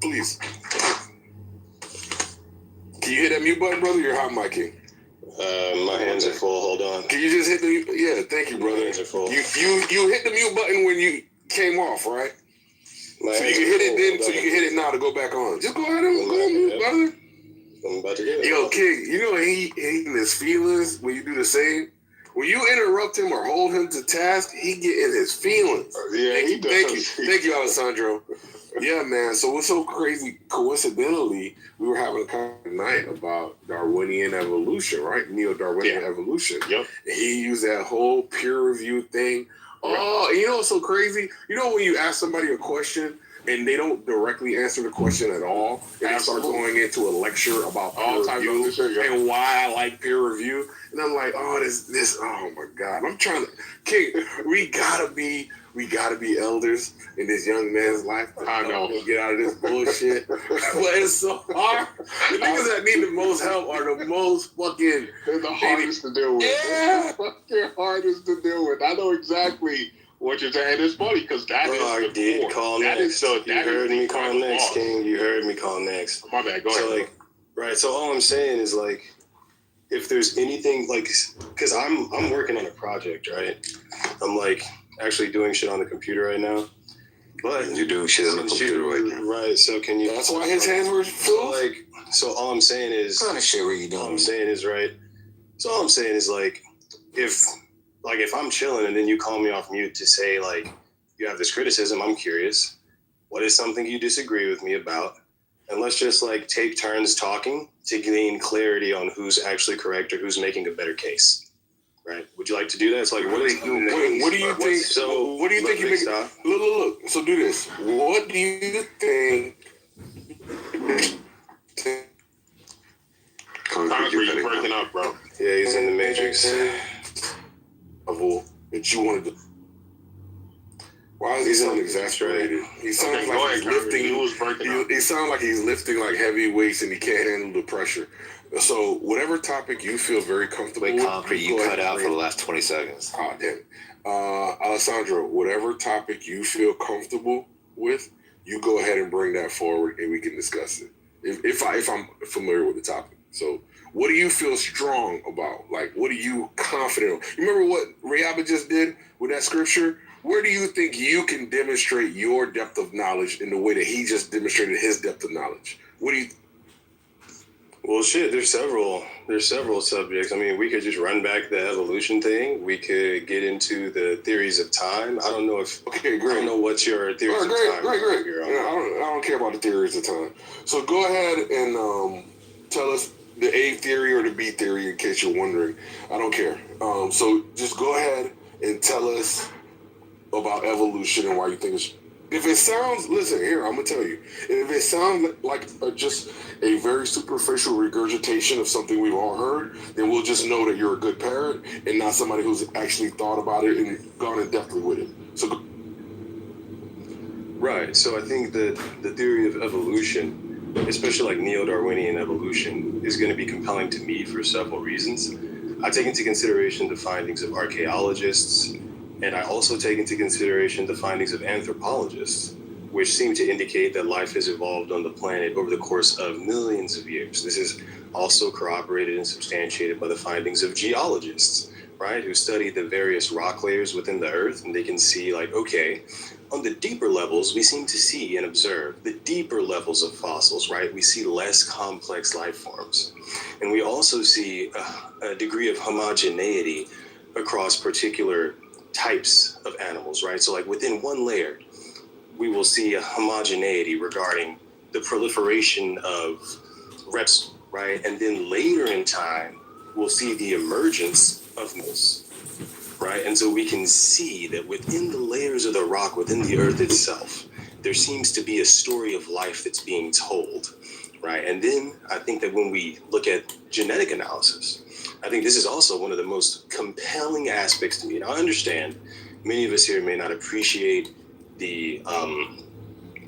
Please. Can you hit that mute button, brother? You're hot micing. My hands are full. Hold on. Can you just hit the mute? Yeah, thank you, brother. My hands are full. You hit the mute button when you came off, right? So you can hit it then, so you can hit it now to go back on. Just go ahead and go on mute, brother. I'm about to get it. Yo, King, you know he in his feelings when you do the same. When you interrupt him or hold him to task, he get in his feelings. Yeah, he does. Thank you, Alessandro. Yeah, man. So what's so crazy? Coincidentally, we were having a conversation tonight about Darwinian evolution, right? Neo-Darwinian evolution. Yep. And he used that whole peer review thing. Oh, you know what's so crazy? You know when you ask somebody a question and they don't directly answer the question at all, and they start going into a lecture about peer review and why I like peer review, and I'm like, oh, this, oh my God, I'm trying to, King, we gotta be elders in this young man's life. I know, get out of this bullshit, but it's so hard. The niggas that need the most help are the most fucking, they're the hardest to deal with. Yeah, fucking hardest to deal with. I know exactly what you're saying. It's funny because that is the core. Call that next. Is, you heard me call next, King. You heard me call next. My bad. Go ahead. Like, right. So all I'm saying is like, if there's anything like, because I'm working on a project, right? I'm like actually doing shit on the computer right now. But you do shit on the computer right now. Right. So can you? That's why his hands were full. So all I'm saying is, what kind of shit were you doing? All I'm saying is right. So all I'm saying is like, if I'm chilling and then you call me off mute to say like you have this criticism, I'm curious. What is something you disagree with me about? And let's just like take turns talking to gain clarity on who's actually correct or who's making a better case. Right? Would you like to do that? It's like, what do you think? So, what do you think you make? Look. So do this. What do you think? Concrete, you're breaking up, bro. Yeah, he's in the Matrix. Level that you wanted to. Why is he sound exasperated? He sounds like he's lifting. He sounds like he's lifting like heavy weights and he can't handle the pressure. So whatever topic you feel very comfortable with, concrete, you cut out for the last 20 seconds. Oh, damn. Alessandro, whatever topic you feel comfortable with, you go ahead and bring that forward and we can discuss it. If I'm familiar with the topic. So what do you feel strong about? Like, what are you confident of? You remember what Rayaba just did with that scripture? Where do you think you can demonstrate your depth of knowledge in the way that he just demonstrated his depth of knowledge? What do you? Well, shit, there's several subjects. I mean, we could just run back the evolution thing. We could get into the theories of time. I don't know if... Okay, great. I don't know what's your theories of time. Great. Yeah, I don't care about the theories of time. So go ahead and tell us the A theory or the B theory in case you're wondering. I don't care. So just go ahead and tell us about evolution and why you think it's... If it sounds, listen, here, I'm going to tell you. If it sounds like just a very superficial regurgitation of something we've all heard, then we'll just know that you're a good parent and not somebody who's actually thought about it and gone in depth with it. So, right. So I think that the theory of evolution, especially like neo-Darwinian evolution, is going to be compelling to me for several reasons. I take into consideration the findings of archaeologists, and I also take into consideration the findings of anthropologists, which seem to indicate that life has evolved on the planet over the course of millions of years. This is also corroborated and substantiated by the findings of geologists, right, who study the various rock layers within the earth, and they can see, like, okay, on the deeper levels, we seem to see and observe the deeper levels of fossils, right? We see less complex life forms. And we also see a degree of homogeneity across particular types of animals, right? So like within one layer, we will see a homogeneity regarding the proliferation of reptiles, right? And then later in time, we'll see the emergence of mammals, right? And so we can see that within the layers of the rock, within the earth itself, there seems to be a story of life that's being told, right? And then I think that when we look at genetic analysis, I think this is also one of the most compelling aspects to me. And I understand many of us here may not appreciate the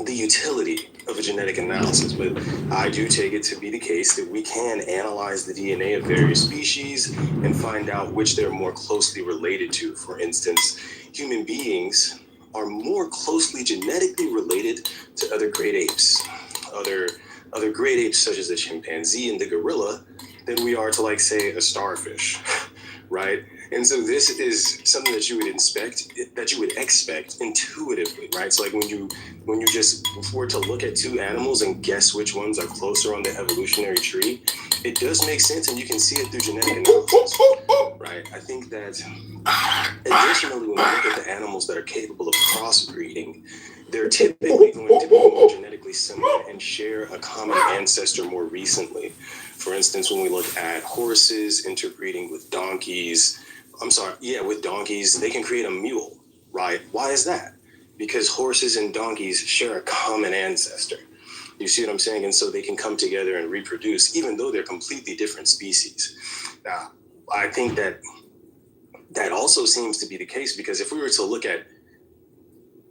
utility of a genetic analysis, but I do take it to be the case that we can analyze the DNA of various species and find out which they're more closely related to. For instance, human beings are more closely genetically related to other great apes, other great apes such as the chimpanzee and the gorilla than we are to, like, say, a starfish, right? And so this is something that you would expect intuitively, right? So like when you just were to look at two animals and guess which ones are closer on the evolutionary tree, it does make sense, and you can see it through genetic analysis, right? I think that additionally, when we look at the animals that are capable of crossbreeding, they're typically going to be more genetically similar and share a common ancestor more recently. For instance, when we look at horses interbreeding with donkeys, with donkeys, they can create a mule, right? Why is that? Because horses and donkeys share a common ancestor. You see what I'm saying? And so they can come together and reproduce, even though they're completely different species. Now, I think that also seems to be the case, because if we were to look at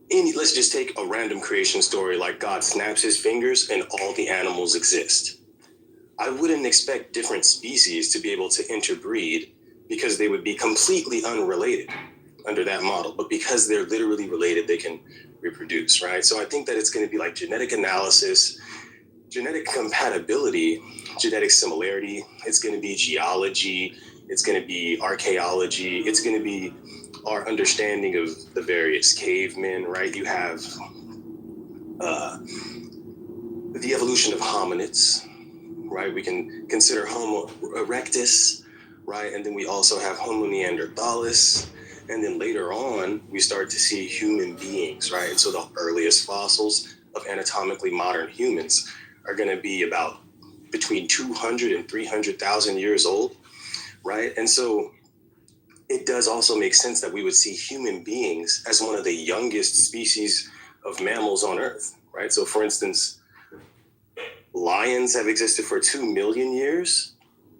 let's just take a random creation story like God snaps his fingers and all the animals exist. I wouldn't expect different species to be able to interbreed because they would be completely unrelated under that model. But because they're literally related, they can reproduce, right? So I think that it's going to be like genetic analysis, genetic compatibility, genetic similarity. It's going to be geology. It's going to be archaeology. It's going to be our understanding of the various cavemen, right? You have the evolution of hominids, right? We can consider Homo erectus, right? And then we also have Homo neanderthalis. And then later on, we start to see human beings, right? And so the earliest fossils of anatomically modern humans are going to be about between 200 and 300,000 years old, right? And so it does also make sense that we would see human beings as one of the youngest species of mammals on Earth, right? So for instance, lions have existed for 2 million years,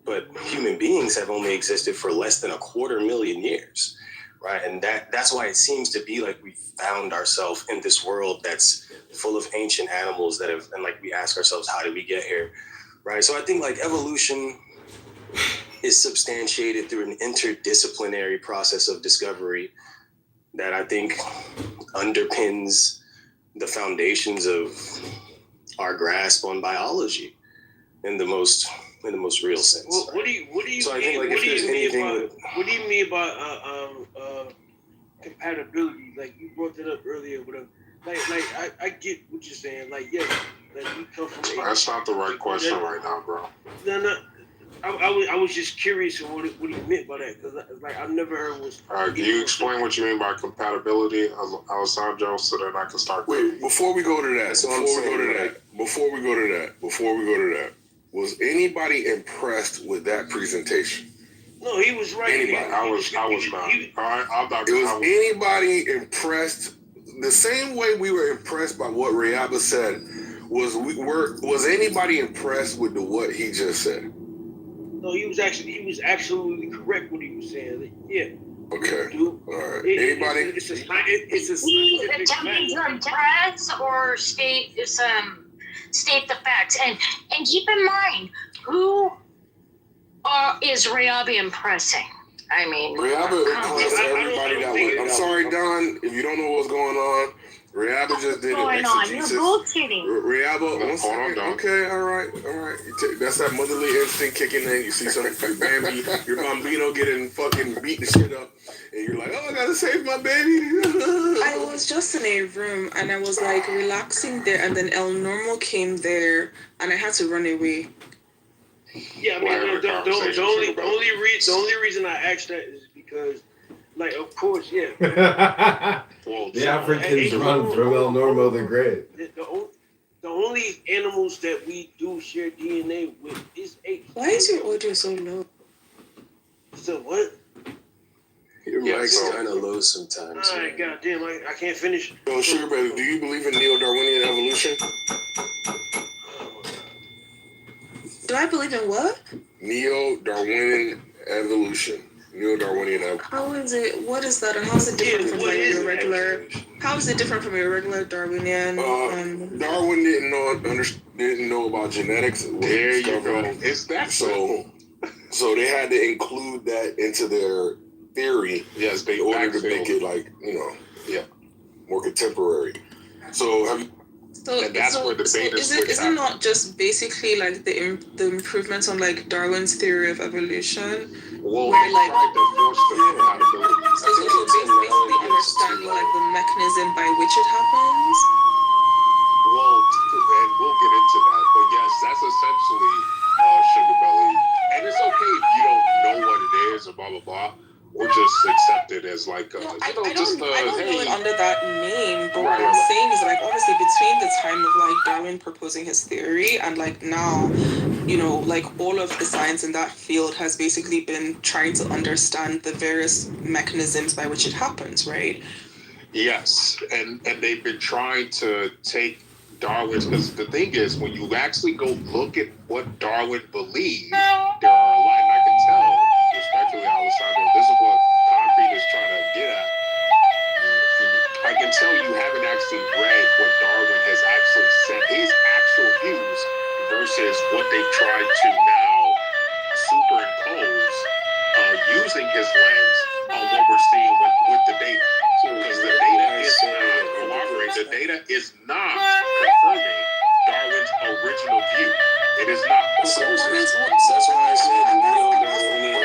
but human beings have only existed for less than 250,000 years, right? And that's why it seems to be like we found ourselves in this world that's full of ancient animals and like we ask ourselves, how did we get here, right? So I think like evolution is substantiated through an interdisciplinary process of discovery that I think underpins the foundations of our grasp on biology in the most real sense. Well, what do you mean about compatibility? Like you brought that up earlier, whatever. Like I get what you're saying. Like yes, like we come from. That's not the right question right now, bro. No. I was just curious on what he meant by that, because like I've never heard was. All right, can you explain what you mean by compatibility, Alessandro, so that I can start? Wait, before we go to that, was anybody impressed with that presentation? No, he was right. Anybody? I was not. All right, Anybody impressed the same way we were impressed by what Riaba said? Was anybody impressed with what he just said? No, he was absolutely correct what he was saying. Like, yeah. Okay. Dude, all right. Anybody? It's a attempting to impress or state the facts, and keep in mind who is Riabi impressing. I mean, Riaba impressed everybody that was. I'm sorry, Don, if you don't know what's going on. Riaba just did an exegesis. You're bullshitting. Riaba, okay, all right. That's that motherly instinct kicking in. You see something, your bambino getting fucking beat the shit up, and you're like, oh, I gotta save my baby. I was just in a room, and I was like relaxing there, and then El Normo came there, and I had to run away. Yeah, I mean, the only reason I asked that is because, like, of course, yeah. The Africans run from El Normo the Great. The only animals that we do share DNA with is apes. Why is your audio so low? So what? Your mic's kind of low sometimes. All right, goddamn, I can't finish. Yo, Sugar Baby, do you believe in neo-Darwinian evolution? Do I believe in what? Neo-Darwinian evolution. Neo-Darwinian evolution. How is it? What is that? And how is it different from like your regular? How is it different from your regular Darwinian? Darwin didn't know about genetics. There you go. It's that so they had to include that into their theory. Yes, they in order to make it like more contemporary. So And that's where the beta switch is it not just basically like the improvements on like Darwin's theory of evolution? Well, where they like tried to force the compatibility. so basically understanding like the mechanism by which it happens. Well, and we'll get into that, but yes, that's essentially Sugar Belly. And it's okay if you don't know what it is or blah blah blah, or just accept it as like I don't hey. know it under that name, but what I'm saying is like obviously between the time of like Darwin proposing his theory and like now, you know, like all of the science in that field has basically been trying to understand the various mechanisms by which it happens, right? Yes, and they've been trying to take Darwin's, because the thing is, when you actually go look at what Darwin believed, there are a lot, and I can tell, respectfully, Alessandro, this is what Concrete is trying to get at. I can tell you haven't actually read what Darwin has actually said, his actual views, versus what they've tried to now superimpose using his lens on what we're seeing with the data. Because the data is not cooperating. The data is not confirming Darwin's original view. It is not. That's why I said the neo-Darwinian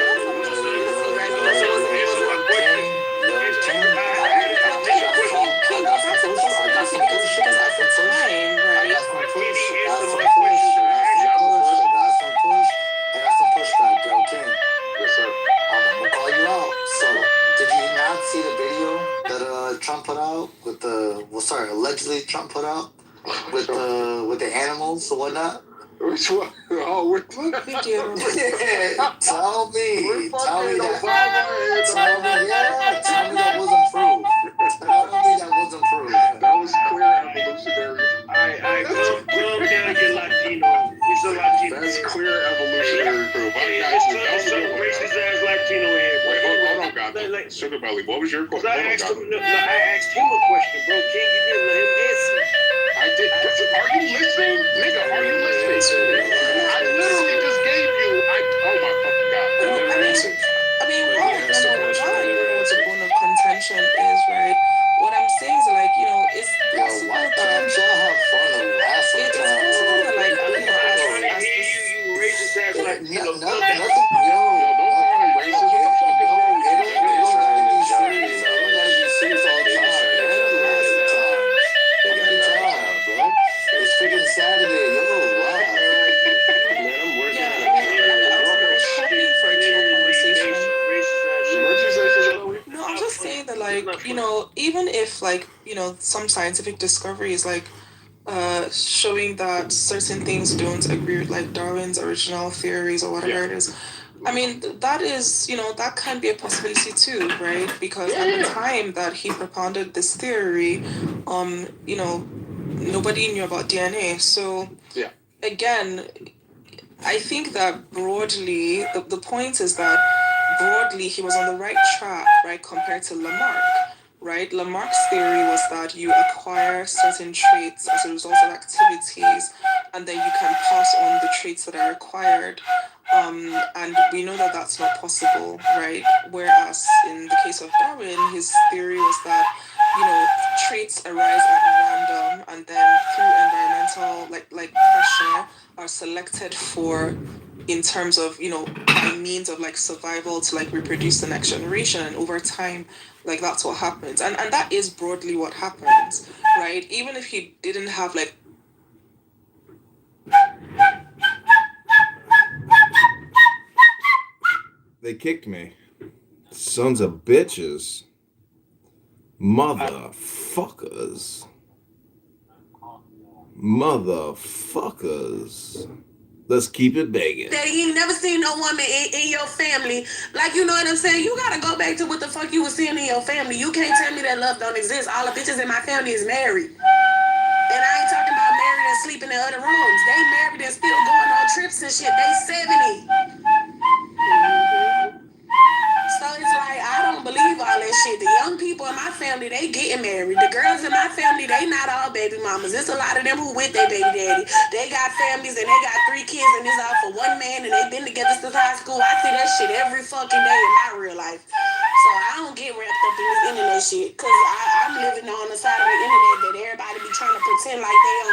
Trump put out with allegedly Trump put out with the animals or whatnot. Which one? Oh, we're video. Tell me that wasn't proof. Tell me that wasn't proof. That was clear evolutionary. Calm down, you Latino. It's a Latino. That's clear evolutionary proof. It's some racist ass Latino here. Wait, hold on, God. Sugar Belly, what was your question? I asked him a question, bro. King, you didn't let him answer. I did. Are you listening? Nigga, are you listening? I literally just gave you. Oh my fucking God. I mean, what the bone of contention is, right? What I'm saying is like, you know, it's possible that have fun and laugh it's possible that like, you know, as this you racist ass Latino. Don't call me racist. What the fuck is wrong with you? You don't gotta be serious all the time. It's freaking Saturday. Yo, wow. Man, I'm working on No, I'm just saying that, like, you know, even if, like, you know, some scientific discoveries, like, showing that certain things don't agree with, like, Darwin's original theories or whatever it is, I mean, that is, you know, that can be a possibility too, right? Because at the time that he propounded this theory, you know, nobody knew about DNA. So, again, I think that broadly, the point is that broadly he was on the right track, right, compared to Lamarck, right? Lamarck's theory was that you acquire certain traits as a result of activities, and then you can pass on the traits that are acquired. And we know that that's not possible, right? Whereas in the case of Darwin, his theory was that, you know, traits arise at random, and then through environmental like pressure are selected for in terms of, you know, by means of like survival to like reproduce the next generation, and over time, like that's what happens. And that is broadly what happens, right? Even if he didn't have like They kicked me. Sons of bitches. Motherfuckers. Let's keep it begging. That you ain't never seen no woman in your family. Like, you know what I'm saying? You gotta go back to what the fuck you was seeing in your family. You can't tell me that love don't exist. All the bitches in my family is married. And I ain't talking about married and sleeping in other rooms. They married and still going on trips and shit. They 70. So it's like, I don't believe all that shit. The young people in my family, they getting married. The girls in my family, they not all baby mamas. There's a lot of them who with their baby daddy. They got families and they got 3 kids and it's all for one man and they been together since high school. I see that shit every fucking day in my real life. So I don't get wrapped up in this internet shit. Cause I'm living on the side of the internet that everybody be trying to pretend like they on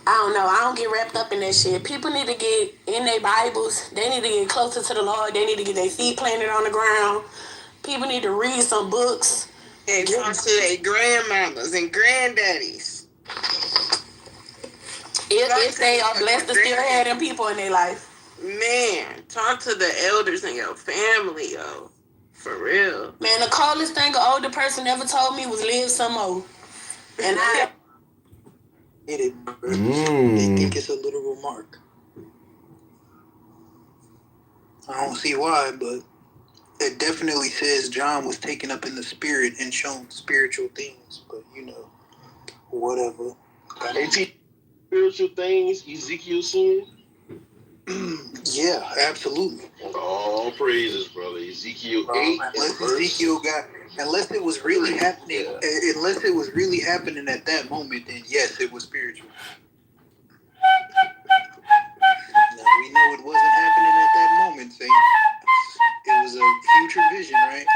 I don't know. I don't get wrapped up in that shit. People need to get in their Bibles. They need to get closer to the Lord. They need to get their feet planted on the ground. People need to read some books. And talk to their grandmamas and granddaddies. If they are blessed to still have them people in their life. Man, talk to the elders in your family, yo. For real. Man, the coldest thing an older person ever told me was live some more. And I get it, bro. They think it's a literal mark. I don't see why, but it definitely says John was taken up in the spirit and shown spiritual things. But whatever. They teach spiritual things Ezekiel seen. Yeah, absolutely. All praises, brother. Ezekiel 8. Unless it was really happening, unless it was really happening at that moment, then yes, it was spiritual. Now, we know it wasn't happening at that moment, Saint. It was a future vision, right?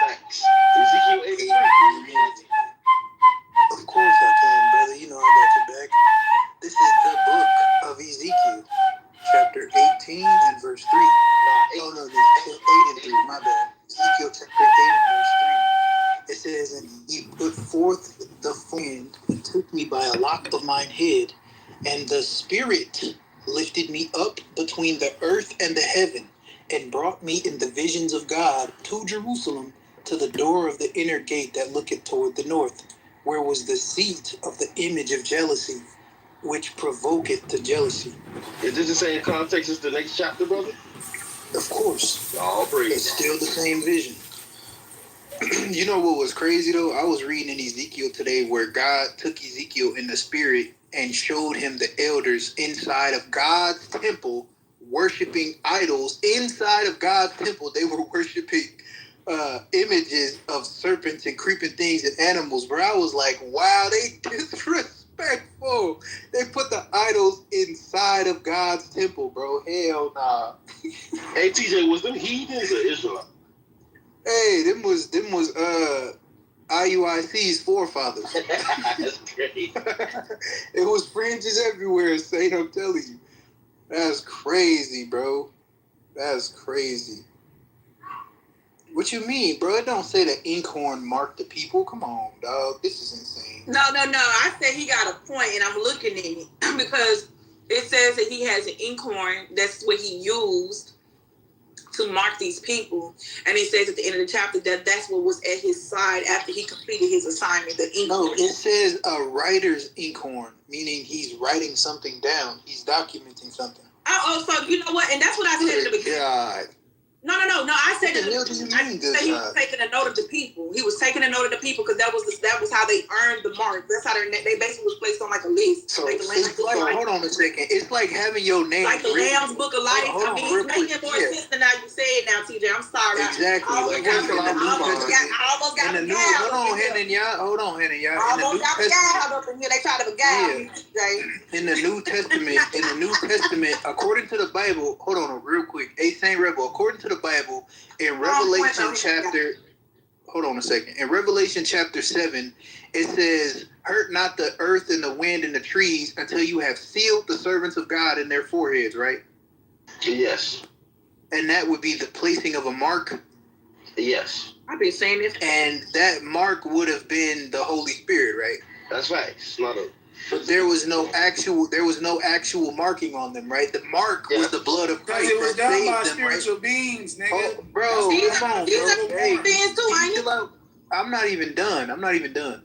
Facts. Ezekiel 8. Of course I can, brother. You know I got your back. This is the book of Ezekiel, chapter 18 and verse 3. Oh, no, this 8 and 3, my bad. Ezekiel chapter 8 and verse 3. It says, and he put forth the hand and took me by a lock of mine head, and the Spirit lifted me up between the earth and the heaven, and brought me in the visions of God to Jerusalem, to the door of the inner gate that looketh toward the north, where was the seat of the image of jealousy, which provoketh to jealousy. Is this the same context as the next chapter, brother? Of course. All praise. It's still the same vision. You know what was crazy though? I was reading in Ezekiel today where God took Ezekiel in the spirit and showed him the elders inside of God's temple worshiping idols. Inside of God's temple, they were worshiping images of serpents and creeping things and animals. Bro, I was like, wow, they disrespectful. They put the idols inside of God's temple, bro. Hell nah. Hey, TJ, was them heathens or Israelites? Hey, them was IUIC's forefathers. That's great. It was fringes everywhere, Saint. I'm telling you. That's crazy, bro. That's crazy. What you mean, bro? It don't say the inkhorn marked the people. Come on, dog. This is insane. No. I said he got a point, and I'm looking at it because it says that he has an inkhorn. That's what he used to mark these people. And it says at the end of the chapter that that's what was at his side after he completed his assignment. The inkhorn. No, it says a writer's inkhorn, meaning he's writing something down. He's documenting something. Oh, so you know what? And that's what I said in the beginning. God. No. I said that he was taking a note of the people. He was taking a note of the people because that was how they earned the mark. That's how they basically was placed on like a list. So, like hold on a second. It's like having your name like the Lamb's Book of Life. It's making more sense than how you say it now, TJ. I'm sorry. Exactly. I almost got the gal. Hold on, Hannah, y'all. I almost got the gal up in here. They tried to beguile me, TJ. In the New Testament, according to the Bible, hold on real quick. Hey, Saint Rebel, according to the Bible, in Revelation chapter, hold on a second. In Revelation chapter 7, it says, hurt not the earth and the wind and the trees until you have sealed the servants of God in their foreheads, right? Yes. And that would be the placing of a mark? Yes. I've been saying this. And that mark would have been the Holy Spirit, right? That's right. It's not a... But there was no actual marking on them, right? The mark was the blood of Christ. Because it was done by them, spiritual beings, nigga. Oh, bro, come on, bro. Hey, I'm not even done.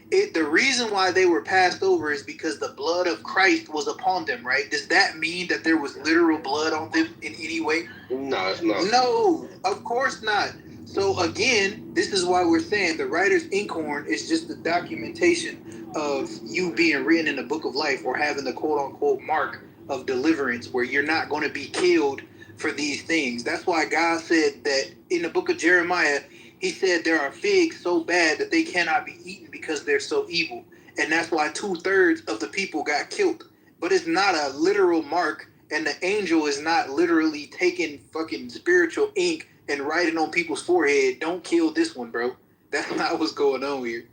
The reason why they were passed over is because the blood of Christ was upon them, right? Does that mean that there was literal blood on them in any way? No, it's not. No, of course not. So again, this is why we're saying the writer's inkhorn is just the documentation of you being written in the book of life or having the quote-unquote mark of deliverance where you're not going to be killed for these things. That's why God said that in the book of Jeremiah, he said there are figs so bad that they cannot be eaten because they're so evil. And that's why 2/3 of the people got killed. But it's not a literal mark, and the angel is not literally taking fucking spiritual ink and writing on people's forehead, don't kill this one, bro. That's not what's going on here.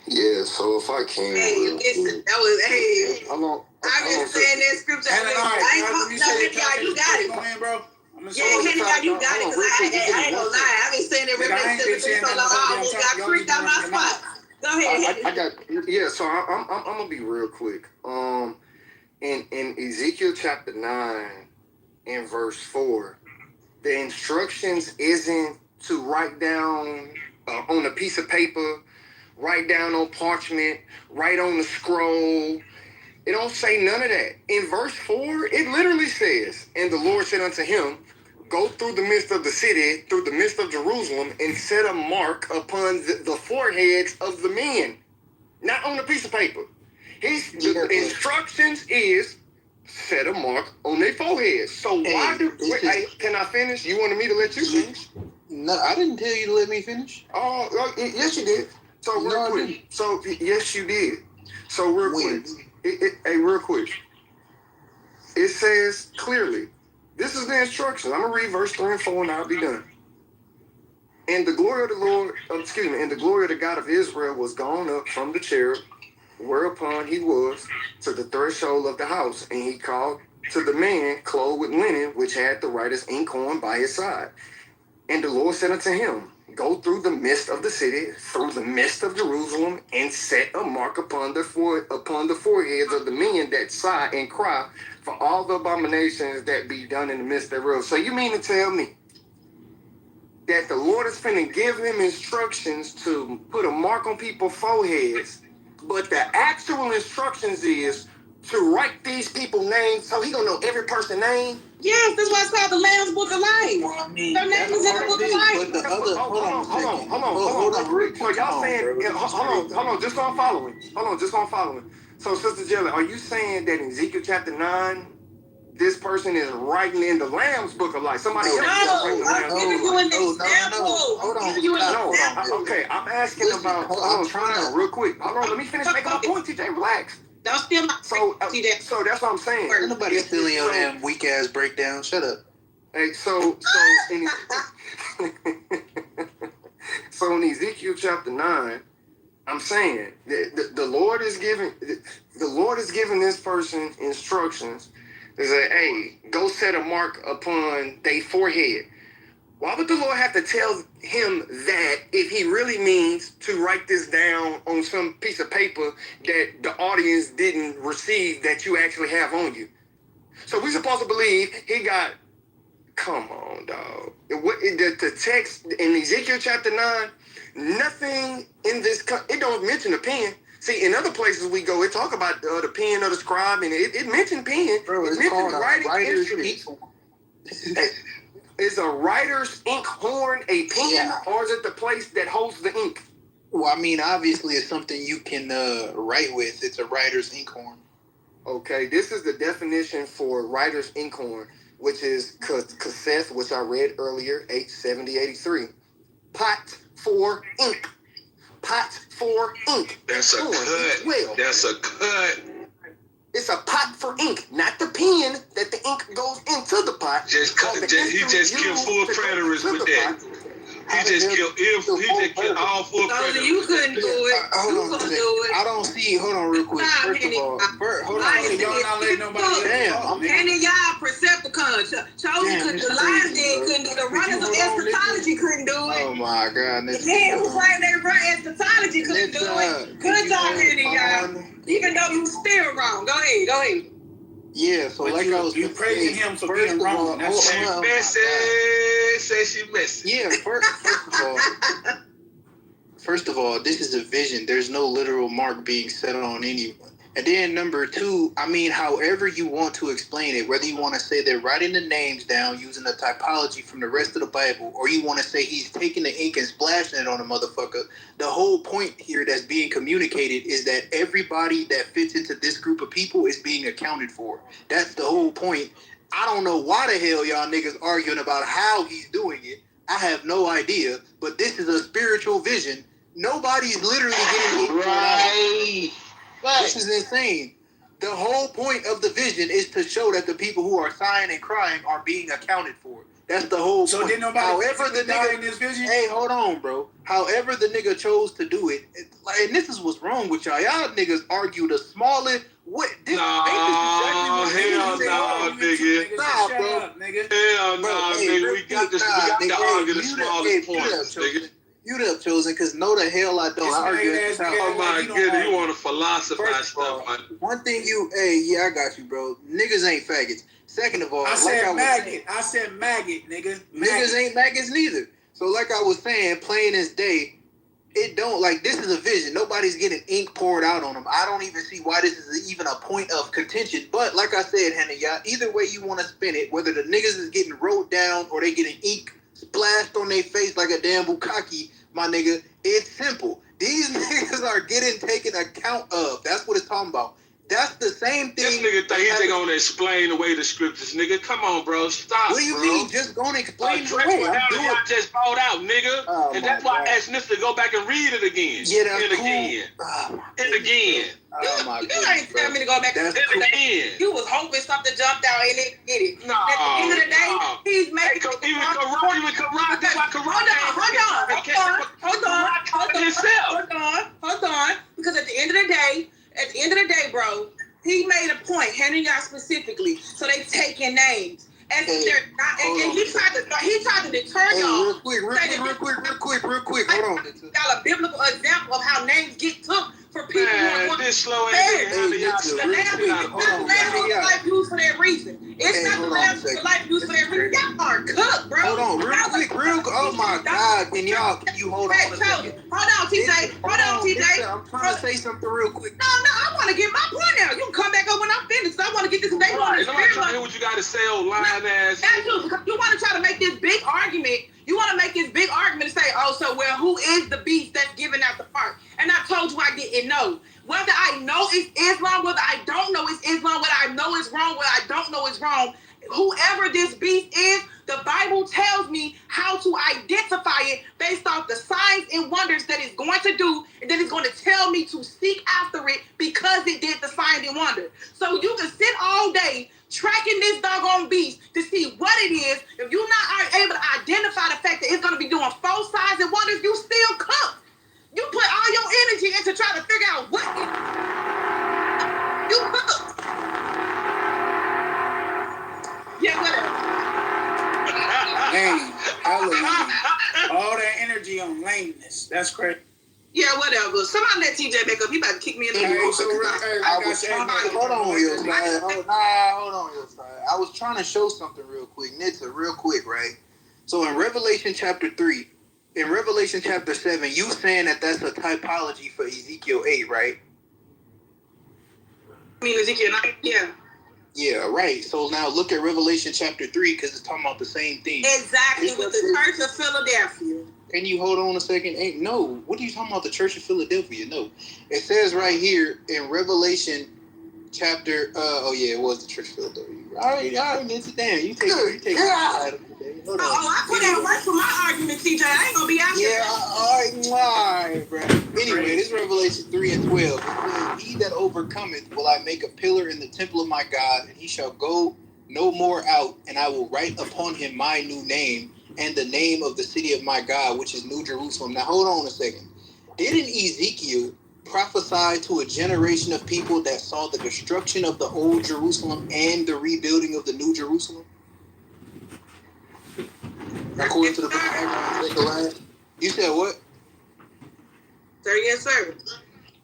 Yeah, so if I can, Hey, listen, that was I've been saying that scripture. All right, let me say it. You got it. Go in, bro. Yeah, Henry, you got it, because I ain't gonna lie. I've been saying that Revelation 17 so long, I almost got freaked out my spot. Go ahead. I got so I'm gonna be real quick. In Ezekiel chapter 9 and verse 4, the instructions isn't to write down on a piece of paper, write down on parchment, write on the scroll. It don't say none of that. In verse 4, it literally says, "And the Lord said unto him, Go through the midst of the city, through the midst of Jerusalem, and set a mark upon the foreheads of the men." Not on a piece of paper. The instructions is set a mark on their foreheads. So why can I finish? You wanted me to let you finish? No, I didn't tell you to let me finish. Oh, yes you did. So real quick. So yes you did. So real quick. Real quick. It says clearly, this is the instructions. I'm gonna read verse 3 and 4 and I'll be done. And the glory of the Lord, and the glory of the God of Israel was gone up from the cherub, whereupon he was to the threshold of the house, and he called to the man clothed with linen, which had the writer's inkhorn by his side. And the Lord said unto him, Go through the midst of the city, through the midst of Jerusalem, and set a mark upon the foreheads of the men that sigh and cry for all the abominations that be done in the midst thereof. So you mean to tell me that the Lord is finna give him instructions to put a mark on people's foreheads, but the actual instructions is to write these people's names so he gonna know every person's name? Yes, that's why it's called the Lamb's Book of Life. Well, I mean, Their name is in the Book of Life. But the other, hold on. So y'all saying, hold on, just on following. So Sister Jelly, are you saying that in Ezekiel chapter 9, this person is writing in the Lamb's Book of Life? Somebody else is writing the Lamb's Book of Life. You an example. Hold on. Okay, I'm asking about. Hold on, real quick. Hold on, let me finish making my point, TJ. Relax. Don't steal my So that's what I'm saying. Nobody stealing your damn weak ass breakdown. Shut up. Hey, so in Ezekiel chapter 9, I'm saying that the Lord is giving this person instructions. They say, hey, go set a mark upon their forehead. Why would the Lord have to tell him that if he really means to write this down on some piece of paper that the audience didn't receive that you actually have on you? So we supposed to believe he got, come on, dog. The text in Ezekiel chapter 9, nothing in this, it don't mention a pen. See, in other places we go, it talk about the pen or the scribe, and it mentioned pen. Bro, it's called a writer's inkhorn. Is a writer's inkhorn a pen, or is it the place that holds the ink? Well, I mean, obviously it's something you can write with. It's a writer's inkhorn. Okay, this is the definition for writer's inkhorn, which is cassette, which I read earlier, 87083. Pot for ink. Pot for ink. That's a cut. Well. That's a cut. It's a pot for ink, not the pen that the ink goes into the pot. He just killed full preterists with that. He just killed all four predators. You couldn't do it. Hold on. I don't see. Hold on, real quick. First of all, hold on. Y'all not letting nobody. Damn. And y'all Percepticons. Chosen couldn't do. Lions couldn't do. The runners of eschatology couldn't do it. Oh my God. Yeah, who's right there? Eschatology couldn't do it. Good job, y'all. Even though you still wrong. Go ahead. Yeah, so but like I was praising him for being wrong. Say she messy. Yeah, first of all, this is a vision. There's no literal mark being set on anyone. And then number two, I mean, however you want to explain it, whether you want to say they're writing the names down using the typology from the rest of the Bible, or you want to say he's taking the ink and splashing it on a motherfucker, the whole point here that's being communicated is that everybody that fits into this group of people is being accounted for. That's the whole point. I don't know why the hell y'all niggas arguing about how he's doing it. I have no idea, but this is a spiritual vision. Nobody's literally getting it right. This is insane. The whole point of the vision is to show that the people who are sighing and crying are being accounted for. That's the whole So point. did nobody However the die in nigga, this vision? hey, hold on, bro. However the nigga chose to do it, and this is what's wrong with y'all. Y'all niggas argue the smallest. What? This, Nah, ain't this exactly what hell niggas nah, nigga. Nah, Shut bro. up, nigga. Hell Bro, nah, hey, nigga. real We got quick, this. nah, We got to nigga, argue the hey, smallest points, nigga. Mute up, chosen, because no the hell I don't. This I argue nigga at the ass house. Oh my you don't goodness, argue. you want to philosophize First of all, stuff, man. one thing I got you, bro. Niggas ain't faggots. Second of all, I like said I was maggot. saying, I said maggot, nigga. niggas ain't maggots neither. So like I was saying, plain as day, it don't, like, this is a vision. Nobody's getting ink poured out on them. I don't even see why this is even a point of contention. But like I said, Hannah, y'all, either way you want to spin it, whether the niggas is getting wrote down or they getting ink splashed on their face like a damn bukkake, my nigga, it's simple. These niggas are getting taken account of. That's what it's talking about. That's the same thing. This nigga think he's gonna explain away the scriptures, nigga. Come on, bro. Stop, What do you bro. mean just gonna explain Drake away? what y'all just brought out, nigga. Oh, and that's why I asked Mister to go back and read it again. Yeah, that's and cool. again. And again. Oh my You goodness, ain't telling me to go back That's and cool. again. You was hoping something jumped out and it did it. No, At the end of the day, he's making even Karat, that's why Karat Hold on. Because at the end of the day, bro, he made a point, handing out specifically. So they taking names. And they're not, and he tried to deter y'all. Real quick. Hold on. Y'all a biblical example of how names get took for people who want this slow ass the life used for that reason. It's not the life used for that reason. Y'all are cooked, bro. Hold on, real quick. Oh my God, can you hold on a second? Hold on, TJ. I'm trying to say something real quick. No, I want to get my point out. You can come back up when I'm finished. I want to get this day on this. Nobody trying to hear what you got to say, old lying ass. You want to try to make this big argument. You want to make this big argument and say, oh, so well, who is the beast that's giving out the part? And I told you I didn't know. Whether I know it's Islam, whether I don't know it's Islam, whether I know it's wrong, whether I don't know it's wrong, whoever this beast is, the Bible tells me how to identify it based off the signs and wonders that it's going to do, and then it's going to tell me to seek after it because it did the signs and wonders. So you can sit all day tracking this doggone beast to see what it is. If you're not able to identify the fact that it's going to be doing false signs and wonders, you still cook. You put all your energy into trying to figure out what you cook. Yeah, whatever. Lame. Hella lame. All that energy on lameness. That's crazy. Yeah, whatever. Somebody let TJ back up. He about to kick me in the mouth. Hold on, your side. Hold on, your side. I was trying to show something real quick. Nitsa, real quick, right? So in Revelation chapter 3, in Revelation chapter 7, you saying that that's a typology for Ezekiel 8, right? I mean, Ezekiel 9, yeah. Yeah, right. So now look at Revelation chapter 3 because it's talking about the same thing. Exactly, with the Church of Philadelphia. Can you hold on a second? No. What are you talking about, the Church of Philadelphia? No. It says right here in Revelation chapter, it was the Church of Philadelphia. All right, Mr. Dan, you take it. I put that work for my argument, TJ. I ain't gonna be out here. Yeah, all right, bro. Anyway, this is Revelation 3 and 12. It says, he that overcometh will I make a pillar in the temple of my God, and he shall go no more out, and I will write upon him my new name, and the name of the city of my God, which is New Jerusalem. Now, hold on a second. Didn't Ezekiel prophesy to a generation of people that saw the destruction of the old Jerusalem and the rebuilding of the New Jerusalem? According to the book of Haggai, Zechariah. You said what? Sir, yes, sir.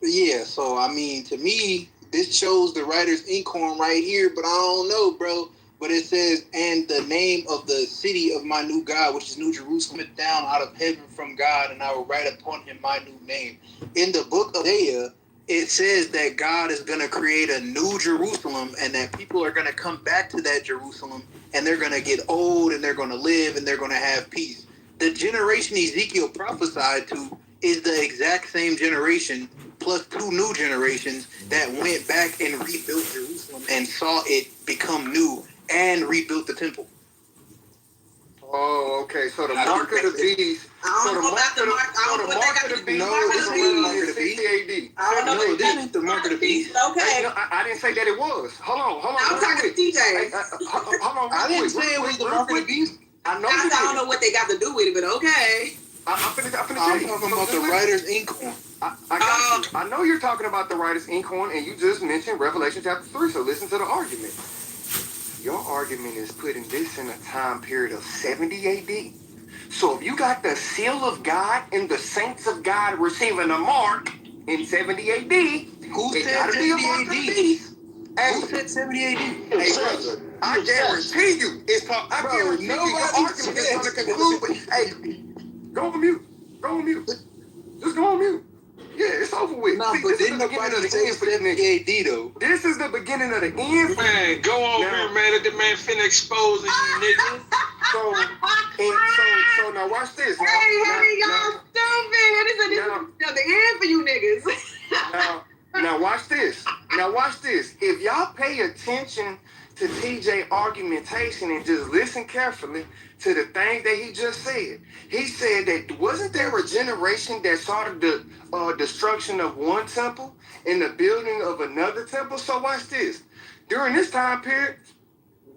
Yeah, so, I mean, to me, this shows the writer's inkhorn right here, but I don't know, bro. But it says, and the name of the city of my new God, which is New Jerusalem, down out of heaven from God, and I will write upon him my new name. In the book of Isaiah, it says that God is going to create a new Jerusalem and that people are going to come back to that Jerusalem and they're going to get old and they're going to live and they're going to have peace. The generation Ezekiel prophesied to is the exact same generation plus two new generations that went back and rebuilt Jerusalem and saw it become new and rebuilt the temple. Oh, okay. So the mark of the beast. I don't know about the mark. I don't know what they got to be. No, this ain't the mark of the beast. I don't know. No, this ain't the mark of the beast. Okay. I didn't say that it was. Hold on. I'm talking to TJ. Hold on. I didn't say it was the mark of the beast. I know I you don't did. know what they got to do with it, but okay. I'm finna tell I'm you. talking about the writer's inkhorn. I got you. I know you're talking about the writer's inkhorn, and you just mentioned Revelation chapter 3, so listen to the argument. Your argument is putting this in a time period of 70 AD. So if you got the seal of God and the saints of God receiving a mark in 70 AD, Who it said gotta be a 70 mark of the beast. Who said 70 AD? Hey, brother, I guarantee you it's called. I guarantee you your argument is going to conclude with, hey, go on mute. Go on mute. Just go on mute. Yeah, it's over with. Nah, See, but this is didn't the beginning nobody of the say end for these niggas. 70 AD though? This is the beginning of the end. Man, go on Now- here, man. Let the man finna expose you, nigga. So now watch this. Hey, y'all stupid. This is the end for you niggas. Now watch this. Now watch this. If y'all pay attention to TJ argumentation and just listen carefully to the things that he just said. He said that wasn't there a generation that saw the destruction of one temple and the building of another temple? So watch this. During this time period,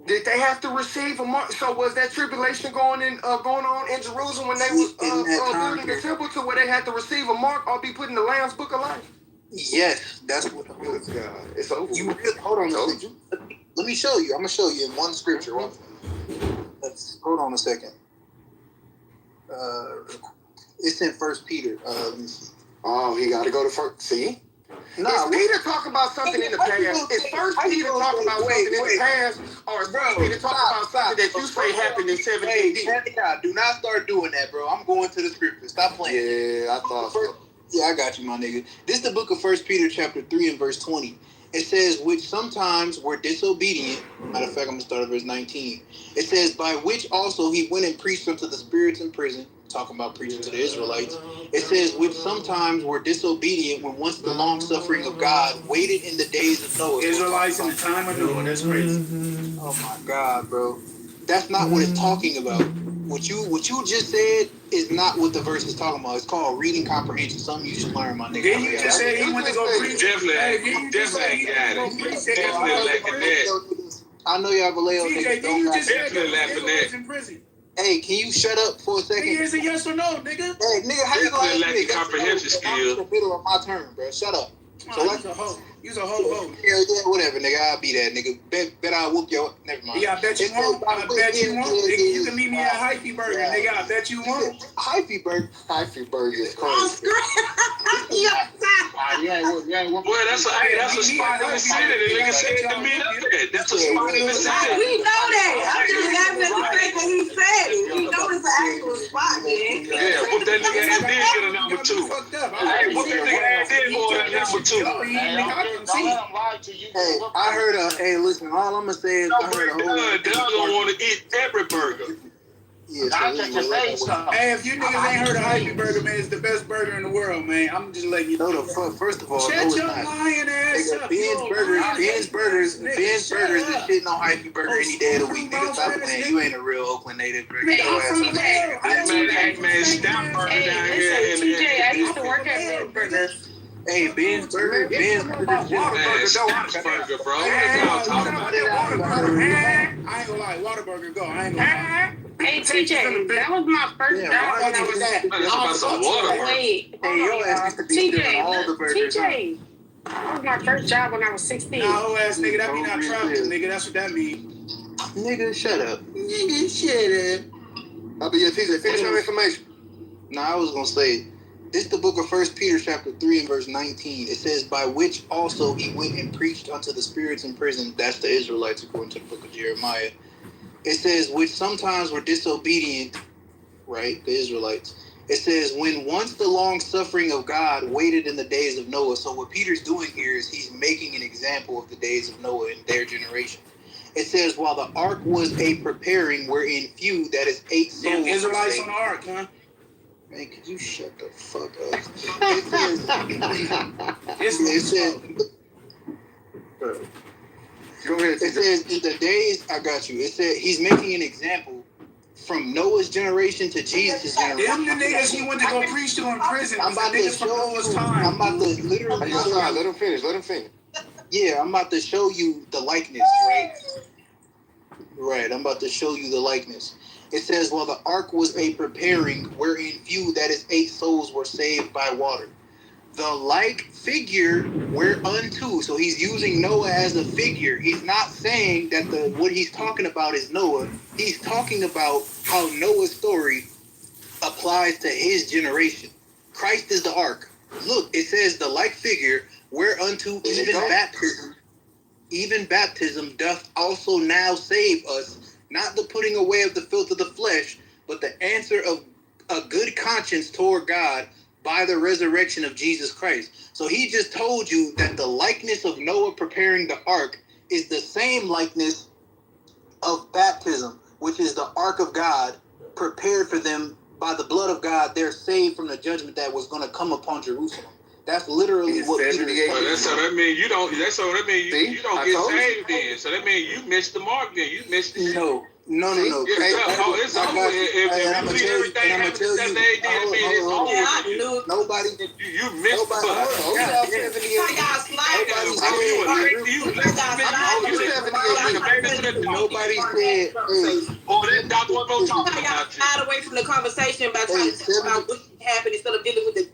did they have to receive a mark? So was that tribulation going on in Jerusalem when they was building the temple to where they had to receive a mark or be put in the Lamb's Book of Life? Yes, that's what. Good God, it's over. Hold on a second. Let me show you. I'm gonna show you in one scripture. Hold on a second. It's in 1 Peter. Let me see. Oh, he got to go to first. See? Nah, is Peter talk about something in the past? Is First Peter talk about something in the past, or is First Peter talk about something that you say happened in 70 AD? Do not start doing that, bro. I'm going to the scripture. Stop playing. Yeah, I thought so. Yeah, I got you, my nigga. This is the book of 1 Peter chapter 3 and verse 20. It says, which sometimes were disobedient. Matter of fact, I'm going to start at verse 19. It says, by which also he went and preached unto the spirits in prison. Talking about preaching to the Israelites. It says, which sometimes were disobedient when once the long suffering of God waited in the days of Noah. Israelites in the time of Noah. That's crazy. Oh my God, bro. That's not what it's talking about. What you just said is not what the verse is talking about. It's called reading comprehension. Something you should learn, my nigga. Then you just said he went to go preach. Definitely ain't got it. Definitely lacking that. I know y'all Vallejo TJ, then you just said Definitely laughing Israelites at. in prison. Hey, can you shut up for a second? Nigga, is it yes or no, nigga? Hey, nigga, how you gonna ask me? Lacking comprehension I'm in skill. the middle of my turn, bro. Shut up. So You's a hoe. You's a hoe. Yeah, whatever, nigga. I'll be that, nigga. Bet I'll whoop your. Never mind. Yeah, I bet you won't. I bet you won't. Nigga, you can meet me at Hyphy Burger, nigga. I bet you won't. Hyphy Burger. Hyphy Burger is On crazy. screen. Well, that's a spot in the city. The nigga said to meet up there. That's a spot in the city. We know that. I'm just laughing at the fact that he said it. We know it's an actual spot, man. Yeah, put that nigga and did get a number two. Hey, put that nigga and did more than number two. Hey, I heard hey, listen, all I'm gonna say is I heard a whole. Doug don't want to eat every burger. Yeah, so Hey, if you niggas ain't heard of Hyphy Burger, man, it's the best burger in the world, man. I'm just letting you know. No, the fuck. First of all, Shut no, it's your not. lying ass up. Ben's Burgers is shitting on Hyphy Burger any day of the week, nigga. Stop playing. You ain't a real Oakland native, bro. Get your ass on Hey, man, stop burger down here. TJ, I used to work at Burger. Hey, Ben's Burger, Man, burger, bro. What y'all talking about? I ain't gonna lie, Whataburger go. I ain't gonna lie. Hey, TJ, that was my first job when I was at. Man, it's about some water. Wait, Hey, your ass used to be stealing all the burgers. TJ, that was my first job when I was 16. Nah, whole ass nigga, that mean not traveling, nigga. That's what that mean. Nigga, shut up. Nigga, shut up. I'll be your TJ. Finish your information. Nah, I was gonna say, this is the book of 1 Peter chapter 3 and verse 19. It says, by which also he went and preached unto the spirits in prison. That's the Israelites according to the book of Jeremiah. It says, which sometimes were disobedient, right? The Israelites. It says, when once the long suffering of God waited in the days of Noah. So what Peter's doing here is he's making an example of the days of Noah and their generation. It says, while the ark was a preparing, wherein few, that is 8 souls. Damn, Israelites on the ark, huh? Man, could you shut the fuck up? It says, Go ahead. it says, in the days, I got you. It said he's making an example from Noah's generation to Jesus' generation. Them the niggas he went to go preach to in prison. I'm about to show you. I'm about to literally show you. Let him finish. Let him finish. Yeah, I'm about to show you the likeness, right? Right, I'm about to show you the likeness. It says, well, the ark was a preparing, wherein few, that is 8 souls, were saved by water. The like figure whereunto. So he's using Noah as a figure. He's not saying that what he's talking about is Noah. He's talking about how Noah's story applies to his generation. Christ is the ark. Look, it says the like figure whereunto even baptism doth also now save us, not the putting away of the filth of the flesh, but the answer of a good conscience toward God by the resurrection of Jesus Christ. So he just told you that the likeness of Noah preparing the ark is the same likeness of baptism, which is the ark of God prepared for them by the blood of God. They're saved from the judgment that was going to come upon Jerusalem. That's literally what Peter is talking about. So that means you don't. That's so that means you don't get saved then. So that means you missed the mark then. You missed the No. Yeah, it's over. If you believe everything happened to that day, then it's over. Nobody. You missed the bus. Nobody said. Oh, that Dr. One more talking about you. Got away from the conversation by trying to talk about what happened instead of dealing with the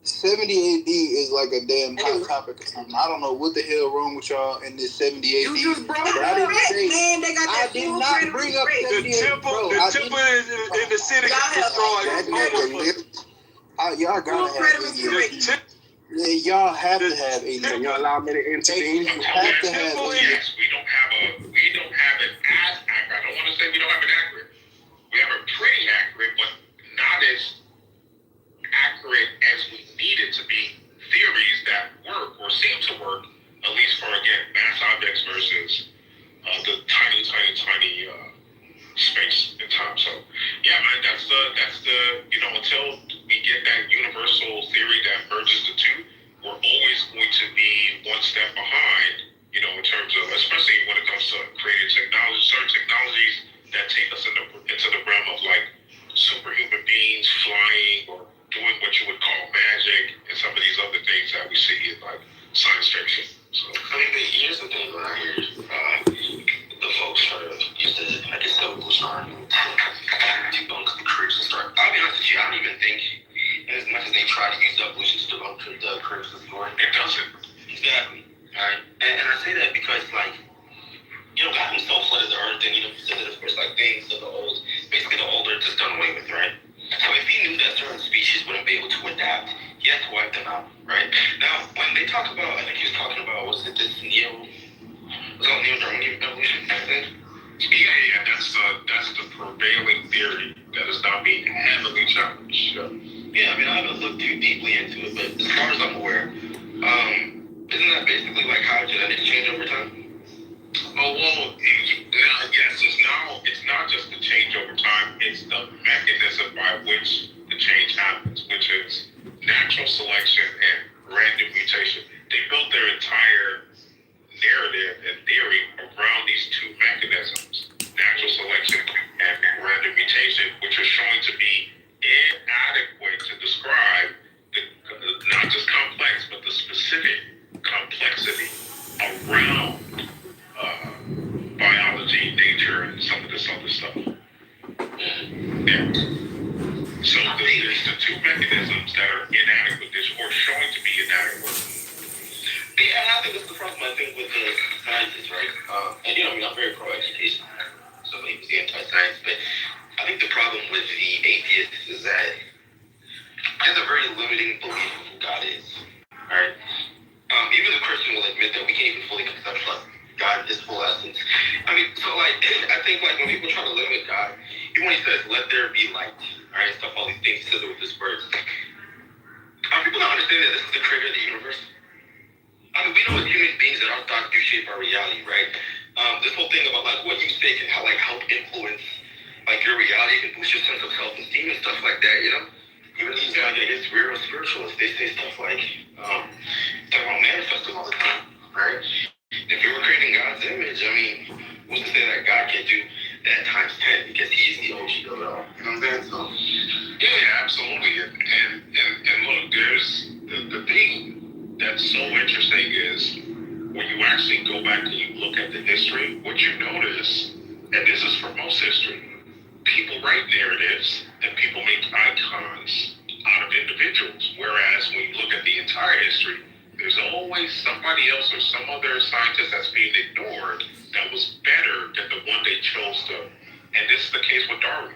70 AD is like a damn hot topic or something. I don't know what the hell wrong with y'all in this 70 AD. You just brought but I didn't say. Man, they got that I did not bring up 70 AD. The temple is in the city destroyed. Y'all gotta have AD. Yeah, y'all have to have AD. Can you allow me to intervene? You have to have AD. Yes, we don't have it as accurate. I don't want to say we don't have it accurate. We have it pretty accurate, but not as accurate as we need it to be. Theories that work or seem to work, at least for, again, mass objects versus the tiny space and time. So yeah, man, that's the until we get that universal theory that merges the two, we're always going to be one step behind, in terms of, especially when it comes to creating technology, certain technologies that take us into the realm of like superhuman beings flying or doing what you would call magic and some of these other things that we see in like science fiction. So I mean, but here's the thing when I hear the folks try to use the evolution argument to debunk the cribs and start. I'll be honest with you, I don't even think, and as much as they try to use the evolution to debunk the cribs and story, it doesn't. Exactly. Alright. And I say that because like, God himself flooded the earth and said that of course like things of the old, basically the old earth is done away with, right? So if he knew that certain species wouldn't be able to adapt, he had to wipe them out, right? Now, when they talk about, I think he was talking about, was it this neo-Darwinian evolution, I think? Yeah, that's the prevailing theory that is not being heavily challenged. Yeah, I mean, I haven't looked too deeply into it, but as far as I'm aware, isn't that basically like how genetics change over time? Oh, well, yes, it's not just the change over time, it's the mechanism by which the change happens, which is natural selection and random mutation. They built their entire narrative and theory around these two mechanisms, natural selection and random mutation, which are showing to be inadequate to describe not just complex, but the specific complexity around biology, nature, and some of this other stuff. Yeah. So there's the two mechanisms that are inadequate, or showing to be inadequate. Yeah, and I think that's the problem, I think, with the scientists, right? And I'm very pro-education. Somebody who's anti-science, but I think the problem with the atheists is that there's a very limiting belief of who God is. Alright? Even the Christian will admit that we can't even fully conceptualize God in his full essence. I mean, so like, I think like when people try to limit God, even when he says, let there be light, alright, stuff, all these things he says with his words. People don't understand that this is the creator of the universe. I mean, we know as human beings that our thoughts do shape our reality, right? This whole thing about like what you say can help influence like your reality, can boost your sense of self-esteem and stuff like that, Even these guys that get weird spiritualists, they say stuff like, talk about manifesting all the time, right? If we were creating God's image, I mean, who's to say that God can't do that times 10 because he's the OG of it all? You know what I'm saying? So, yeah, absolutely. And look, there's the thing that's so interesting is when you actually go back and you look at the history, what you notice, and this is for most history, people write narratives and people make icons out of individuals. Whereas when you look at the entire history, there's always somebody else or some other scientist that's being ignored that was better than the one they chose to. And this is the case with Darwin.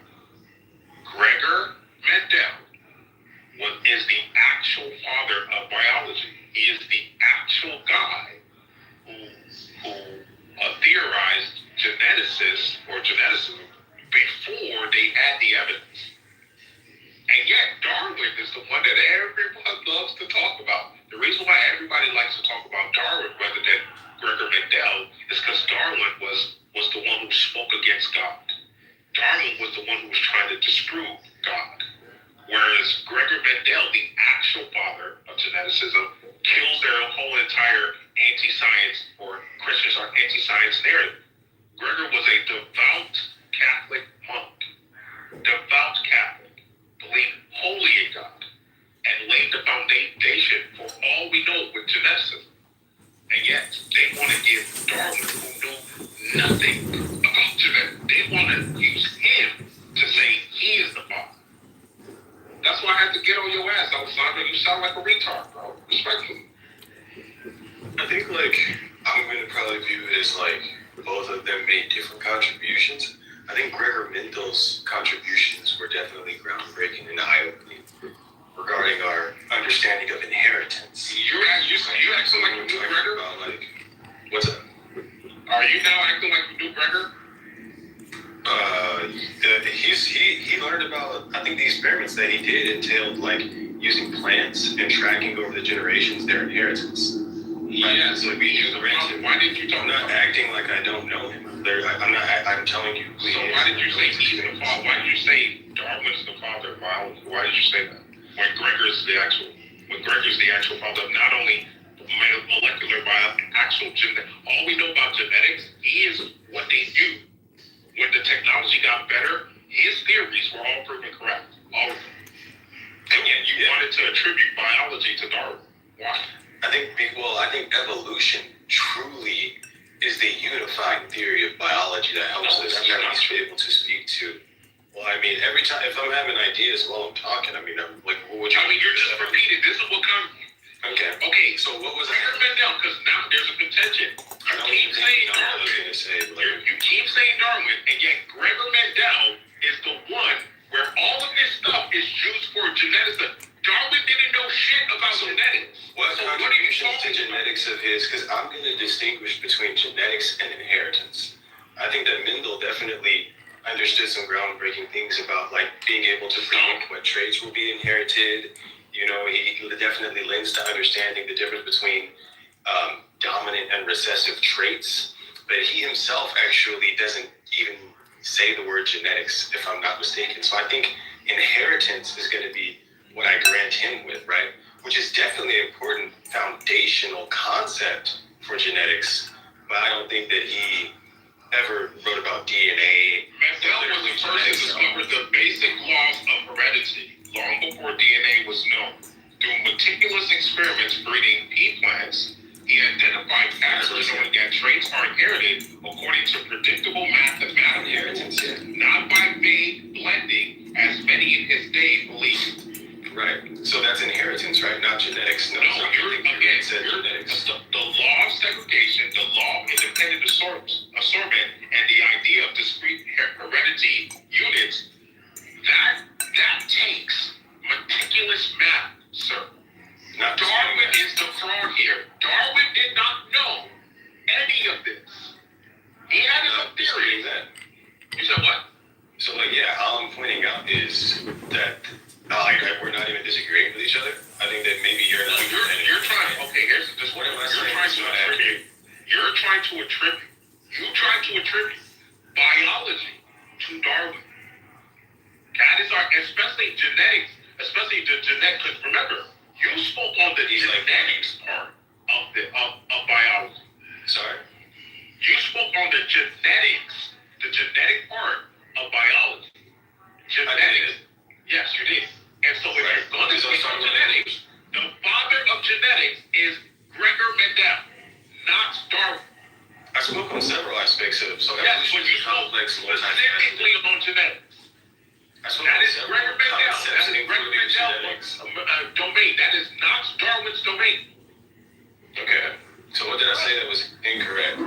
Gregor Mendel is the actual father of biology. He is the actual guy who theorized geneticism before they had the evidence. And yet Darwin is the one that everyone loves to talk about. The reason why everybody likes to talk about Darwin rather than Gregor Mendel is because Darwin was the one who spoke against God. Darwin was the one who was trying to disprove God. Whereas Gregor Mendel, the actual father of geneticism, kills their whole entire anti-science, or Christians are anti-science narrative. Gregor was a devout Catholic monk. Devout Catholic. Believed wholly in God. And laid the foundation for all we know with geneticism. And yet, they want to give Darwin, who knew nothing about genetics, they want to use him to say he is the father. That's why I had to get on your ass, Alessandro. You sound like a retard, bro. Respectfully. I think, I'm going to probably view it as, both of them made different contributions. I think Gregor Mendel's contributions were definitely groundbreaking and eye-opening regarding our understanding of inheritance. You acting like you knew Gregor? What's up? Are you now acting like you knew Gregor? He learned about, I think the experiments that he did entailed using plants and tracking over the generations their inheritance. Yeah, so why didn't you talk? I'm not acting like I don't know him. I'm telling you. So why did you say he's the father? Why did you say Darwin's the father of biology? Why did you say that? When Gregor's the actual father of not only molecular biology, actual genetic. All we know about genetics is what they do. When the technology got better, his theories were all proven correct. All of them. And yet you wanted to attribute biology to Darwin. Why? I think evolution truly is the unifying theory of biology that helps us be able to speak to. Well, every time, if I'm having ideas while I'm talking, what would you... you're just repeating. This is what comes... Okay, so what was Gregor Mendel, because now there's a contention. You keep saying Darwin, and yet Gregor Mendel is the one where all of this stuff is used for genetics. Darwin didn't know shit about genetics. What contributions to genetics of his? Because I'm going to distinguish between genetics and inheritance. I think that Mendel definitely understood some groundbreaking things about being able to predict what traits will be inherited. He definitely lends to understanding the difference between dominant and recessive traits. But he himself actually doesn't even say the word genetics, if I'm not mistaken. So I think inheritance is going to be what I grant him with, right? Which is definitely an important foundational concept for genetics. But I don't think that he ever wrote about DNA. Mendel was the first to discover the basic laws of heredity long before DNA was known. Through meticulous experiments breeding pea plants, he identified patterns showing that traits are inherited according to predictable mathematical rules, not by vague blending, as many in his day believed. Right. So that's inheritance, right? Not genetics. The law of segregation, the law of independent assortment, and the idea of discrete heredity units, that takes meticulous math, sir. Now, Darwin is the fraud here. Darwin did not know any of this. He had his own theory. You said what? So, all I'm pointing out is that we're not even disagreeing with each other. I think that maybe you're not. You're trying. Okay, here's this. What am I saying? You're trying to attribute biology to Darwin. That is especially genetics, especially the genetics. Because remember, you spoke on the genetics part of biology. Sorry. You spoke on the genetic part of biology. Genetics. Yes, you did. And so if you're going to speak on genetics, the father of genetics is Gregor Mendel, not Darwin. I spoke on several aspects of yes, but you spoke specifically on genetics. did I say that was incorrect?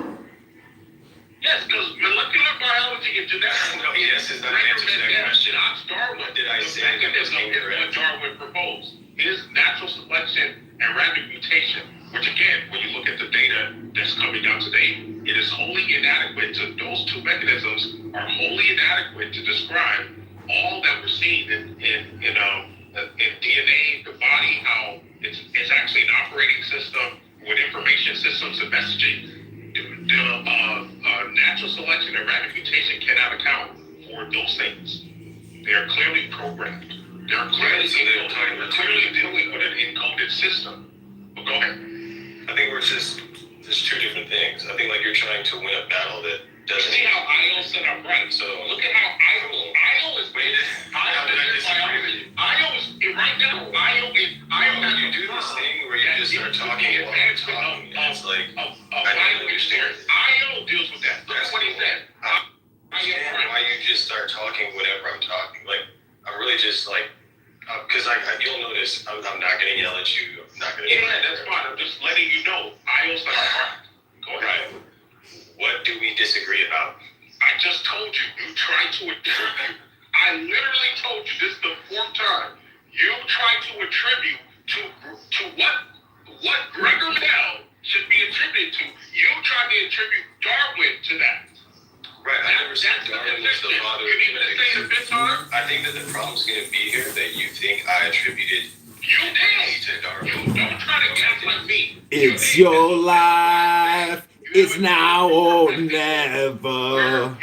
Yes, because molecular biology and genetics. No, yes is not an answer to that question. Not Darwin. What did I say that was incorrect? What Darwin proposed is natural selection and random mutation, which again, when you look at the data that's coming out today, it is wholly inadequate to those two mechanisms are wholly inadequate to describe all that we're seeing in DNA, the body, how it's actually an operating system with information systems and messaging. Natural selection and random mutation cannot account for those things. They are clearly programmed. They're clearly dealing with an encoded system. But go ahead. I think there's two different things. I think like you're trying to win a battle that doesn't. See how IO set up right. So look at how IO is weighted. IO is right now. IO has you do this thing where you just start talking while you're talking. It's like I don't understand. IO deals with that. That's what he said. Why you just start talking whenever I'm talking? Like I'm really just like because you'll notice I'm not gonna yell at you. I'm not gonna. Yeah, that's fine. I'm just letting you know. IO's not right. Go ahead. What do we disagree about? I just told you. You tried to attribute. I literally told you this is the fourth time. You tried to attribute to what Gregor Mendel should be attributed to. You tried to attribute Darwin to that. Right, I never said Darwin was the father of genetics. I think that the problem's going to be here that you think I attributed to Darwin. Don't try to act like me. It's your life. It's now or never.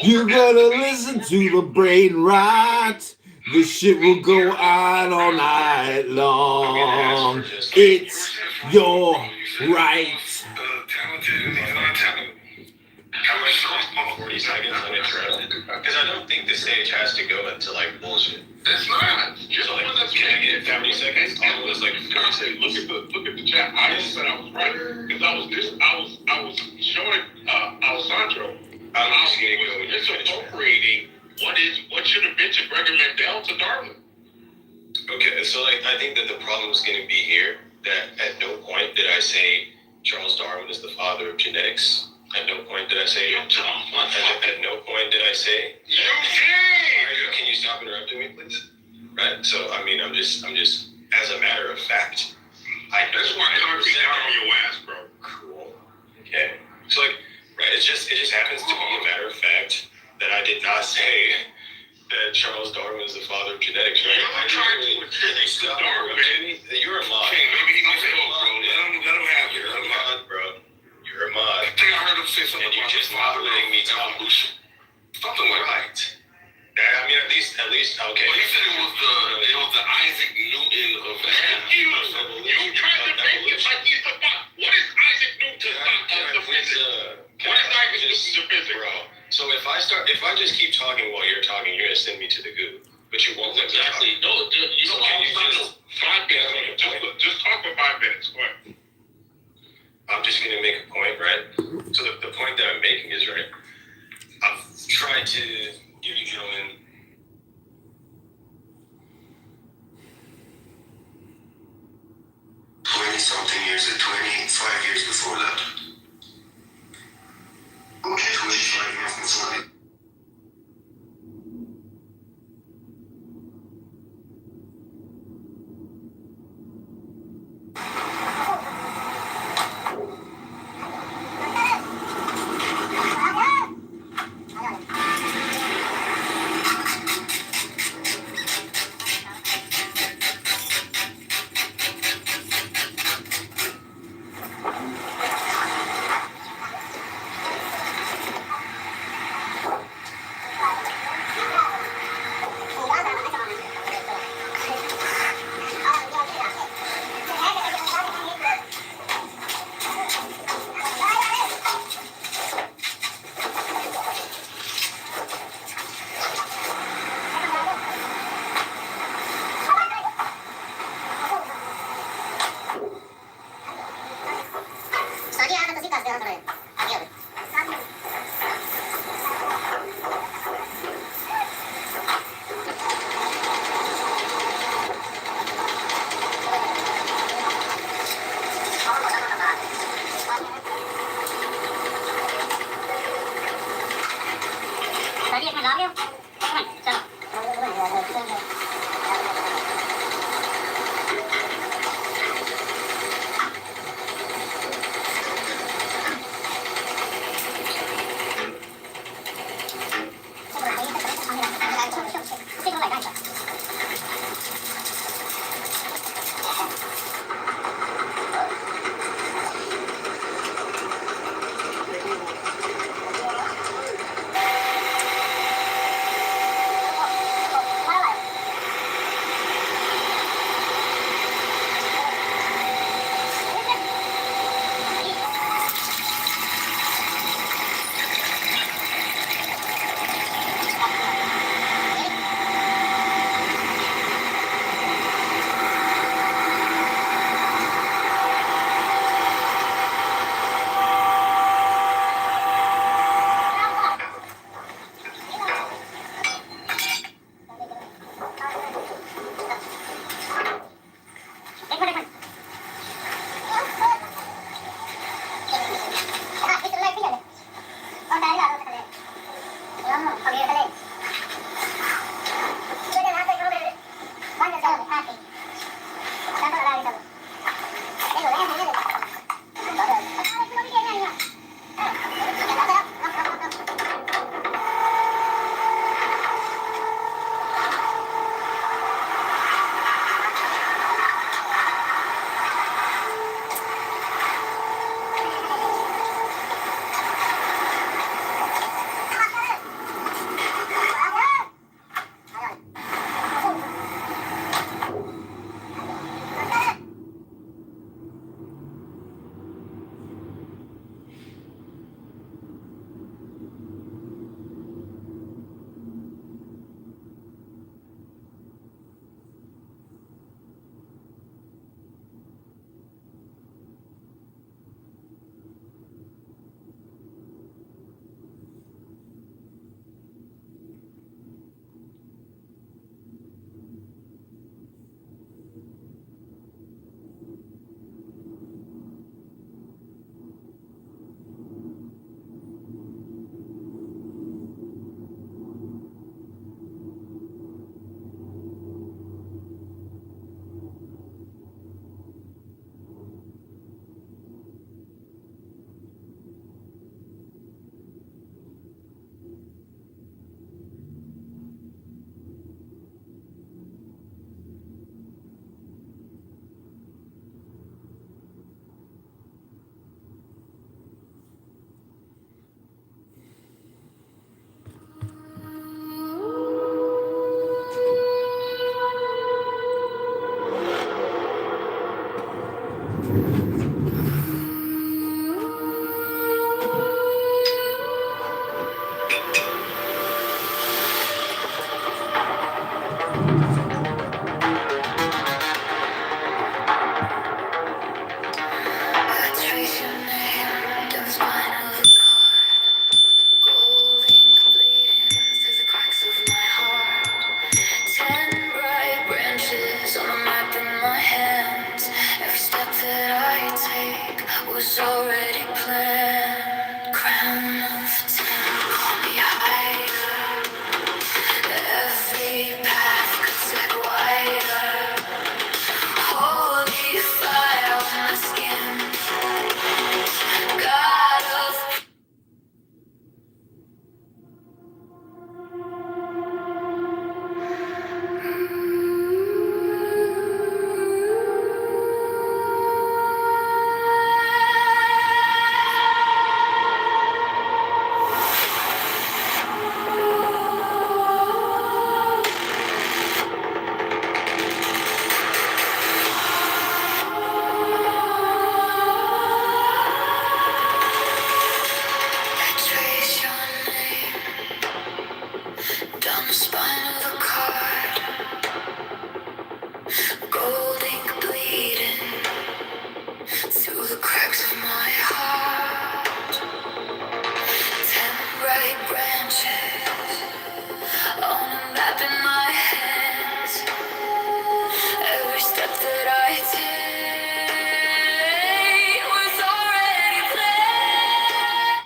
You gotta listen to the brain rot. This shit will go on all night long. It's your right. How much 40 seconds uninterrupted? Because I don't think the stage has to go into like bullshit. That's not. Just so, like, can I get 70 seconds? All was like 30 seconds. Look at the chat. I said I was right because I was showing Alessandro. It's appropriating what should have been to Gregor Mendel to Darwin. Okay, so like I think that the problem is going to be here that at no point did I say Charles Darwin is the father of genetics. At no point did I say. At no point did I say. Can you stop interrupting me, please? Right. So I mean, I'm just as a matter of fact. That's why I'm down on your ass, bro. Cool. Okay. So like, right. It just happens to be a matter of fact that I did not say that Charles Darwin is the father of genetics. Right? You're trying to attribute to Darwin. You're a mod. Okay, maybe he must go, bro. Let him have it. You're a mod, bro. You're a mod. I think I heard him say something and you about just not letting me talk. Something like right. I mean, at least, okay. Well, he said it was the Isaac Newton of the You tried to make it like he's the father. What is Isaac Newton of the physics? What is Isaac Newton of physics? Bro, so if I just keep talking while you're talking, you're gonna send me to the goo. But you won't let me talk. No, you know, can you just 5 minutes? Just talk for 5 minutes. Go ahead. I'm just going to make a point, right? So the point that I'm making is, right, I've tried to give you gentlemen 20-something years, 25 years before that. Okay, 25 years before that. plan, crown of 10, call me higher. Every path cuts like wider. Holy fire on my skin. God of trace your name down the spine of the card. Gold ink bleeding through the cracks of my heart. 10 bright branches on a map in my hands. Every step that I take was already planned.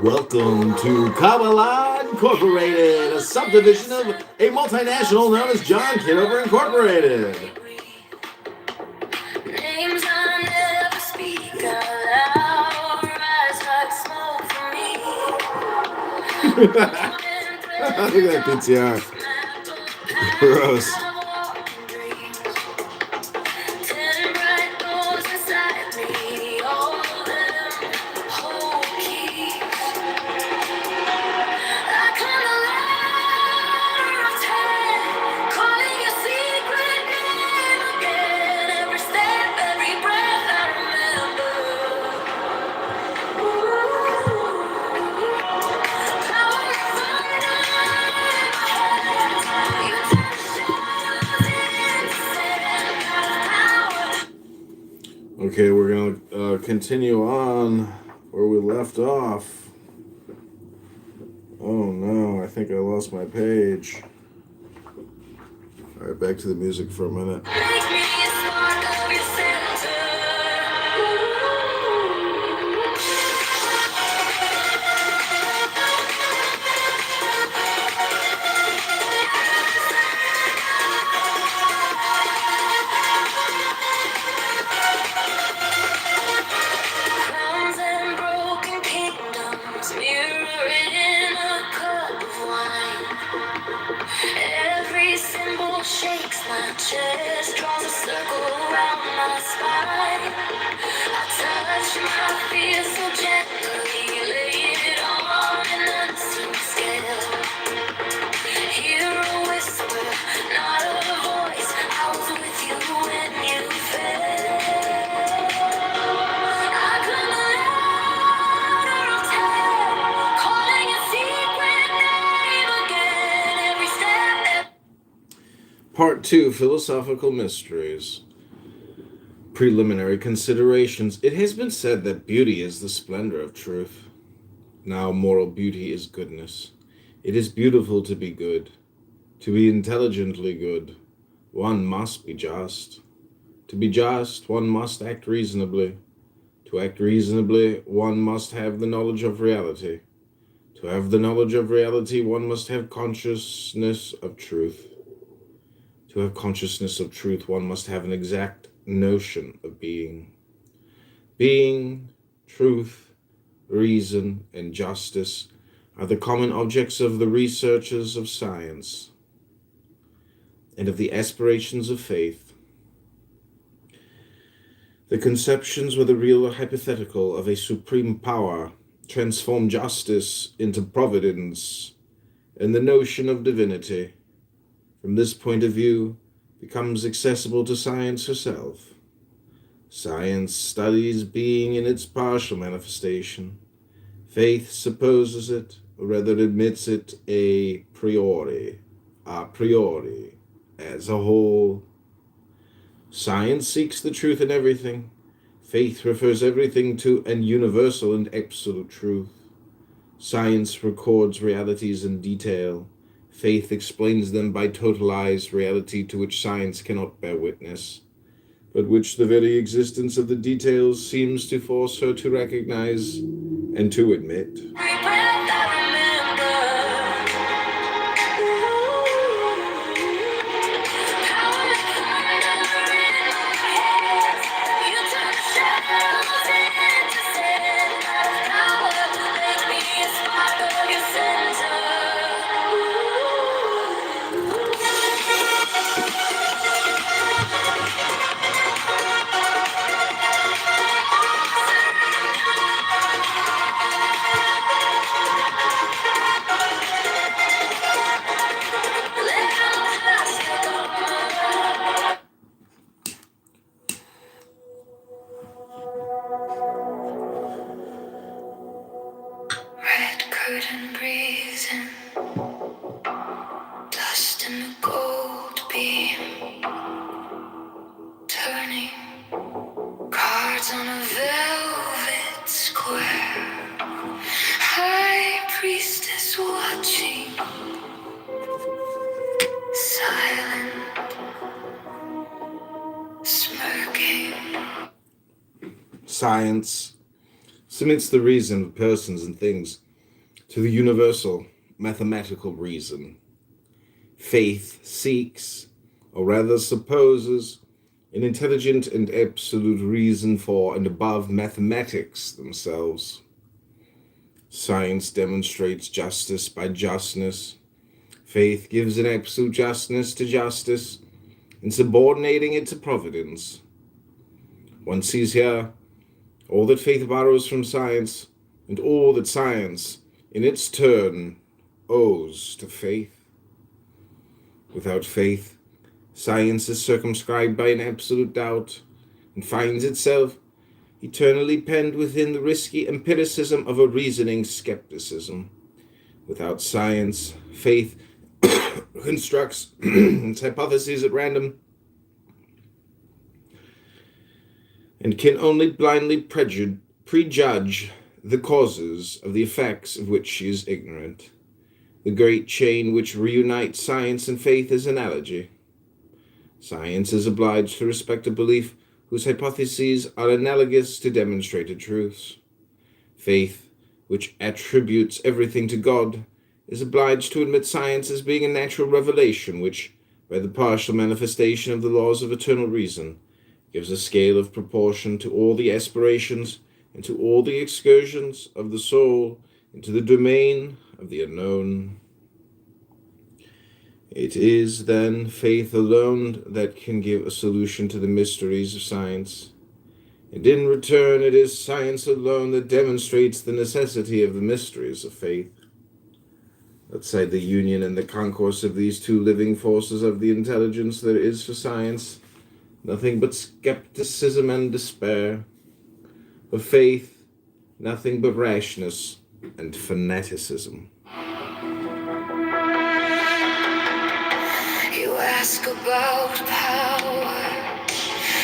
Welcome to Kabbalah Incorporated, a subdivision of a multinational known as John Kitover Incorporated. Names I never speak out loud, rise like smoke from me. Look at that PTR. Gross. 10 bright doors inside me, all of them hold keys. I climb the ladder of 10, calling your secret name again. Every step, every breath I remember. Power of thunder in my hands. You turn shadows into sand. Power. Okay, we're going to continue on where we left off. Oh no, I think I lost my page. Alright, back to the music for a minute. Make me a spark of your center. Crowns and broken kingdoms, mirror in a cup of wine. Every symbol shakes my chest, draws a circle around my spine. I touch my fear so gently, lay it on an unseen scale. Hear a whisper, not a voice. I was with you when you fell. I climb a ladder of 10, calling a secret name again. Every step. Part 2, Philosophical Mysteries. Preliminary considerations. It has been said that beauty is the splendor of truth. Now, moral beauty is goodness. It is beautiful to be good. To be intelligently good, one must be just. To be just, one must act reasonably. To act reasonably, one must have the knowledge of reality. To have the knowledge of reality, one must have consciousness of truth. To have consciousness of truth, one must have an exact notion of being. Being, truth, reason, and justice are the common objects of the researches of science and of the aspirations of faith. The conceptions, whether real or hypothetical, of a supreme power transform justice into providence, and the notion of divinity, from this point of view, becomes accessible to science herself. Science studies being in its partial manifestation. Faith supposes it, or rather admits it a priori, as a whole. Science seeks the truth in everything. Faith refers everything to an universal and absolute truth. Science records realities in detail. Faith explains them by totalized reality to which science cannot bear witness, but which the very existence of the details seems to force her to recognize and to admit. Red curtain breezing, dust in the gold beam, turning cards on a velvet square. High priestess watching, silent, smirking. Science submits the reason of persons and things to the universal mathematical reason. Faith seeks, or rather supposes, an intelligent and absolute reason for and above mathematics themselves. Science demonstrates justice by justness. Faith gives an absolute justness to justice, in subordinating it to providence. One sees here all that faith borrows from science, and all that science, in its turn, owes to faith. Without faith, science is circumscribed by an absolute doubt, and finds itself eternally penned within the risky empiricism of a reasoning skepticism. Without science, faith constructs its hypotheses at random, and can only blindly prejudge the causes of the effects of which she is ignorant. The great chain which reunites science and faith is analogy. Science is obliged to respect a belief whose hypotheses are analogous to demonstrated truths. Faith, which attributes everything to God, is obliged to admit science as being a natural revelation which, by the partial manifestation of the laws of eternal reason, gives a scale of proportion to all the aspirations and to all the excursions of the soul into the domain of the unknown. It is, then, faith alone that can give a solution to the mysteries of science, and in return it is science alone that demonstrates the necessity of the mysteries of faith. Outside the union and the concourse of these two living forces of the intelligence, there is for science nothing but skepticism and despair. For faith, nothing but rashness and fanaticism. You ask about power,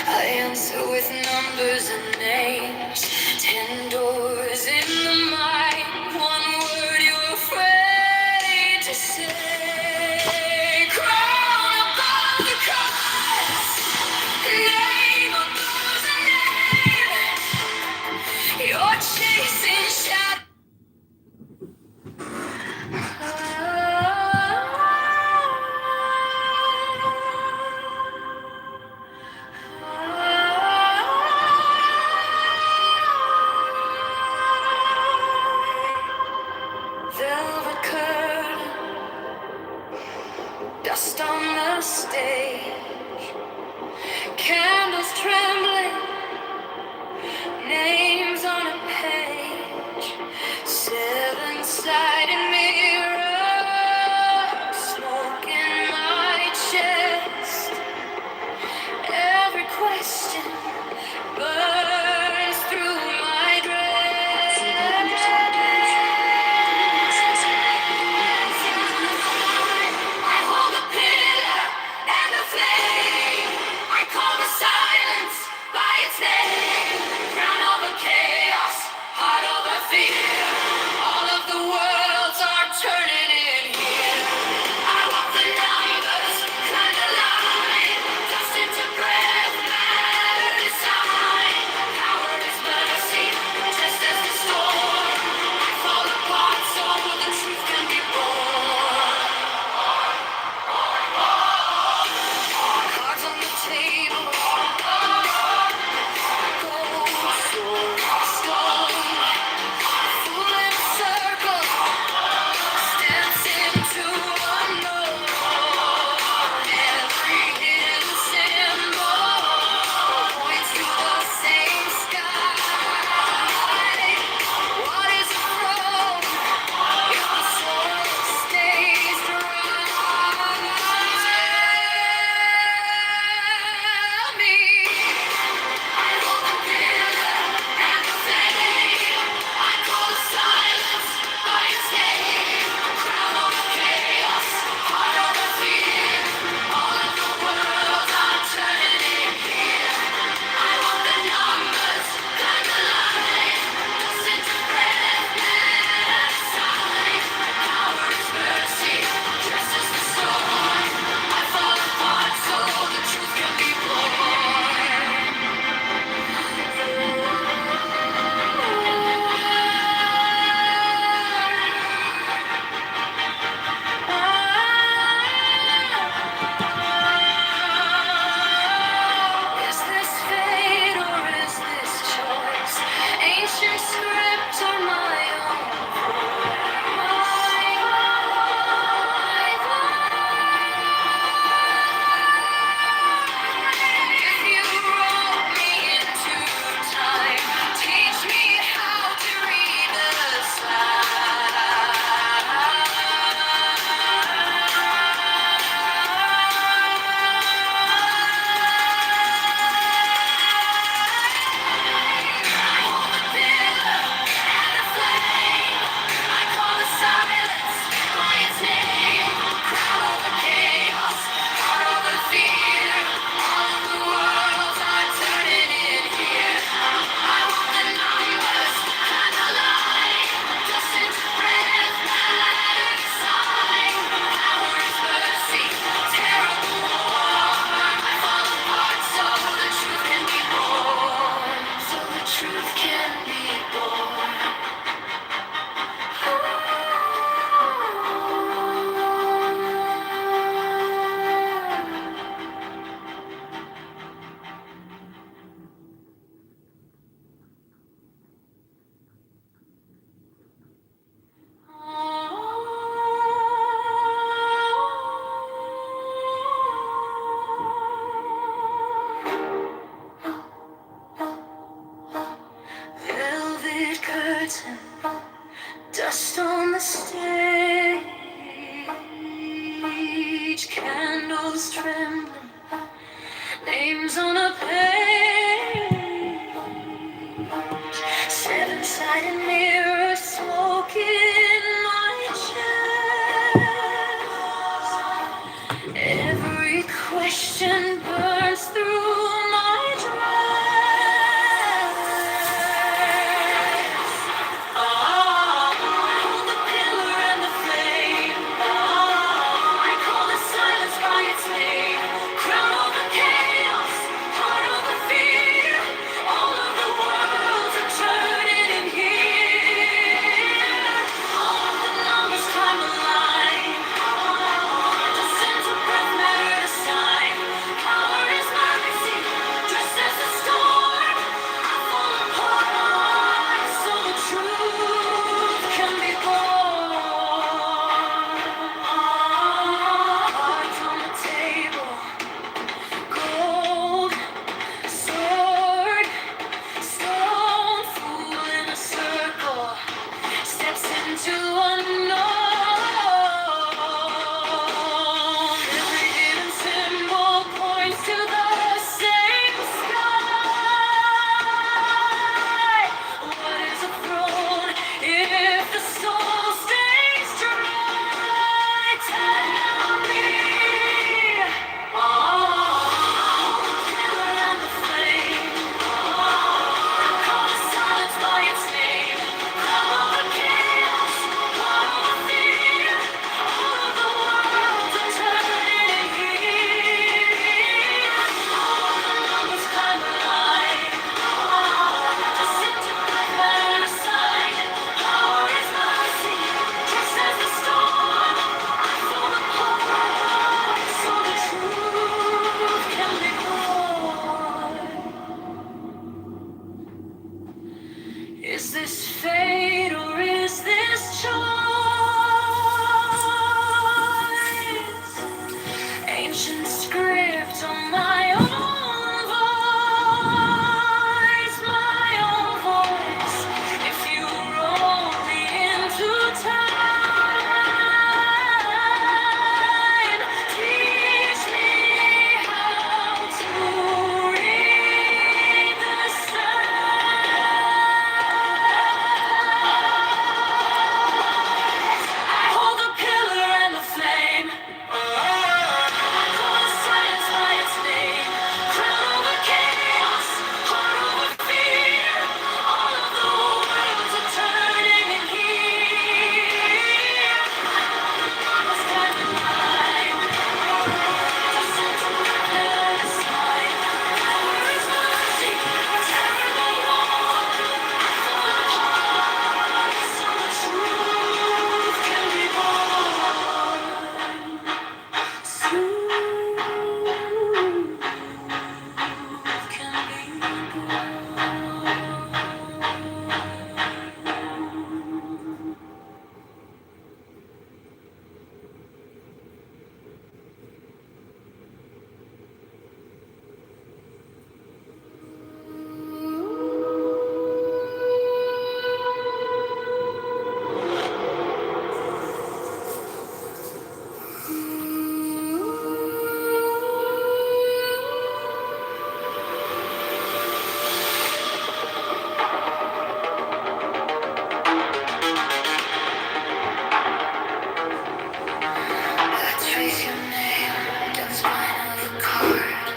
I answer with numbers and names. 10 doors in the mind, one word you're afraid to say. Crown above the cause, name above the name. You're chasing shadows. Velvet curtain, dust on the stage, candles trembling, names on a page, 7-sided mirror, smoke in my chest. Every question burns through my dress. I hold the pillar and the toes trembling, names on a page, seven-sided mirror smoke in my chest. Every question burns through my dress. Oh, the pillar and the flame. Oh, I call the silence by its name. Crown over chaos, heart over fear. All of the worlds are turning in here. All of the numbers climb the line. The sense of breath matter to sign. Power is mercy, just as a storm. I fall apart, so the truth can be born. Cards on the table, gold, sword, stone, fool in a circle, steps into unknown. Every hidden symbol points to the same sky. What is a throne if the soul stays dry? Tell me. Oh, the pillar and the flame. Call the silence by its name. Come over chaos, war over fear. All of the worlds are turning here. All of the numbers climb the line. The center of matter sign. Power is mercy, just as the storm. I fall apart, so the truth can be born. Is this fate or is this choice? Ancient script on my own voice, my own voice. If you roll me into time, teach me how to read the signs. I hold the pillar and the flame. I call the silence by its name. Crown over chaos, heart over fear. All of the worlds are turning in here. Numbers climb the line. The center of the sign. Power is mercy, terror the wall. So the truth can be born. Trace your name down the spine of a card.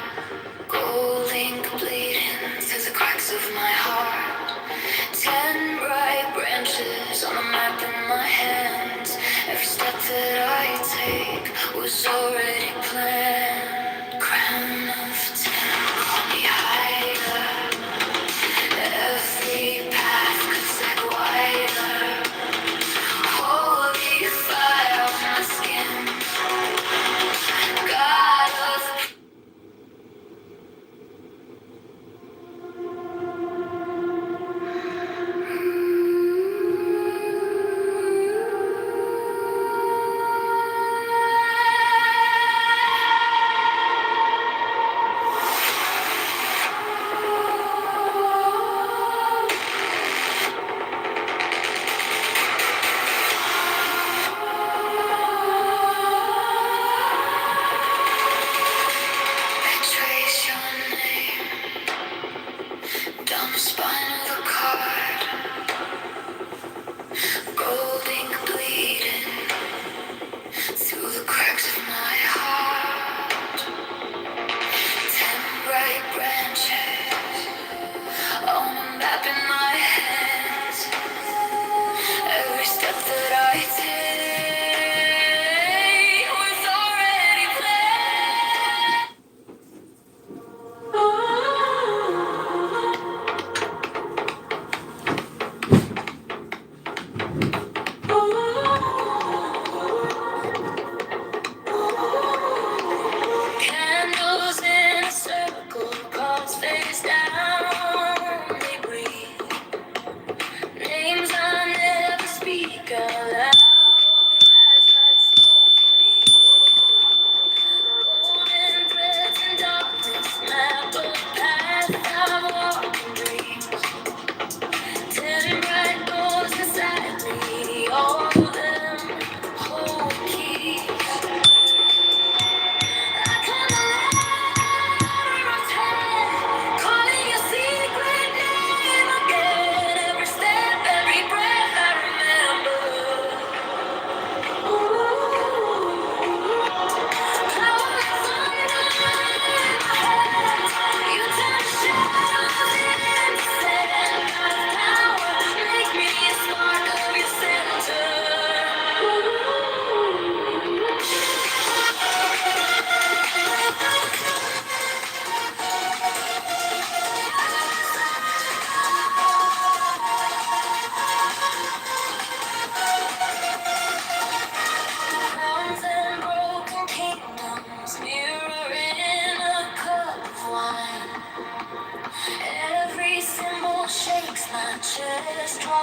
Gold ink bleeding through the cracks of my heart. 10 bright branches on a map in my hands. Every step that I take was already planned. Crown of 10, call me higher. Every path could sag wider. Holy fire on my skin. God of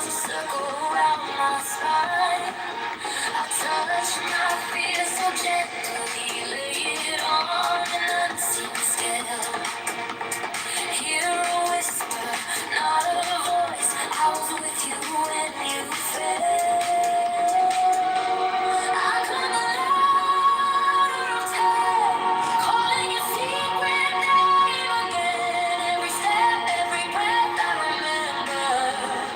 clouds a circle around my spine. I touch my fear so gently, lay it on an unseen scale. Hear a whisper, not a voice. I was with you when you fell. I come louder of time, calling your secret name again. Every step, every breath I remember.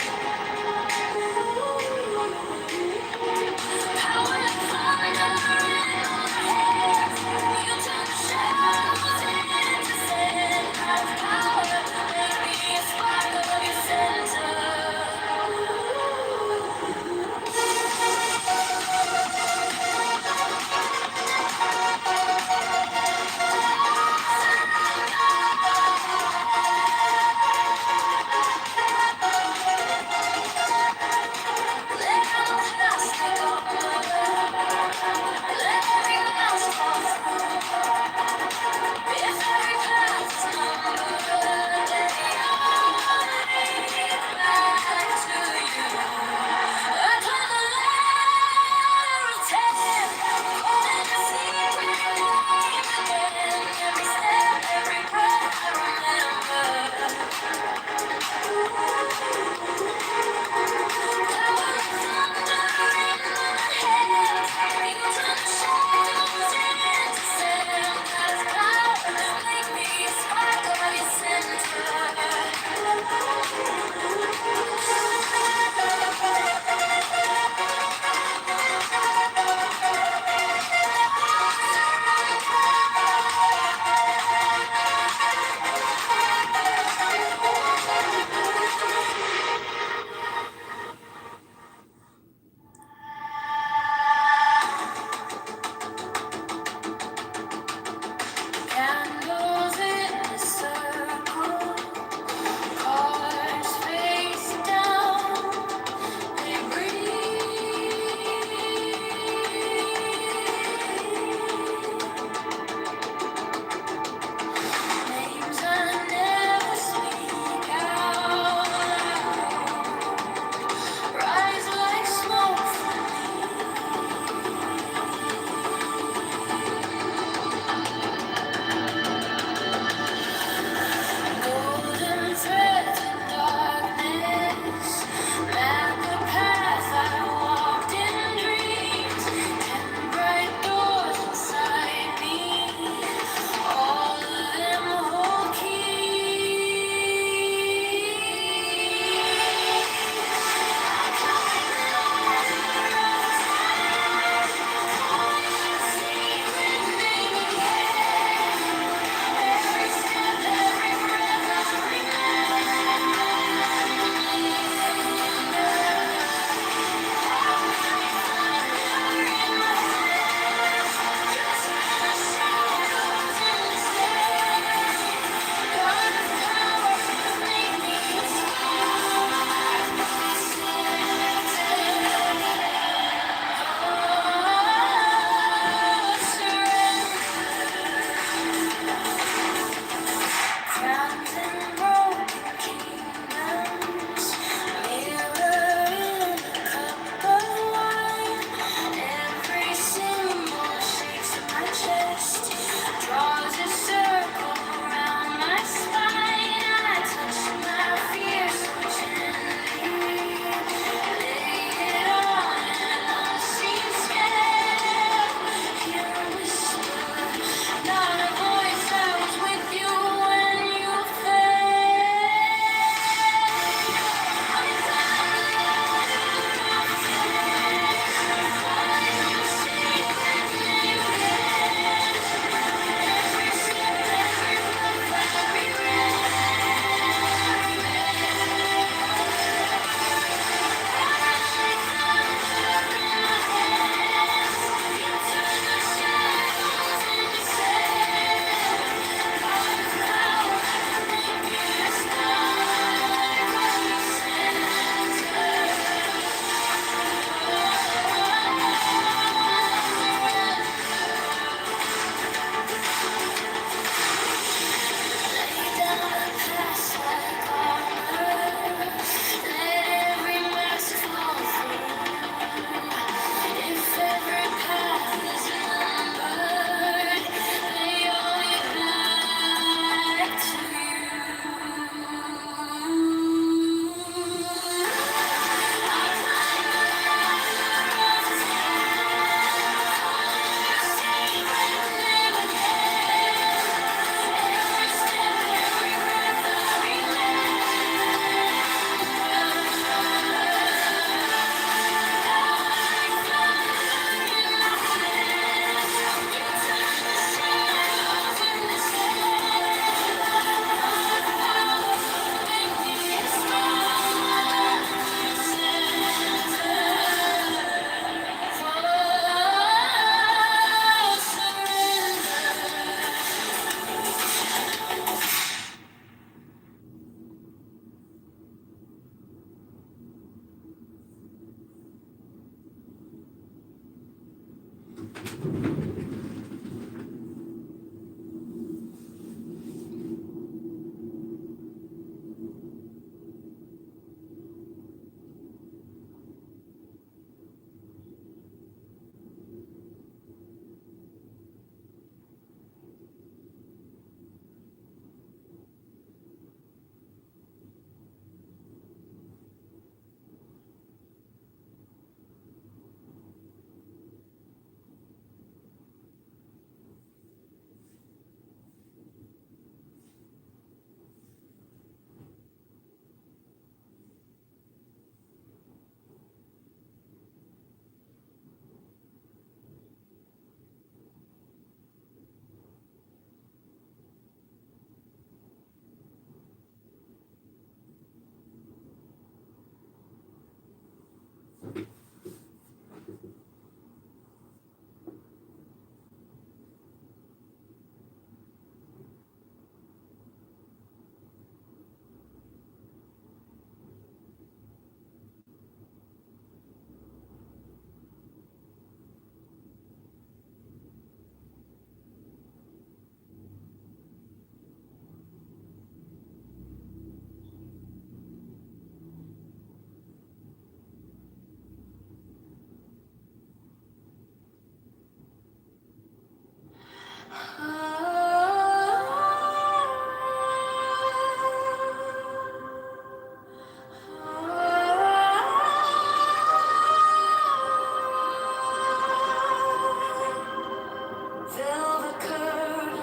Velvet curtain.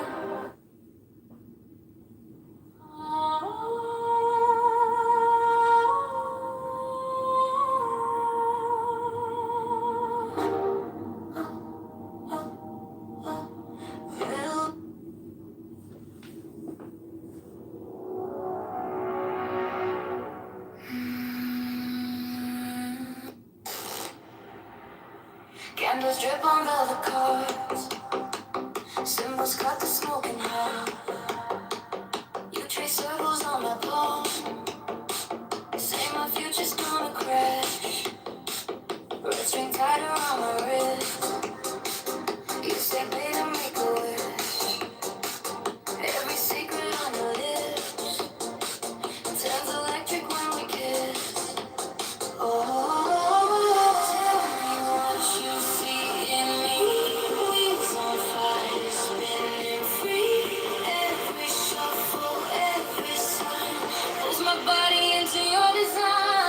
Candles drip on velvet cards. Symbols cut the smoking hot. You trace circles on my palm. Say my future's gonna crash. Red string tied around my wrist. You say, baby, make a wish. Every secret on your lips turns electric when we kiss. Oh, tell me what you see in me. Wings on fire, spinning free. Every shuffle, every sign pulls my body into your design.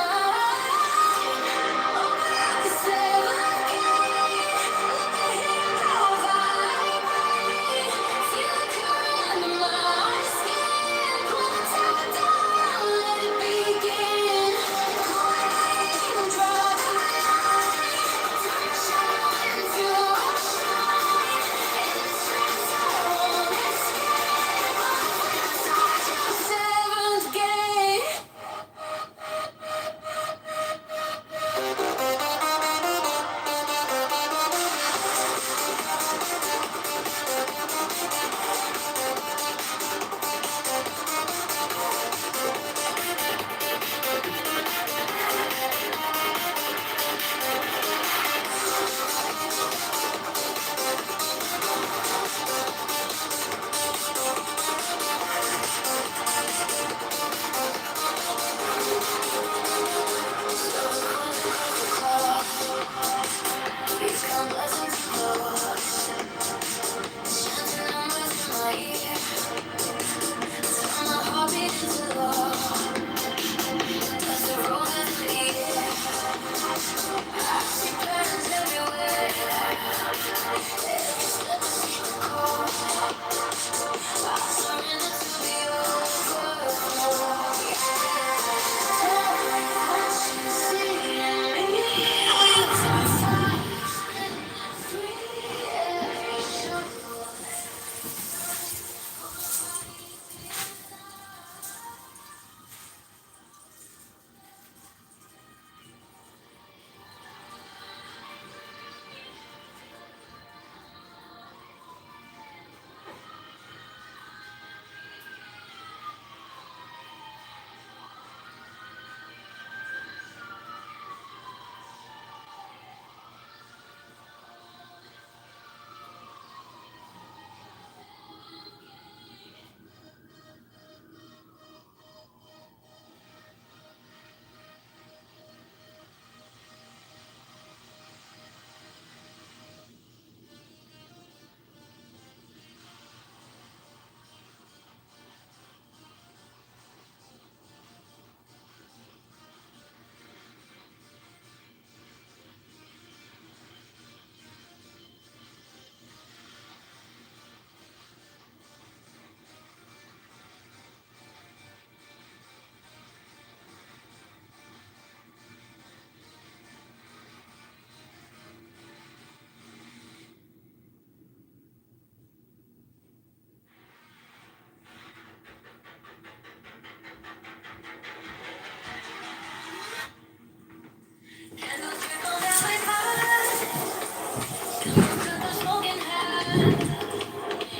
And look at the smoking hat.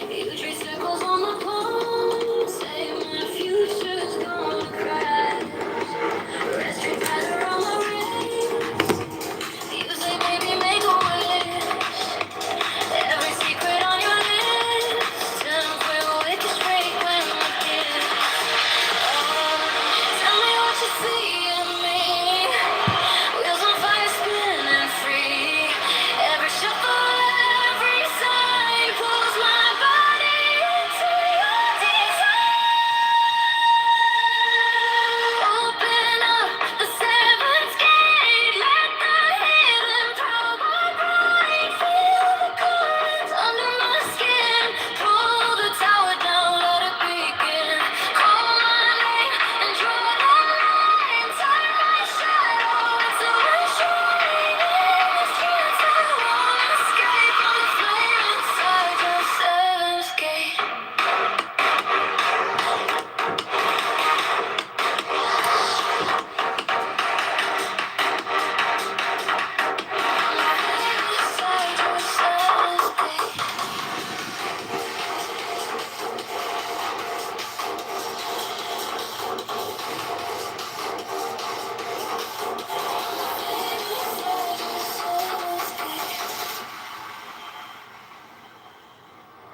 You trace circles on the pole. Say my future's gonna crash. Red street pattern on the wrist. You say, baby, make a wish. Every secret on your list turns real wicked straight when we kiss. Oh, tell me what you see in me. Wheels on fire spinning free. Every shuffle, every sign pulls my body into your desire. Open up the seventh gate. Let the hidden power break. Feel the currents under my skin. Pull the tower down, let it begin. Call my name and draw the line. Turn my shadow into a shining strength. I won't escape. I'm the flame inside your seventh gate. Inside your seventh gate.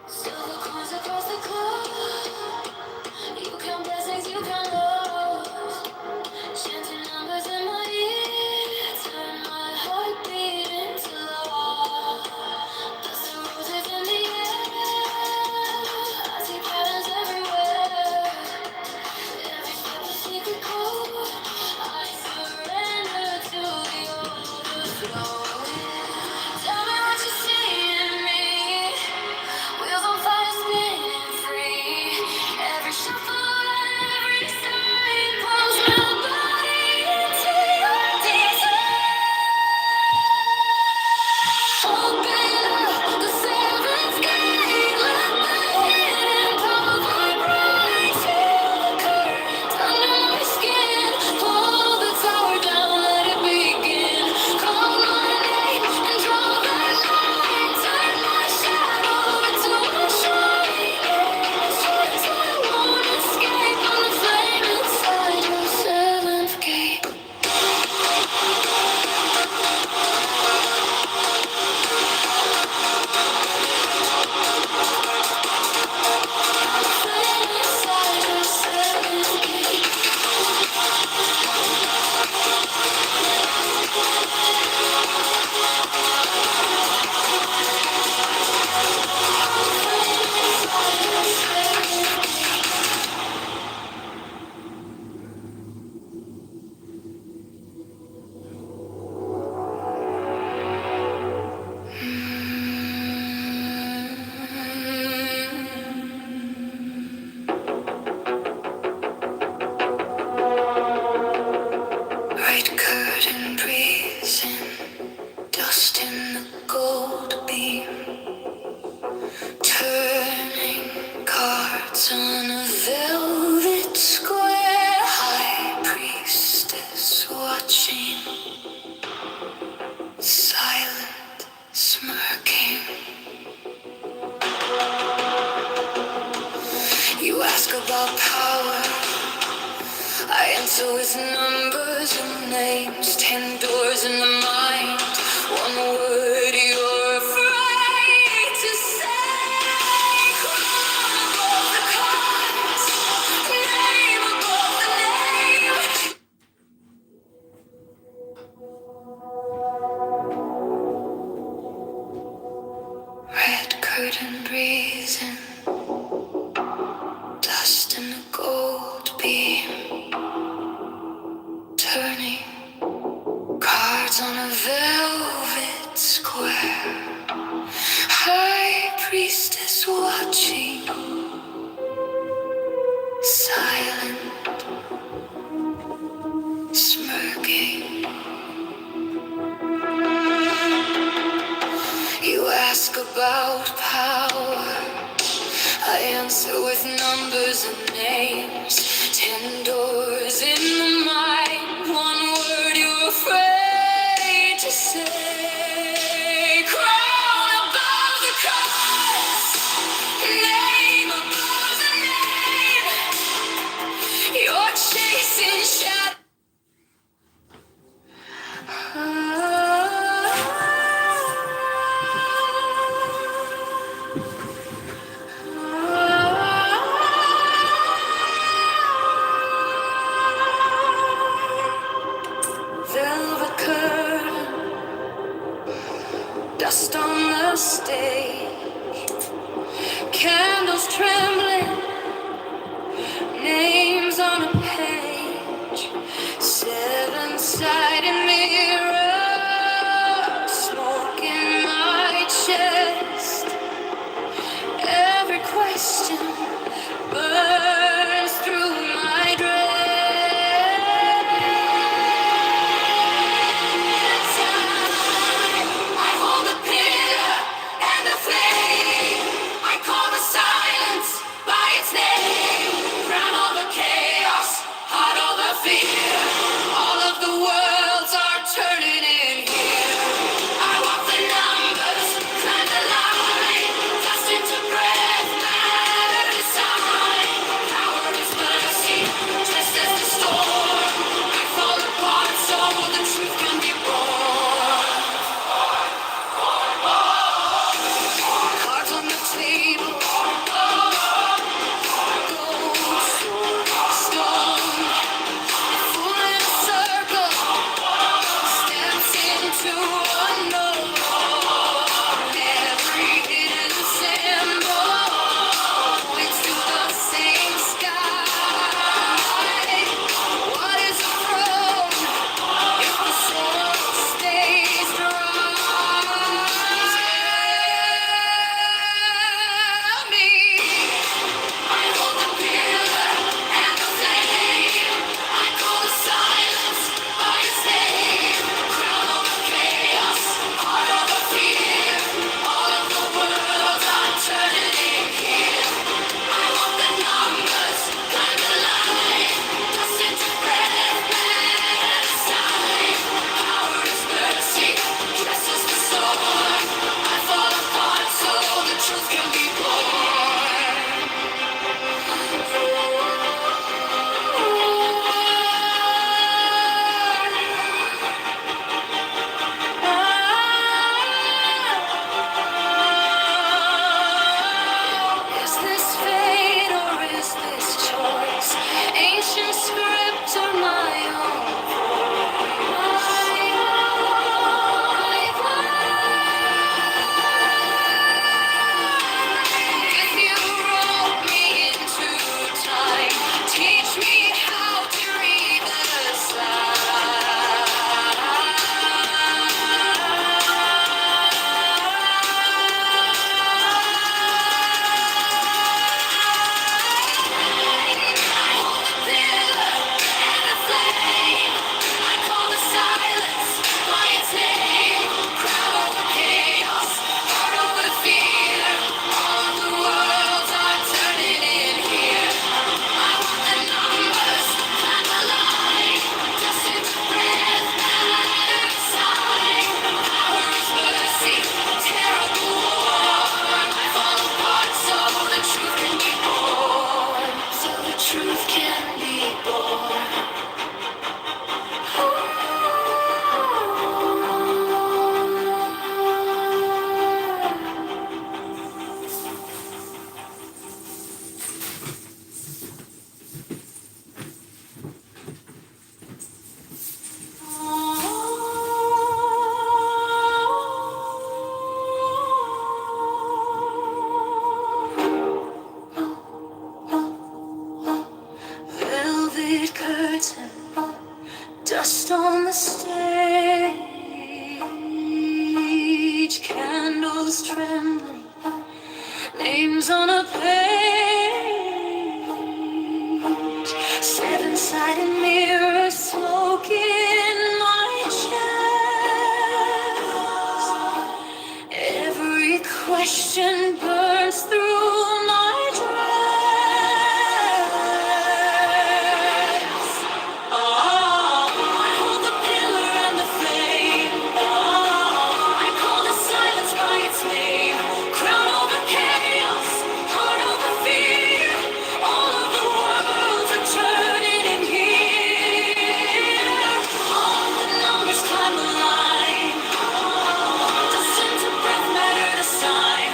Silver coins across the globe. You count blessings, you count lows. Chanting numbers in my ear. Turn my heartbeat into law. Dust and roses in the air. I see patterns everywhere. Every step a secret code. I surrender to the overflow. Tell me what you see in me. Wheels on fire spinning free. Every shuffle, every sign pulls my body into your desire. Open up the seventh gate. Let the hidden power break. Feel the currents under my skin. Pull the tower down, let it begin. Call my name and draw the line. Turn my shadow into a shining strength. I won't escape. I'm the flame inside your seventh gate. Flame inside your seventh gate. Red curtain breeze in, dust in the gold beam, turning cards on a velvet square. High priestess watching, silent, smirking. You ask about power, I answer with numbers and names. 10 doors in the mind. One word you're afraid to say. Crown above the cards, name above the name. Red curtain breezing, dust in the gold beam, turning cards on a velvet square. High priestess watching, silent, smirking. You ask about power, I answer with numbers and names. 10 doors in the mind. One word you're afraid to say. Crown names on a page, seven-sided mirror smoke in my chest. Every question burns through my dress. Oh, I hold the pillar and the flame. Oh, I call the silence by its name. Crown over chaos, heart over fear. All of the worlds are turning in here. All the numbers climb the line. Descent to breath, matter to sign.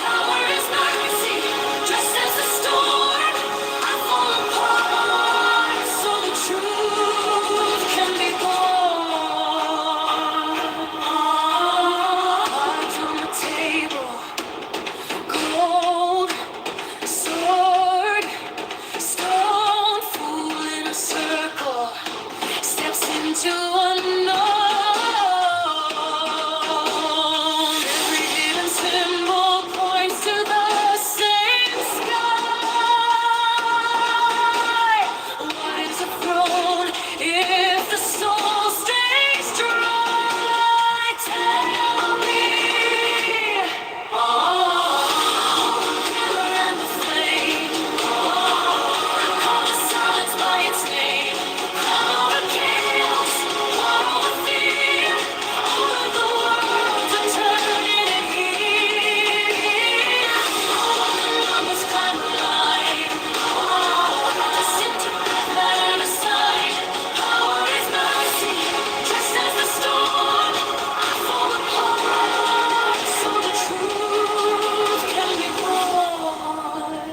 Power is mercy, just as the storm. I fall apart, so the truth can be born. Cards on the table, gold, sword, stone, fool in a circle, steps into unknown. Every hidden symbol points to the same sky. What is a throne if the soul stays dry? Tell me. Oh, pillar and the flame. Call the silence by its name. Crown over chaos, war over fear. All of the worlds are turning in here. All of the numbers climb the line. Disintegrate, matter to sign. Power is mercy, just as the storm. I fall apart, so the truth can be born.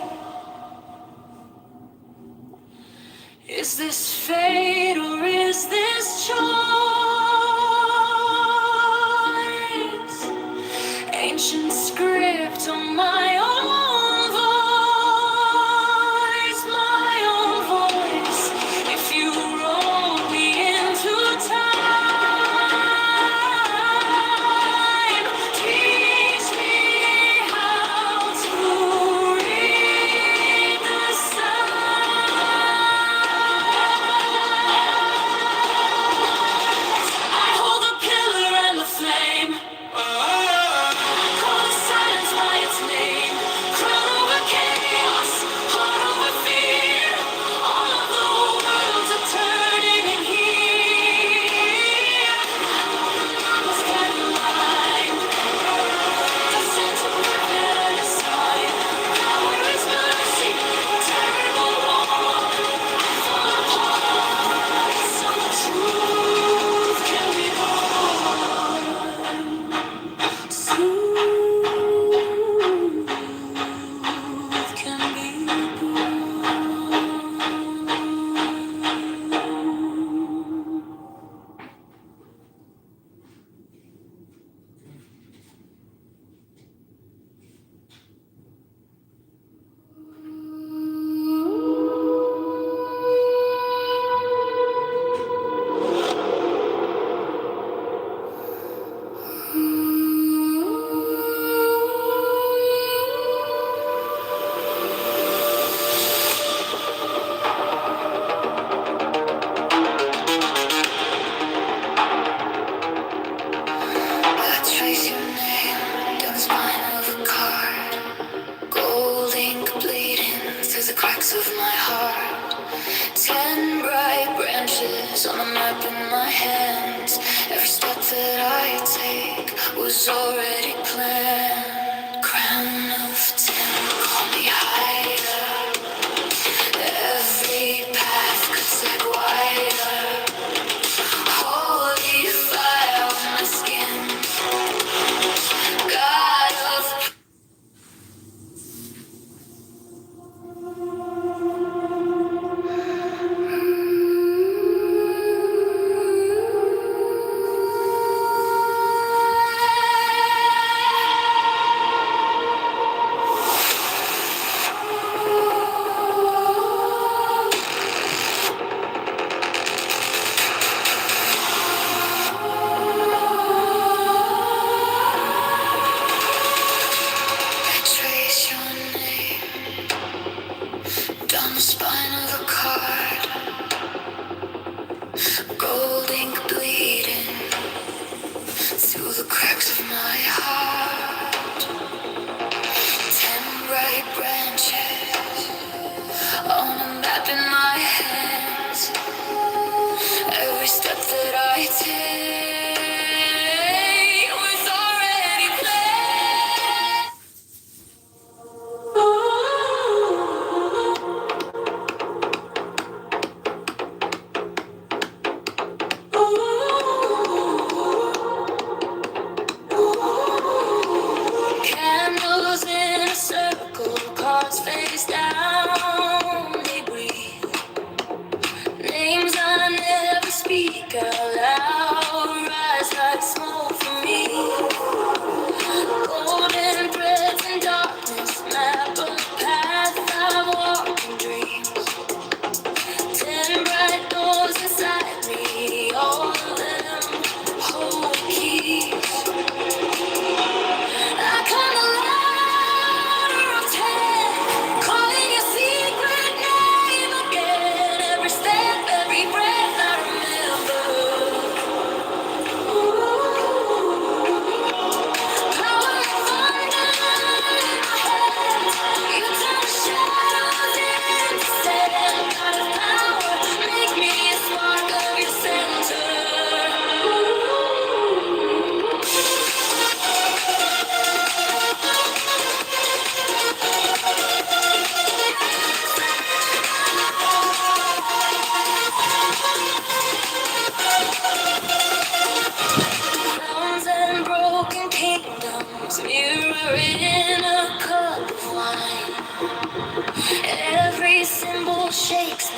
Is this fate or is this choice? Ancient script on my own voice, my own voice. If you roll me into time, teach me how to read the signs. I hold the pillar and the flame. Call the silence by its name. Crown over chaos, heart over fear. All of the worlds are turning in here. Numbers can align. Disintegrate, matter to sign. Power is mercy, terrible wrong. I fall apart, so the truth can be born. Truth can be I trace your name down the spine of a card. Gold ink bleeding through the cracks of my heart. 10 bright branches on a map in my hands. Every step that I take was already planned. Crown of 10, call me higher. Every path could take wider. Holy fire on my skin. God of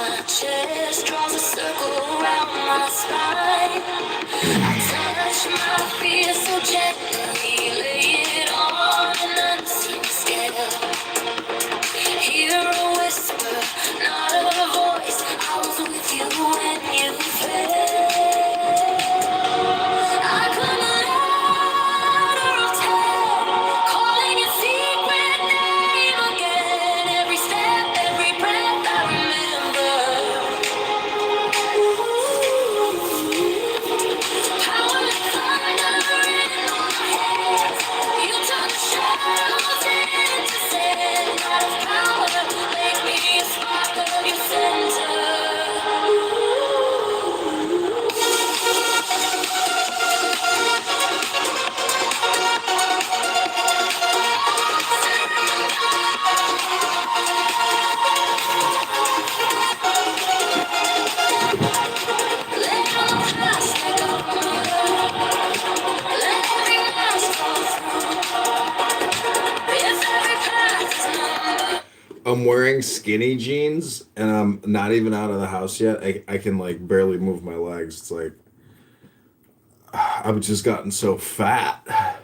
my chest, draws a circle around my spine. I touch my fear so gently, lay it on an unseen scale. Hear a whisper, not a voice. I was with you when you fell. I come louder of terror, calling your secret name again. Every step, every breath I remember. Power like thunder in my hands. You turn the shadows into sand. Out of power, make me a spark of your center. Let all the past take over. Let every mask fall through. If every path is numbered. I'm wearing skinny jeans and I'm not even out of the house yet. I can like barely move my legs. It's like I've just gotten so fat.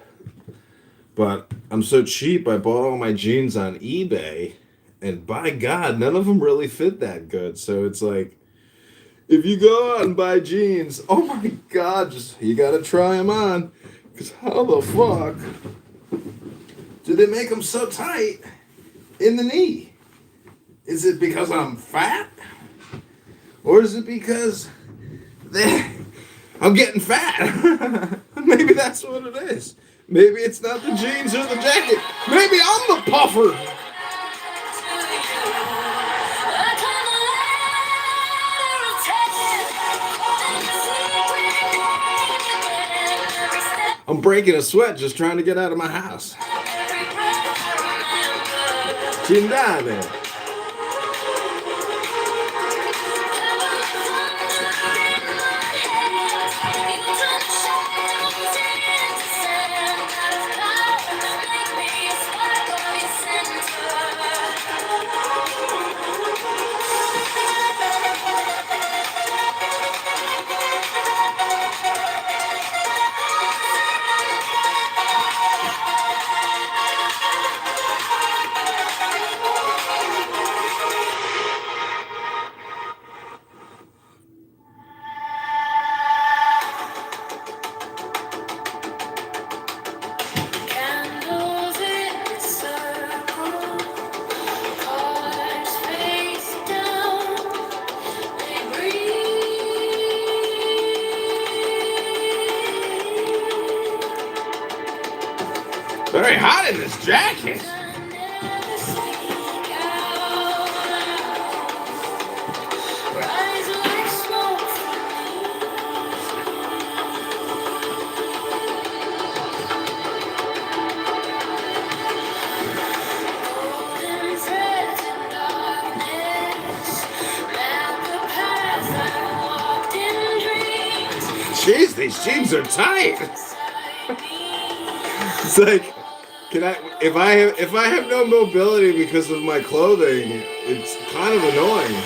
But I'm so cheap. I bought all my jeans on eBay, and by God, none of them really fit that good. So it's like, if you go out and buy jeans, oh my God, just you gotta try them on. Cause how the fuck do they make them so tight in the knee? Is it because I'm fat, or is it because I'm getting fat? Maybe that's what it is. Maybe it's not the jeans or the jacket. Maybe I'm the puffer. I'm breaking a sweat just trying to get out of my house. Cindane. Candles in a circle, cards face down, they breathe. Very hot in this jacket. Rise like smoke golden threads in darkness, map the path I walked in dreams. Jeez, these jeans are tight. It's like, can I? If I have no mobility because of my clothing, it's kind of annoying.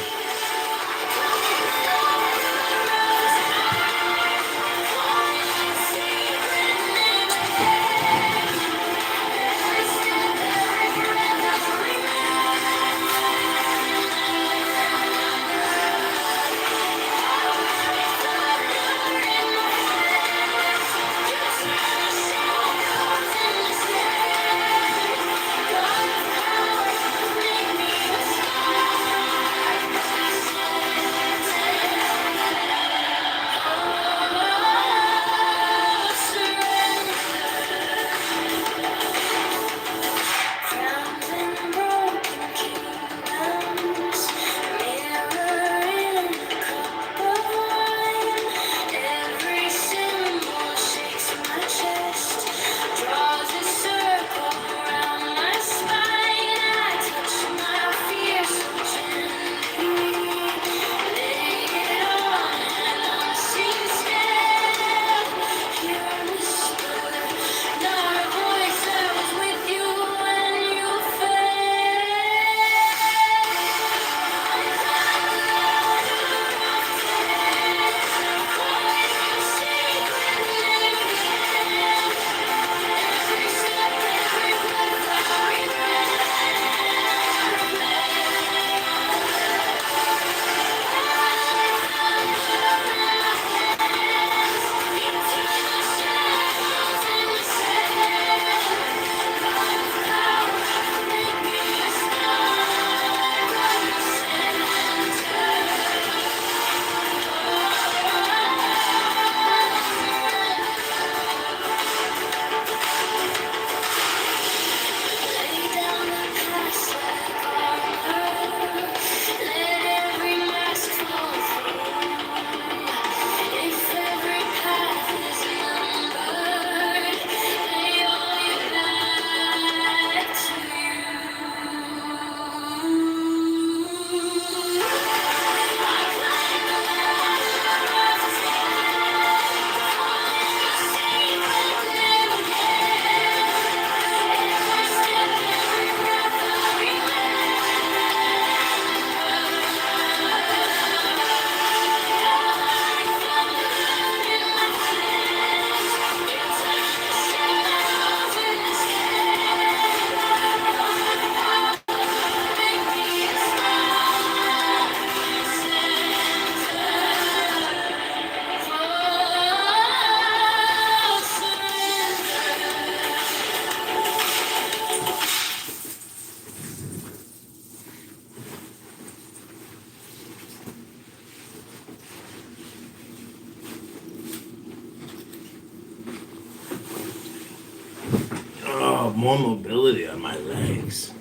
more mobility on my legs.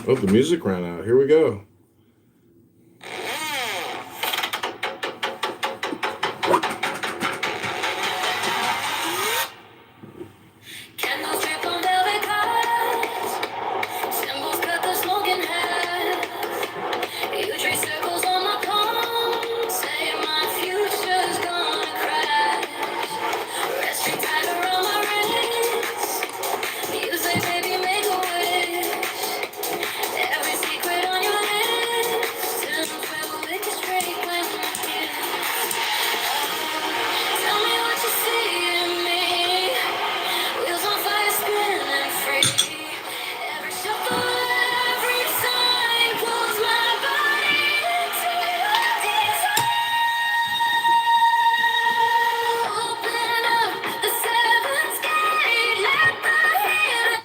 Oh, the music ran out. Here we go. Candles drip on velvet cards. Symbols cut the smoke in half. You trace circles on my palm. Say my future's gonna crash. Red string tied around my wrist. You say, baby, make a wish. Every secret on your list. And feel wicked straight when you kiss. Tell me what you see in me. Wheels on fire, spinning free. Every shuffle, every sign pulls my body into your desire. Open up the seventh gate, let the healing.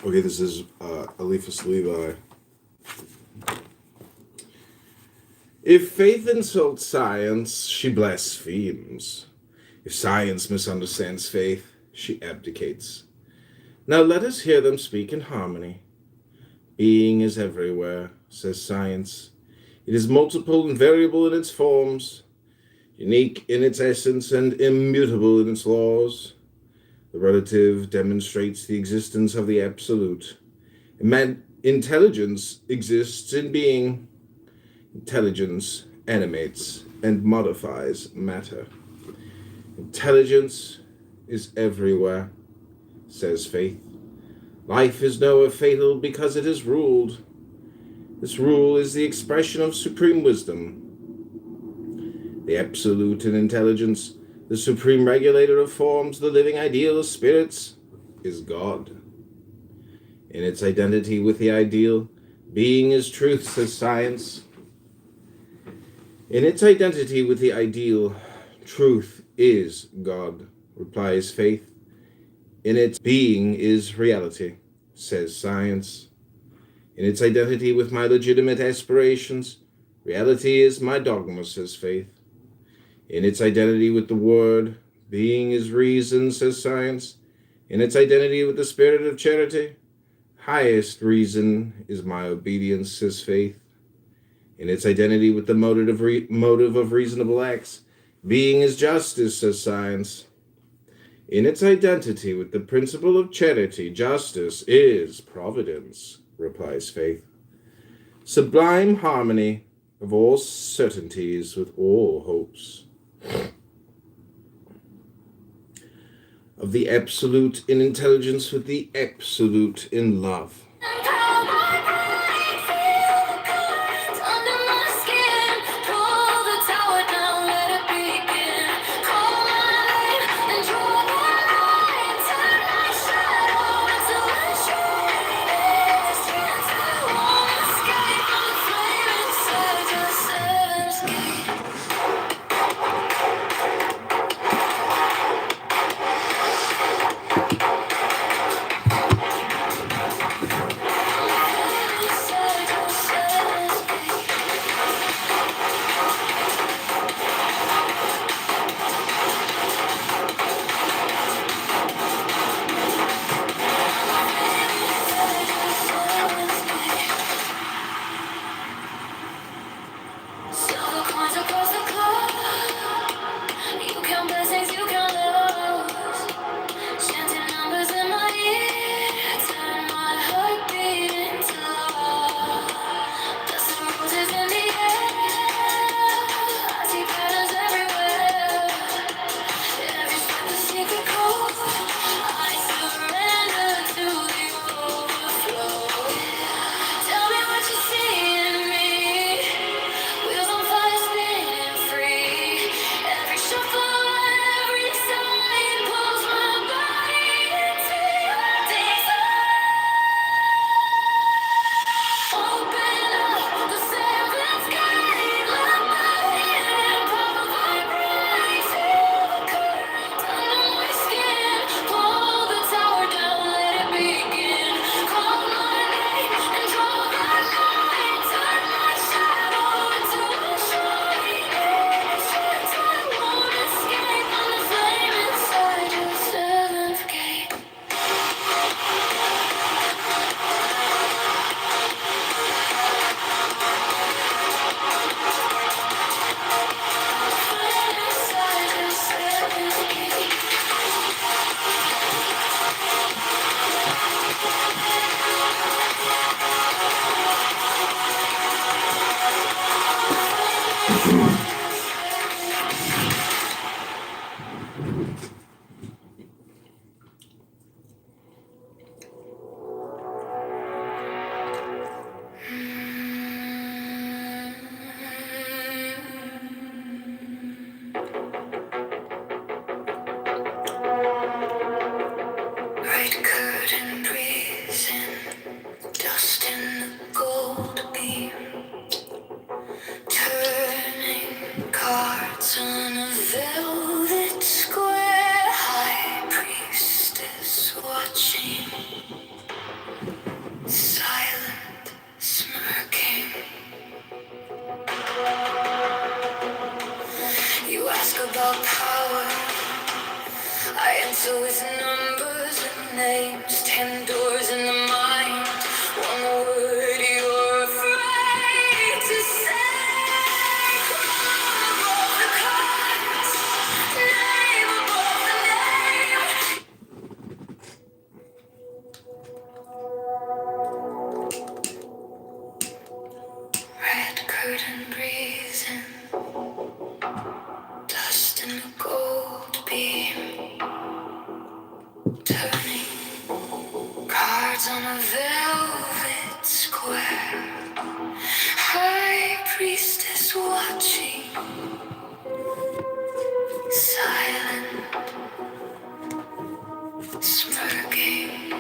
Okay, this is Eliphas Levi. If faith insults science, she blasphemes. If science misunderstands faith, she abdicates. Now let us hear them speak in harmony. Being is everywhere, says science. It is multiple and variable in its forms, unique in its essence and immutable in its laws. The relative demonstrates the existence of the absolute. Intelligence exists in being. Intelligence animates and modifies matter. Intelligence is everywhere, says faith. Life is nowhere fatal because it is ruled. This rule is the expression of supreme wisdom. The absolute in intelligence, the supreme regulator of forms, the living ideal of spirits, is God. In its identity with the ideal, being is truth, says science. In its identity with the ideal, truth is God, replies faith. In its being is reality, says science. In its identity with my legitimate aspirations, reality is my dogma, says faith. In its identity with the word, being is reason, says science. In its identity with the spirit of charity, highest reason is my obedience, says faith. In its identity with the motive of reasonable acts, being is justice, says science. In its identity with the principle of charity, justice is providence, replies faith. Sublime harmony of all certainties with all hopes. Of the absolute in intelligence with the absolute in love. watching, silent, smirking. You ask about power, I answer with numbers and names. 10 doors in the mind, one word you're afraid to say. Crown above the cards, name above the name. Red curtain breezing, dust in a gold beam, turning cards on a velvet square. High priestess watching, silent, smirking.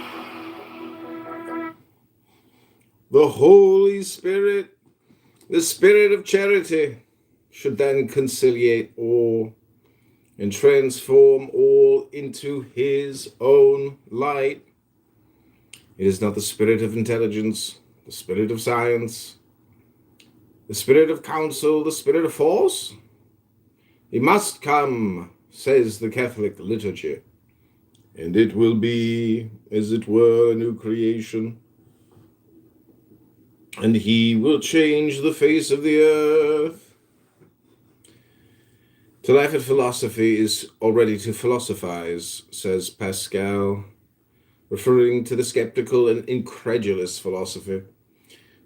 The Holy Spirit, the Spirit of charity, should then conciliate all and transform all into his own light. It is not the spirit of intelligence, the spirit of science, the spirit of counsel, the spirit of force. He must come, says the Catholic liturgy, and it will be, as it were, a new creation. And he will change the face of the earth. To laugh at philosophy is already to philosophize, says Pascal, referring to the skeptical and incredulous philosophy,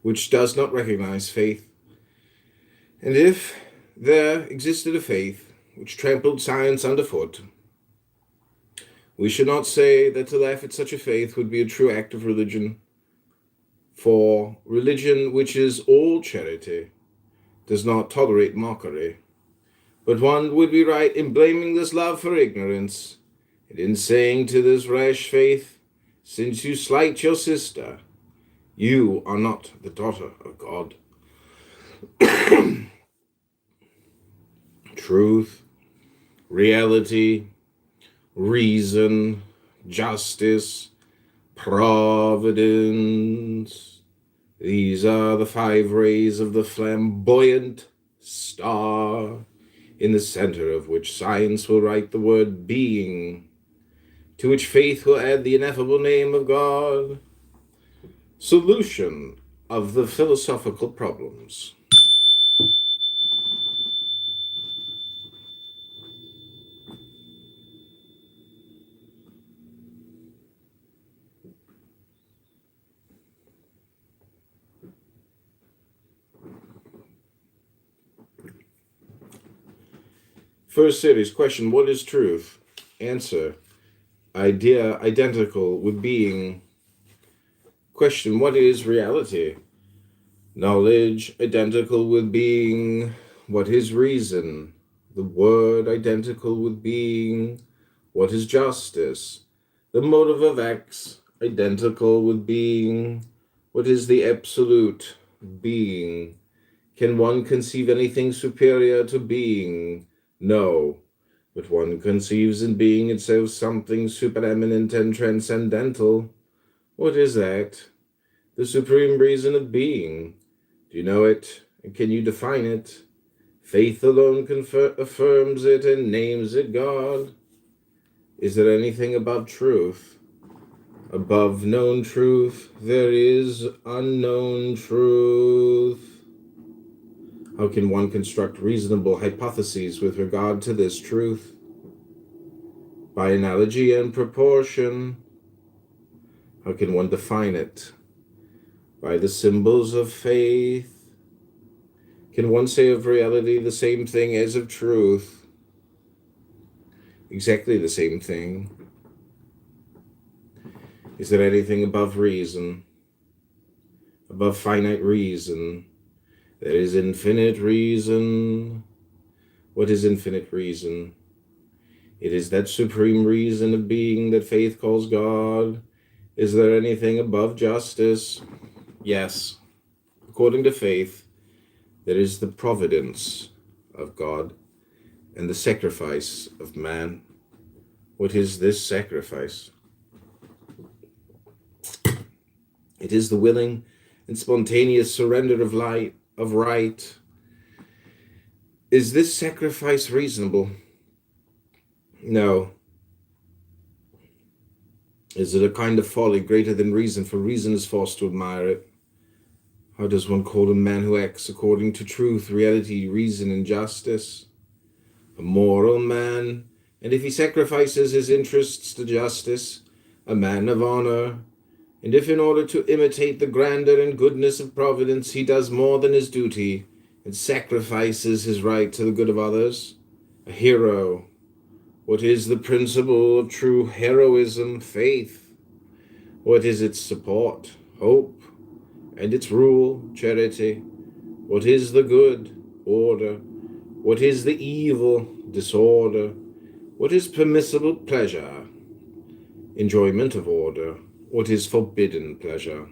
which does not recognize faith. And if there existed a faith which trampled science underfoot, we should not say that to laugh at such a faith would be a true act of religion. For religion, which is all charity, does not tolerate mockery. But one would be right in blaming this love for ignorance, and in saying to this rash faith, since you slight your sister, you are not the daughter of God. Truth, reality, reason, justice, providence. These are the 5 rays of the flamboyant star, in the center of which science will write the word being, to which faith will add the ineffable name of God. Solution of the philosophical problems. First series, question, what is truth? Answer, idea identical with being. Question, what is reality? Knowledge identical with being. What is reason? The word identical with being. What is justice? The motive of acts identical with being. What is the absolute? Being. Can one conceive anything superior to being? No, but one conceives in being itself something supereminent and transcendental. What is that? The supreme reason of being. Do you know it, and can you define it? Faith alone affirms it and names it God. Is there anything above truth? Above known truth, there is unknown truth. How can one construct reasonable hypotheses with regard to this truth? By analogy and proportion. How can one define it? By the symbols of faith. Can one say of reality the same thing as of truth? Exactly the same thing. Is there anything above reason? Above finite reason? There is infinite reason. What is infinite reason? It is that supreme reason of being that faith calls God. Is there anything above justice? Yes. According to faith, there is the providence of God and the sacrifice of man. What is this sacrifice? It is the willing and spontaneous surrender of right. Is this sacrifice reasonable? No. Is it a kind of folly greater than reason, for reason is forced to admire it? How does one call a man who acts according to truth, reality, reason, and justice? A moral man, and if he sacrifices his interests to justice, a man of honor, and if in order to imitate the grandeur and goodness of Providence he does more than his duty, and sacrifices his right to the good of others, a hero. What is the principle of true heroism? Faith. What is its support? Hope. And its rule? Charity. What is the good? Order. What is the evil? Disorder. What is permissible? Pleasure. Enjoyment of order. What is forbidden? Pleasure.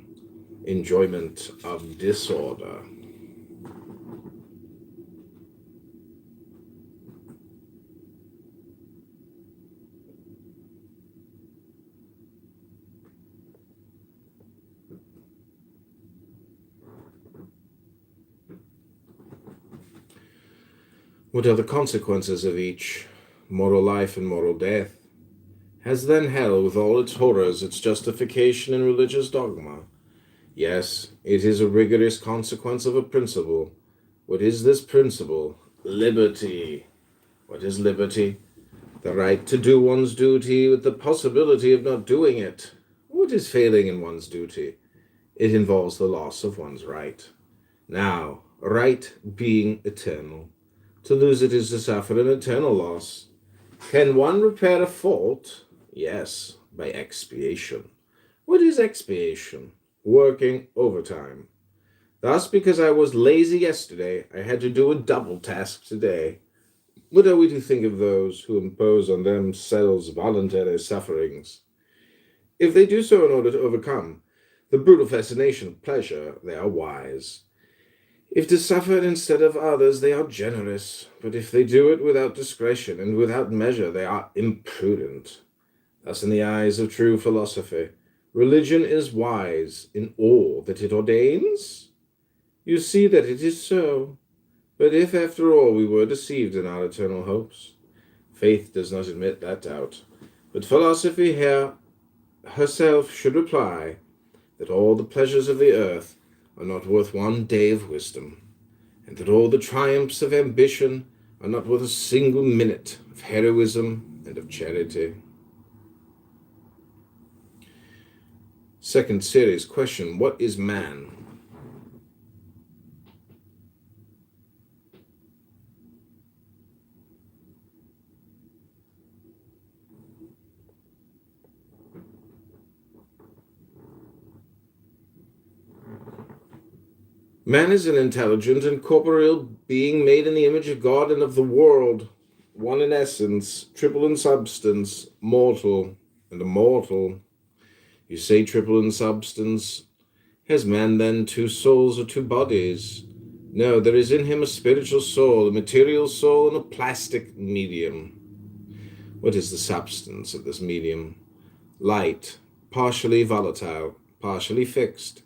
Enjoyment of disorder. What are the consequences of each? Moral life and moral death. Has then hell, with all its horrors, its justification in religious dogma? Yes, it is a rigorous consequence of a principle. What is this principle? Liberty. What is liberty? The right to do one's duty with the possibility of not doing it. What is failing in one's duty? It involves the loss of one's right. Now, right being eternal. To lose it is to suffer an eternal loss. Can one repair a fault? Yes, by expiation. What is expiation? Working overtime. Thus, because I was lazy yesterday, I had to do a double task today. What are we to think of those who impose on themselves voluntary sufferings? If they do so in order to overcome the brutal fascination of pleasure, they are wise. If to suffer instead of others, they are generous. But if they do it without discretion and without measure, they are imprudent. Thus, in the eyes of true philosophy, religion is wise in all that it ordains. You see that it is so. But if after all we were deceived in our eternal hopes, faith does not admit that doubt. But philosophy herself should reply that all the pleasures of the earth are not worth one day of wisdom, and that all the triumphs of ambition are not worth a single minute of heroism and of charity. Second series question: what is man? Man is an intelligent and corporeal being made in the image of God and of the world, one in essence, triple in substance, mortal and immortal. You say triple in substance. Has man then two souls or two bodies? No, there is in him a spiritual soul, a material soul, and a plastic medium. What is the substance of this medium? Light, partially volatile, partially fixed.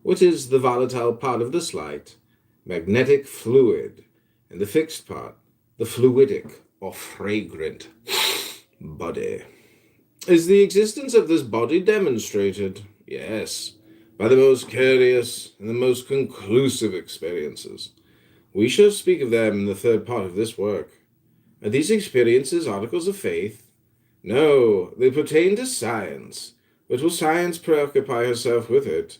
What is the volatile part of this light? Magnetic fluid. And the fixed part, the fluidic or fragrant body. Is the existence of this body demonstrated? Yes, by the most curious and the most conclusive experiences. We shall speak of them in the third part of this work. Are these experiences articles of faith? No, they pertain to science. But will science preoccupy herself with it?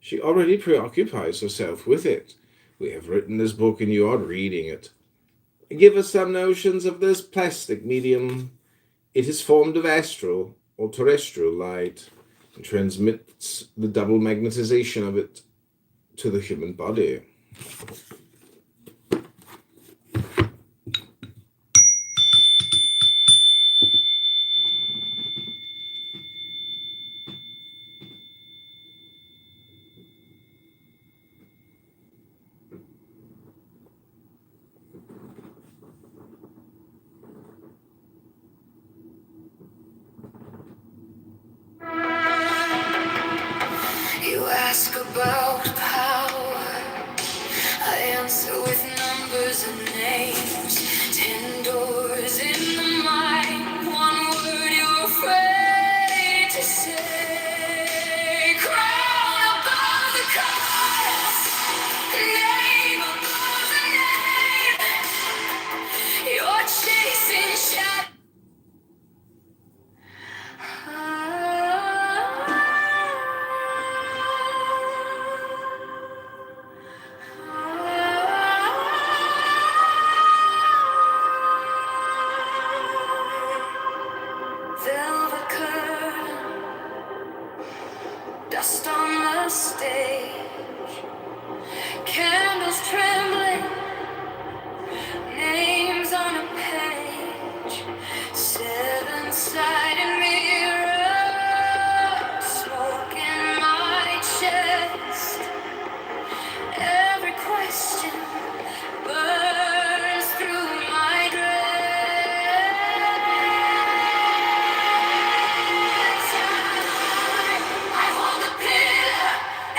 She already preoccupies herself with it. We have written this book and you are reading it. Give us some notions of this plastic medium. It is formed of astral or terrestrial light and transmits the double magnetization of it to the human body. You ask about power, I answer with numbers and names. 10 doors in the mind, one word you're afraid to say. Crown above the colors, name above the name. You're chasing shadows. Velvet curtain, dust on the stage, candles trembling, names on a page, 7-sided mirror, smoke in my chest. Every question burns through my dress. I hold the pillar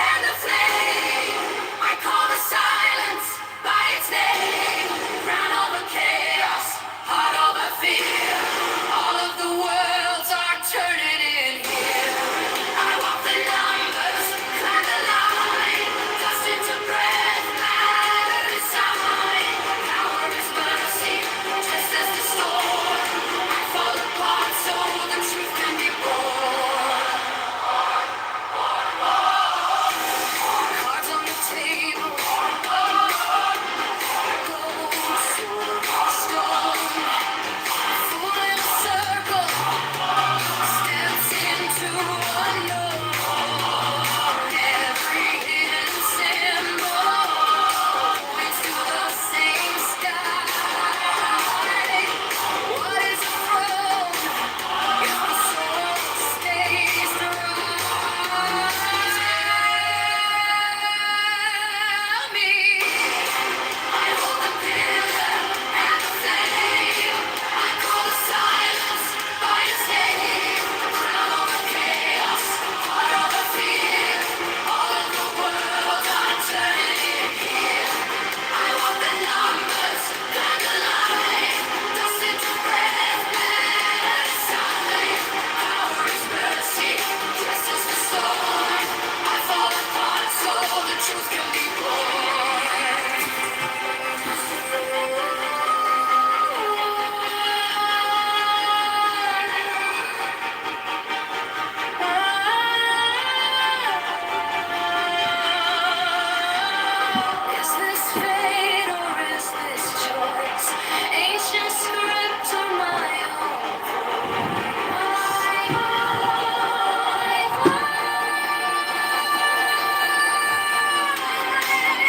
and the flame. I call the silence by its name. Crown over chaos, heart over fear. All of the worlds are turning in here. I walk the numbers, climb the line. Dust into breath, matter design. Power is mercy, just as the storm. I fall apart so the truth can be born. Cards on the table, gold, silver, stone. Fool in a circle, steps into unknown. Every hidden symbol points to the same sky. What is a throne if the soul stays around me? I hold the pillar and the flame. I call the silence by its name. Crown over chaos, heart over fear. All of the world are turning in here. I walk the numbers, climb the line. Dust into breath, matter design. Power is mercy, just as the storm. I fall apart so the truth can be born. Is this fate or is this choice? Ancient script or my own voice?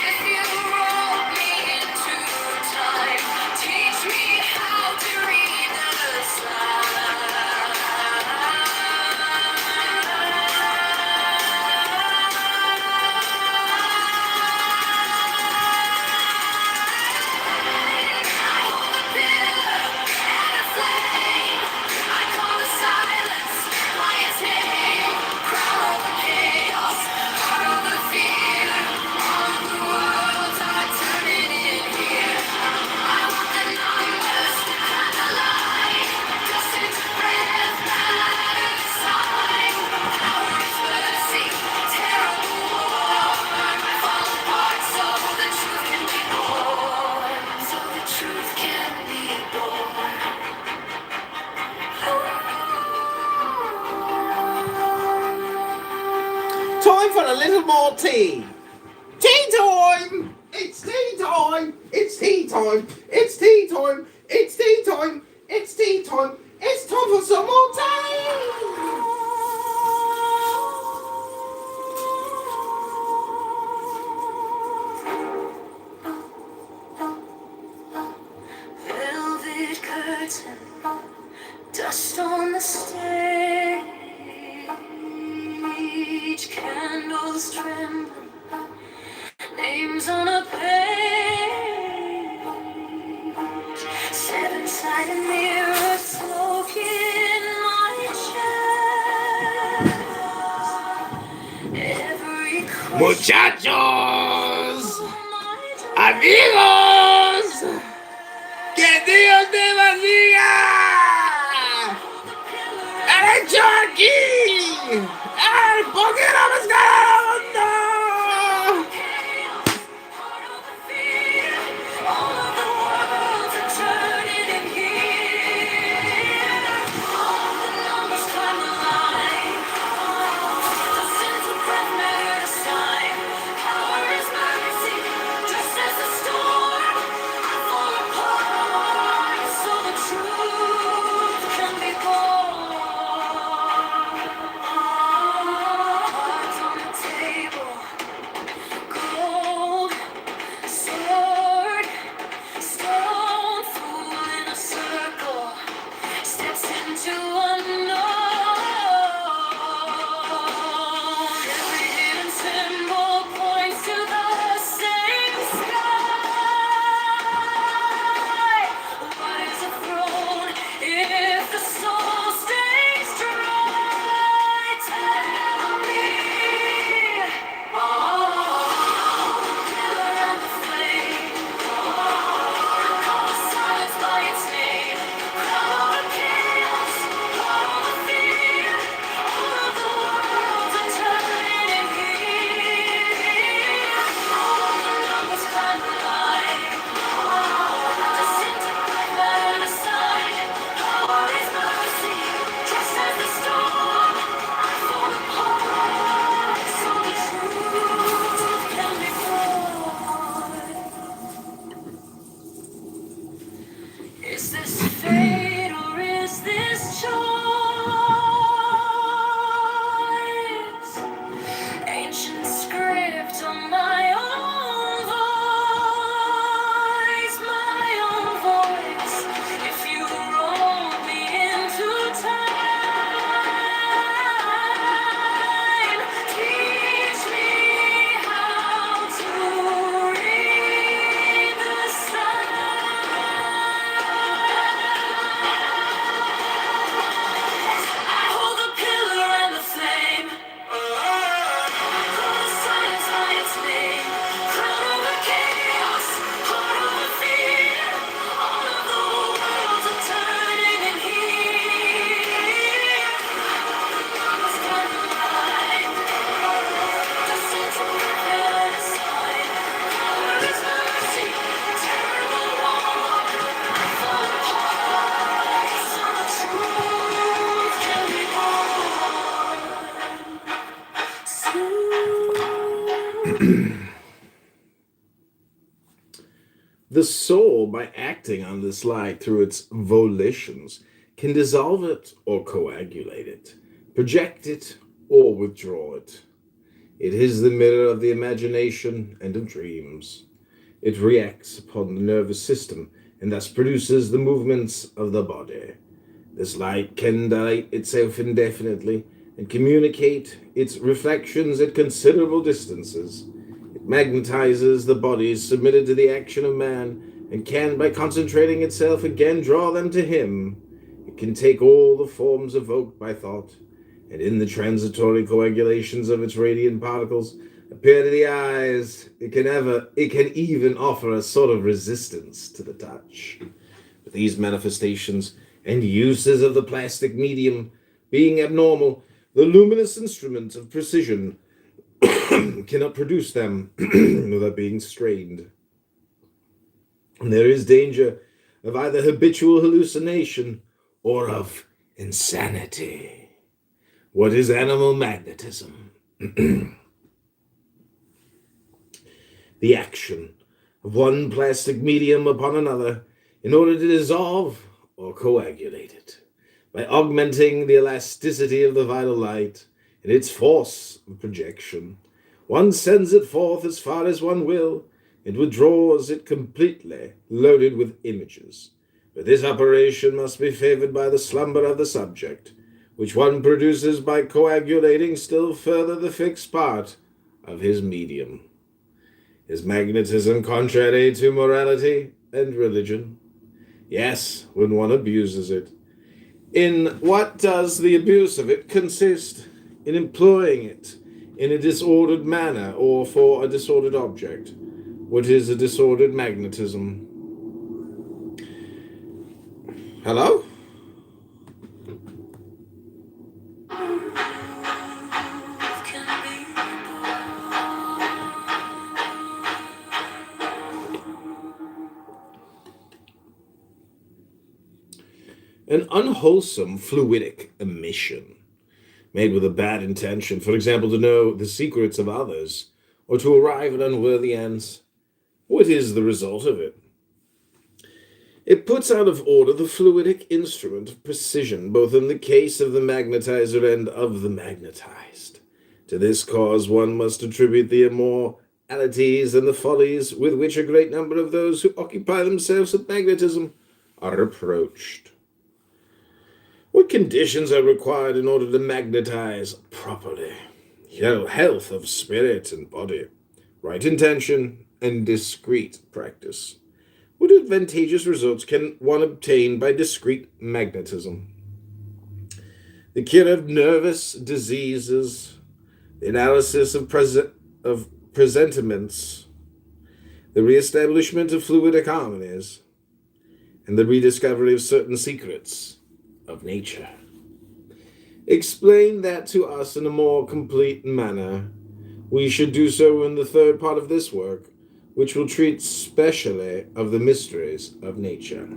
If you wrote me into time, teach me how to read the so the truth can be born. Time for a little more tea. Tea time! It's tea time! It's tea time! It's tea time! It's tea time! It's tea time! It's time for some more tea! Velvet curtain, dust on the stage, candles tremble, names on a page, 7-sided mirror, smoke in my chest. Muchachos, amigos, que Dios te bendiga. ¡El hecho aquí! ¡El poquito más mundo! Steps into unknown. Every hidden symbol points to the same sky. What is a throne if the soul stays dry? Tell me. Oh, pillar and the flame. Call the silence by its name. All the chaos, all the fear, all of the worlds are turning in here. All of the numbers climb the line. Disintegrate, let aside. All is mercy, just as the storm. I fall apart, so the truth can be born. Is this fate or is this choice? Ancient script on my own voice, my own voice. If you roll me into time, teach me how to read the I hold the pillar and the flame. Call the silence by its name. Crown of the chaos, heart of the fear. All of the worlds are turning in here. Numbers climb the line. Disintegrate, let aside. Power is mercy, terrible wrong. I fall apart, so the truth can be The soul, by acting on this light through its volitions, can dissolve it or coagulate it, project it or withdraw it. It is the mirror of the imagination and of dreams. It reacts upon the nervous system and thus produces the movements of the body. This light can dilate itself indefinitely and communicate its reflections at considerable distances. It magnetizes the bodies submitted to the action of man and can, by concentrating itself, again draw them to him. It can take all the forms evoked by thought, and in the transitory coagulations of its radiant particles appear to the eyes. It can even offer a sort of resistance to the touch. But these manifestations and uses of the plastic medium being abnormal, the luminous instrument of precision cannot produce them without being strained. And there is danger of either habitual hallucination or of insanity. What is animal magnetism? The action of one plastic medium upon another in order to dissolve or coagulate it, by augmenting the elasticity of the vital light and its force of projection. One sends it forth as far as one will, and withdraws it completely loaded with images. But this operation must be favored by the slumber of the subject, which one produces by coagulating still further the fixed part of his medium. Is magnetism contrary to morality and religion? Yes, when one abuses it. In what does the abuse of it consist? In employing it in a disordered manner or for a disordered object. What is a disordered magnetism? Hello? An unwholesome fluidic emission made with a bad intention, for example, to know the secrets of others or to arrive at unworthy ends. What is the result of it? It puts out of order the fluidic instrument of precision, both in the case of the magnetizer and of the magnetized. To this cause one must attribute the immoralities and the follies with which a great number of those who occupy themselves with magnetism are approached. What conditions are required in order to magnetize properly? Health of spirit and body, right intention, and discreet practice. What advantageous results can one obtain by discreet magnetism? The cure of nervous diseases, the analysis of presentiments, the reestablishment of fluidic harmonies, and the rediscovery of certain secrets of nature. Explain that to us in a more complete manner. We should do so in the third part of this work, which will treat specially of the mysteries of nature.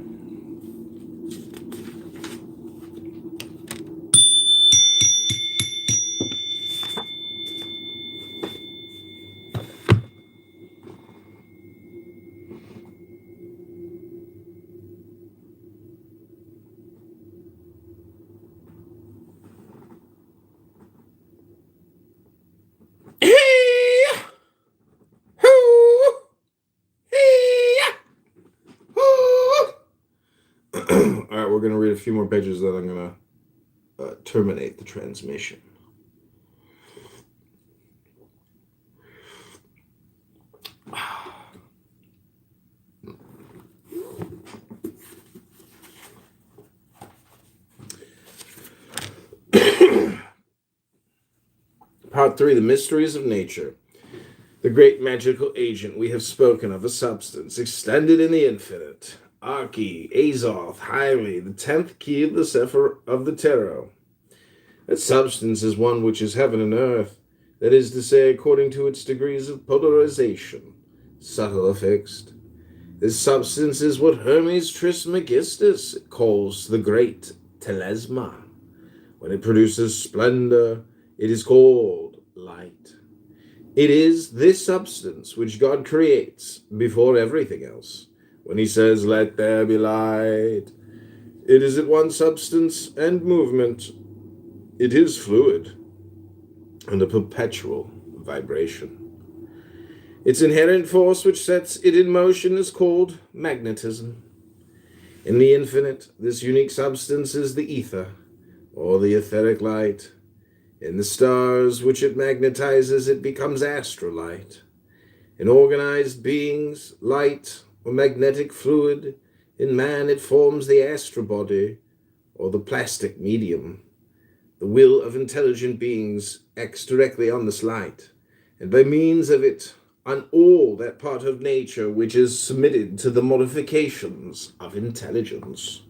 All right, we're going to read a few more pages, then I'm going to terminate the transmission. Part 3, the mysteries of nature. The great magical agent we have spoken of, a substance extended in the infinite. Archi, Azoth, Hyli, the 10th key of the Sephir of the Tarot. That substance is one which is heaven and earth, that is to say, according to its degrees of polarization, subtle or fixed. This substance is what Hermes Trismegistus calls the great telesma. When it produces splendor, it is called light. It is this substance which God creates before everything else. When he says, "Let there be light," it is at once substance and movement. It is fluid and a perpetual vibration. Its inherent force which sets it in motion is called magnetism. In the infinite, this unique substance is the ether, or the etheric light. In the stars which it magnetizes, it becomes astrolight. In organized beings, light or magnetic fluid. In man, it forms the astrobody, or the plastic medium. The will of intelligent beings acts directly on this light, and by means of it, on all that part of nature which is submitted to the modifications of intelligence.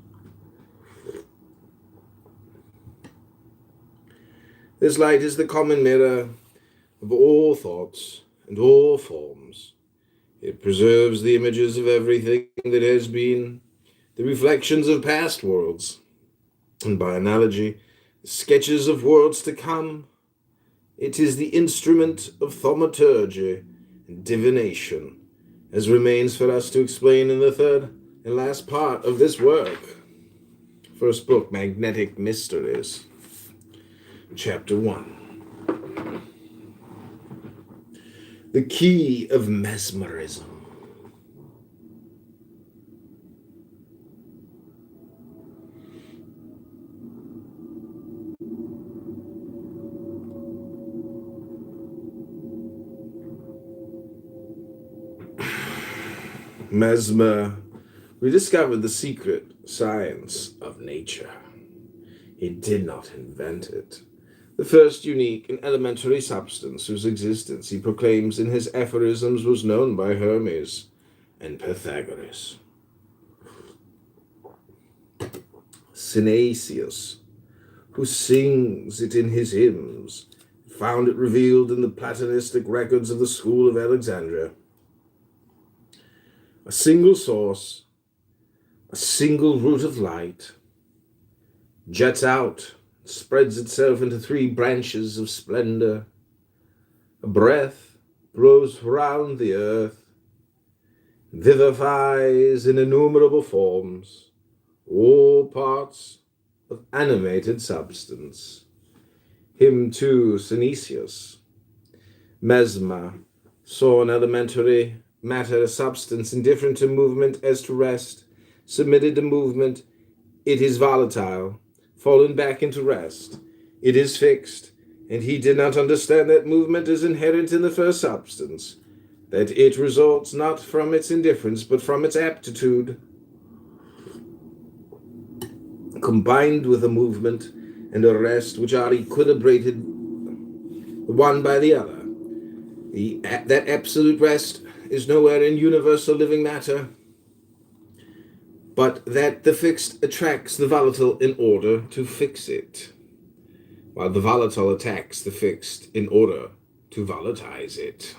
This light is the common mirror of all thoughts and all forms. It preserves the images of everything that has been, the reflections of past worlds, and by analogy, the sketches of worlds to come. It is the instrument of thaumaturgy and divination, as remains for us to explain in the third and last part of this work. First book, Magnetic Mysteries. Chapter 1. The Key of Mesmerism. Mesmer rediscovered the secret science of nature. He did not invent it, the first unique and elementary substance whose existence he proclaims in his aphorisms was known by Hermes and Pythagoras. Synesius, who sings it in his hymns, found it revealed in the Platonistic records of the school of Alexandria. A single source, a single root of light, jets out, spreads itself into three branches of splendor. A breath blows round the earth, vivifies in innumerable forms all parts of animated substance. Him too, Synesius. Mesmer saw an elementary matter, a substance indifferent to movement as to rest, submitted to movement. It is volatile, fallen back into rest. It is fixed, and he did not understand that movement is inherent in the first substance, that it results not from its indifference, but from its aptitude, combined with a movement and a rest which are equilibrated one by the other. That absolute rest is nowhere in universal living matter, but that the fixed attracts the volatile in order to fix it, while the volatile attacks the fixed in order to volatilize it.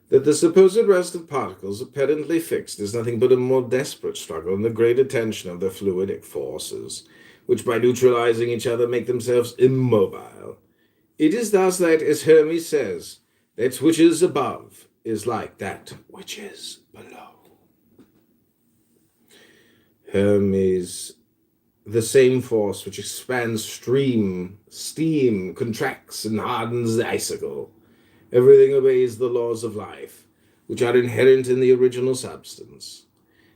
That the supposed rest of particles apparently fixed is nothing but a more desperate struggle in the greater tension of the fluidic forces, which by neutralizing each other make themselves immobile. It is thus that, as Hermes says, that which is above is like that which is below. Hermes, the same force which expands steam, contracts and hardens the icicle. Everything obeys the laws of life, which are inherent in the original substance.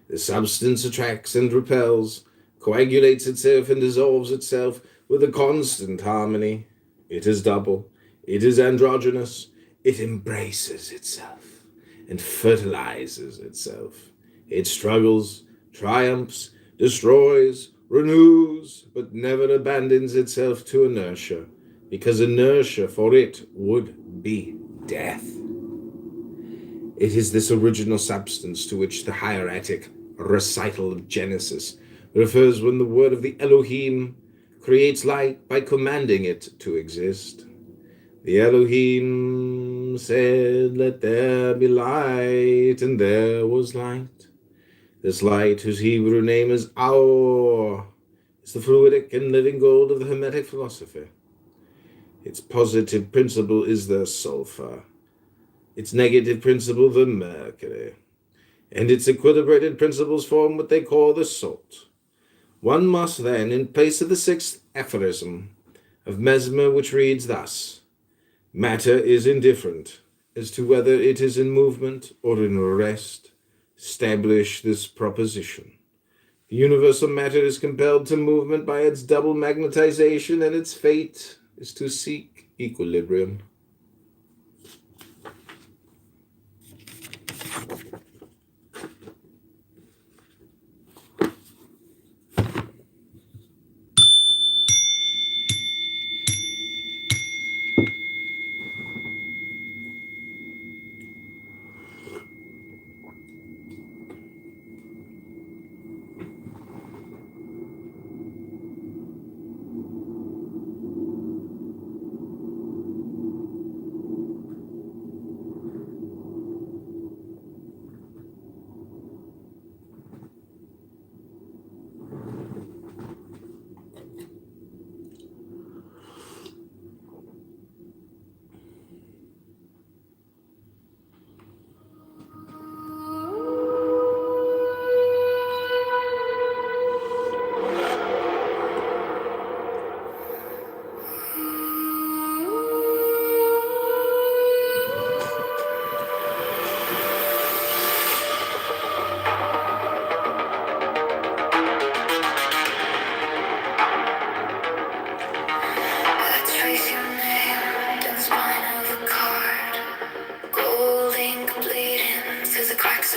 The substance attracts and repels, coagulates itself and dissolves itself with a constant harmony. It is double, it is androgynous, it embraces itself and fertilizes itself. It struggles, triumphs, destroys, renews, but never abandons itself to inertia, because inertia for it would be death. It is this original substance to which the hieratic recital of Genesis refers when the word of the Elohim creates light by commanding it to exist. The Elohim said, "Let there be light," and there was light. This light, whose Hebrew name is Aor, is the fluidic and living gold of the Hermetic philosophy. Its positive principle is the sulfur, its negative principle the mercury, and its equilibrated principles form what they call the salt. One must then, in place of the sixth aphorism of Mesmer, which reads thus, "Matter is indifferent as to whether it is in movement or in rest," establish this proposition. Universal matter is compelled to movement by its double magnetization, and its fate is to seek equilibrium.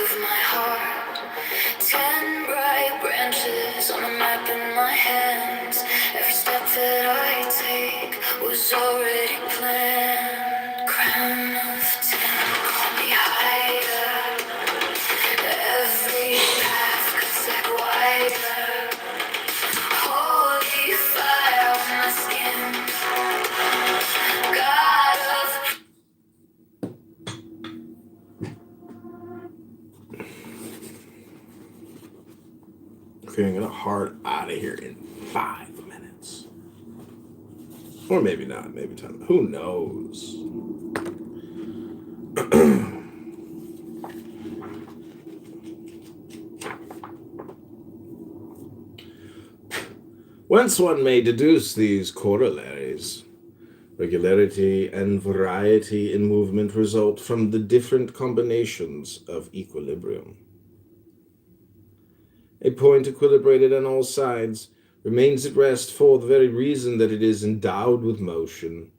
of my heart. 10 bright branches on a map in my hands. Every step that I take was already planned. Crown of 10, call me higher. Every path cuts like wire. Holy fire on my skin. God of Okay, I'm gonna hard out of here in 5 minutes. Or maybe not, maybe 10. Who knows? Whence one may deduce these corollaries. Regularity and variety in movement result from the different combinations of equilibrium. A point equilibrated on all sides remains at rest for the very reason that it is endowed with motion.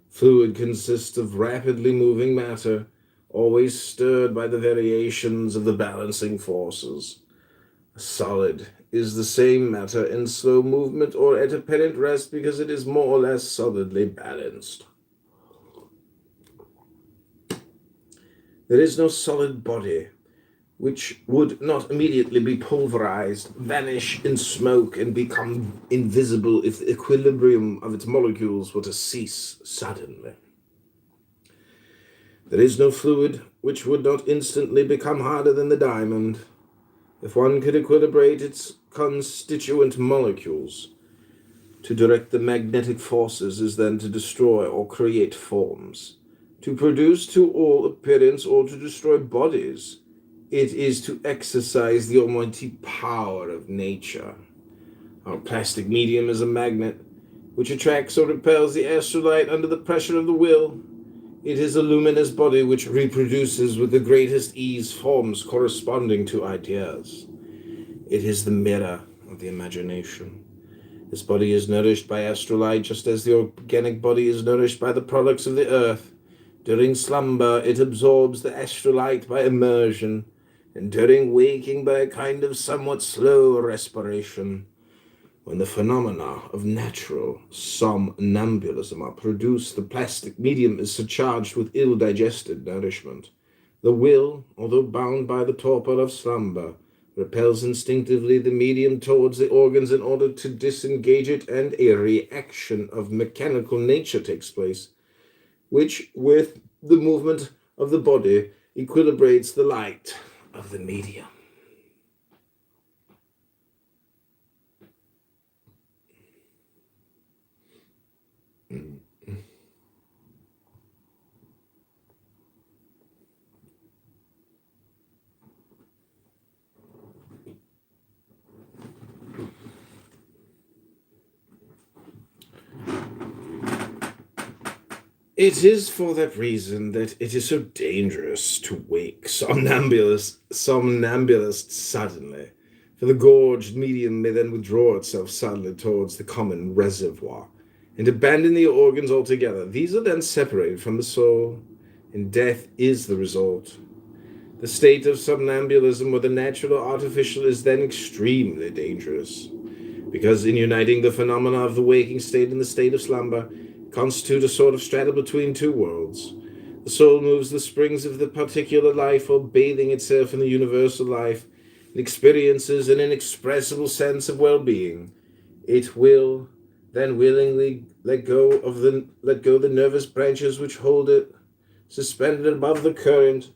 Fluid consists of rapidly moving matter, always stirred by the variations of the balancing forces. A solid is the same matter in slow movement or at apparent rest because it is more or less solidly balanced. There is no solid body which would not immediately be pulverized, vanish in smoke, and become invisible if the equilibrium of its molecules were to cease suddenly. There is no fluid which would not instantly become harder than the diamond. If one could equilibrate its constituent molecules, to direct the magnetic forces is then to destroy or create forms. To produce to all appearance or to destroy bodies, it is to exercise the almighty power of nature. Our plastic medium is a magnet, which attracts or repels the astrolite under the pressure of the will. It is a luminous body which reproduces with the greatest ease forms corresponding to ideas. It is the mirror of the imagination. This body is nourished by astrolite just as the organic body is nourished by the products of the earth. During slumber, it absorbs the astrolite by immersion, and during waking by a kind of somewhat slow respiration. When the phenomena of natural somnambulism are produced, the plastic medium is surcharged with ill-digested nourishment. The will, although bound by the torpor of slumber, repels instinctively the medium towards the organs in order to disengage it, and a reaction of mechanical nature takes place, which, with the movement of the body, equilibrates the light of the medium. It is for that reason that it is so dangerous to wake somnambulists suddenly, for the gorged medium may then withdraw itself suddenly towards the common reservoir, and abandon the organs altogether. These are then separated from the soul, and death is the result. The state of somnambulism, whether natural or artificial, is then extremely dangerous, because in uniting the phenomena of the waking state and the state of slumber, constitute a sort of straddle between two worlds. The soul moves the springs of the particular life while bathing itself in the universal life, and experiences an inexpressible sense of well-being. It will then willingly let go the nervous branches which hold it, suspended above the current.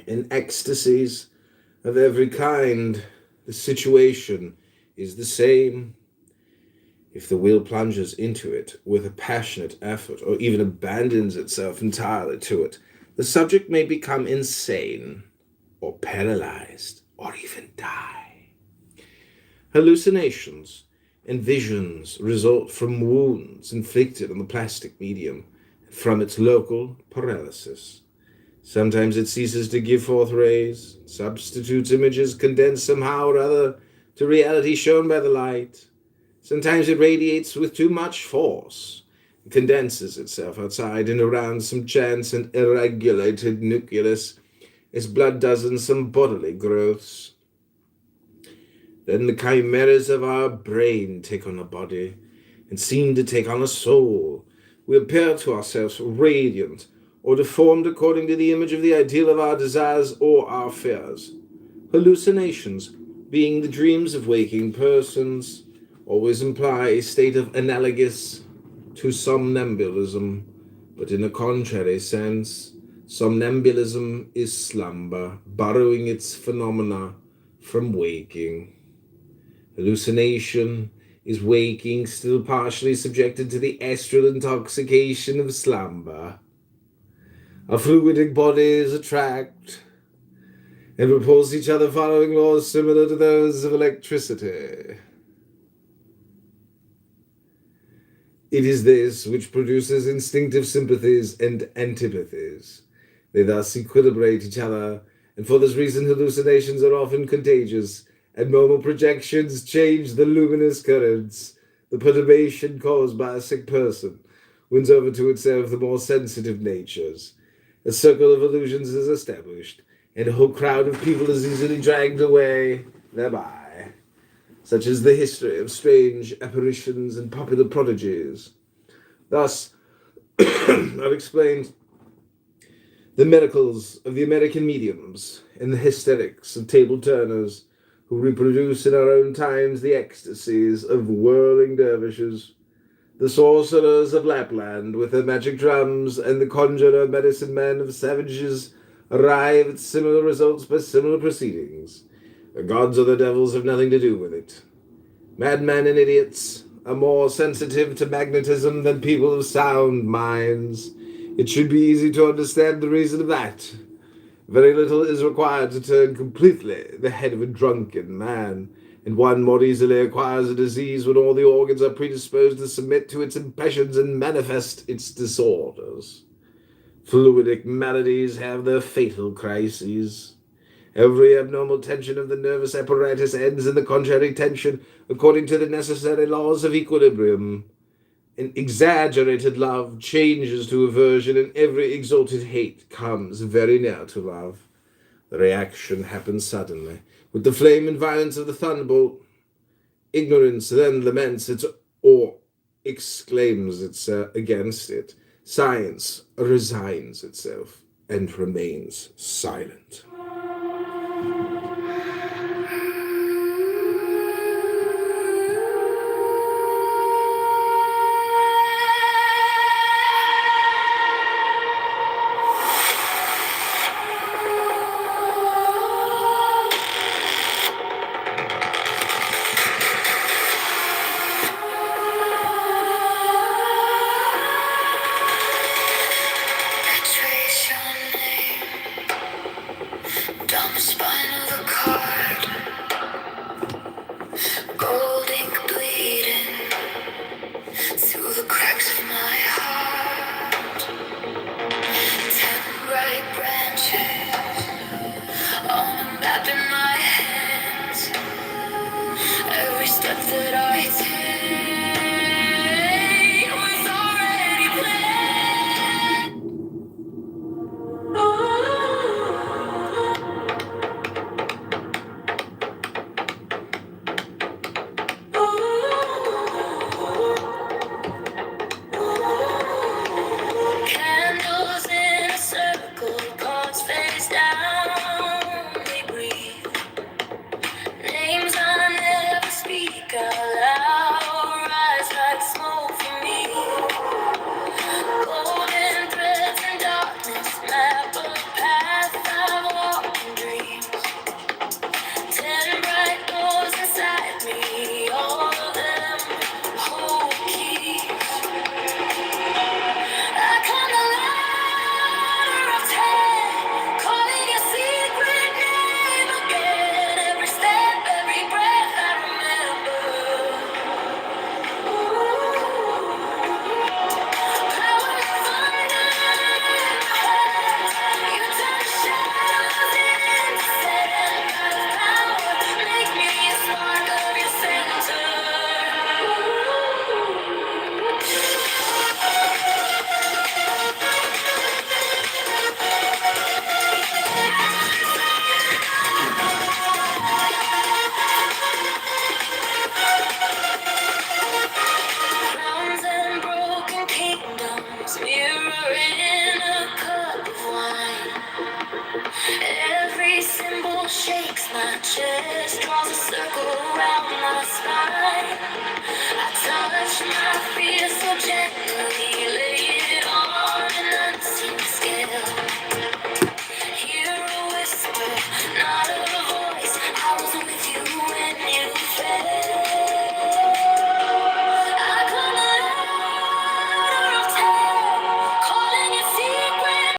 In ecstasies of every kind, the situation is the same. If the will plunges into it with a passionate effort, or even abandons itself entirely to it, the subject may become insane, or paralyzed, or even die. Hallucinations and visions result from wounds inflicted on the plastic medium, and from its local paralysis. Sometimes it ceases to give forth rays, substitutes images condensed somehow or other to reality shown by the light. Sometimes it radiates with too much force, condenses itself outside and around some chance and irregulated nucleus as blood does in some bodily growths. Then the chimeras of our brain take on a body and seem to take on a soul. We appear to ourselves radiant or deformed according to the image of the ideal of our desires or our fears. Hallucinations, being the dreams of waking persons, always imply a state of analogous to somnambulism, but in a contrary sense. Somnambulism is slumber, borrowing its phenomena from waking. Hallucination is waking, still partially subjected to the astral intoxication of slumber. Our fluidic bodies attract and repulse each other following laws similar to those of electricity. It is this which produces instinctive sympathies and antipathies. They thus equilibrate each other, and for this reason hallucinations are often contagious, and normal projections change the luminous currents. The perturbation caused by a sick person wins over to itself the more sensitive natures. A circle of illusions is established, and a whole crowd of people is easily dragged away thereby, such is the history of strange apparitions and popular prodigies. Thus, I've explained the miracles of the American mediums and the hysterics of table-turners who reproduce in our own times the ecstasies of whirling dervishes, the sorcerers of Lapland with their magic drums, and the conjurer medicine men of savages arrive at similar results by similar proceedings. The gods or the devils have nothing to do with it. Madmen and idiots are more sensitive to magnetism than people of sound minds. It should be easy to understand the reason of that. Very little is required to turn completely the head of a drunken man, and one more easily acquires a disease when all the organs are predisposed to submit to its impressions and manifest its disorders. Fluidic maladies have their fatal crises. Every abnormal tension of the nervous apparatus ends in the contrary tension according to the necessary laws of equilibrium. An exaggerated love changes to aversion, and every exalted hate comes very near to love. The reaction happens suddenly, with the flame and violence of the thunderbolt. Ignorance then laments it or exclaims against it. Science resigns itself and remains silent. mirror in a cup of wine. Every symbol shakes my chest, draws a circle around my spine. I touch my fear so gently, lay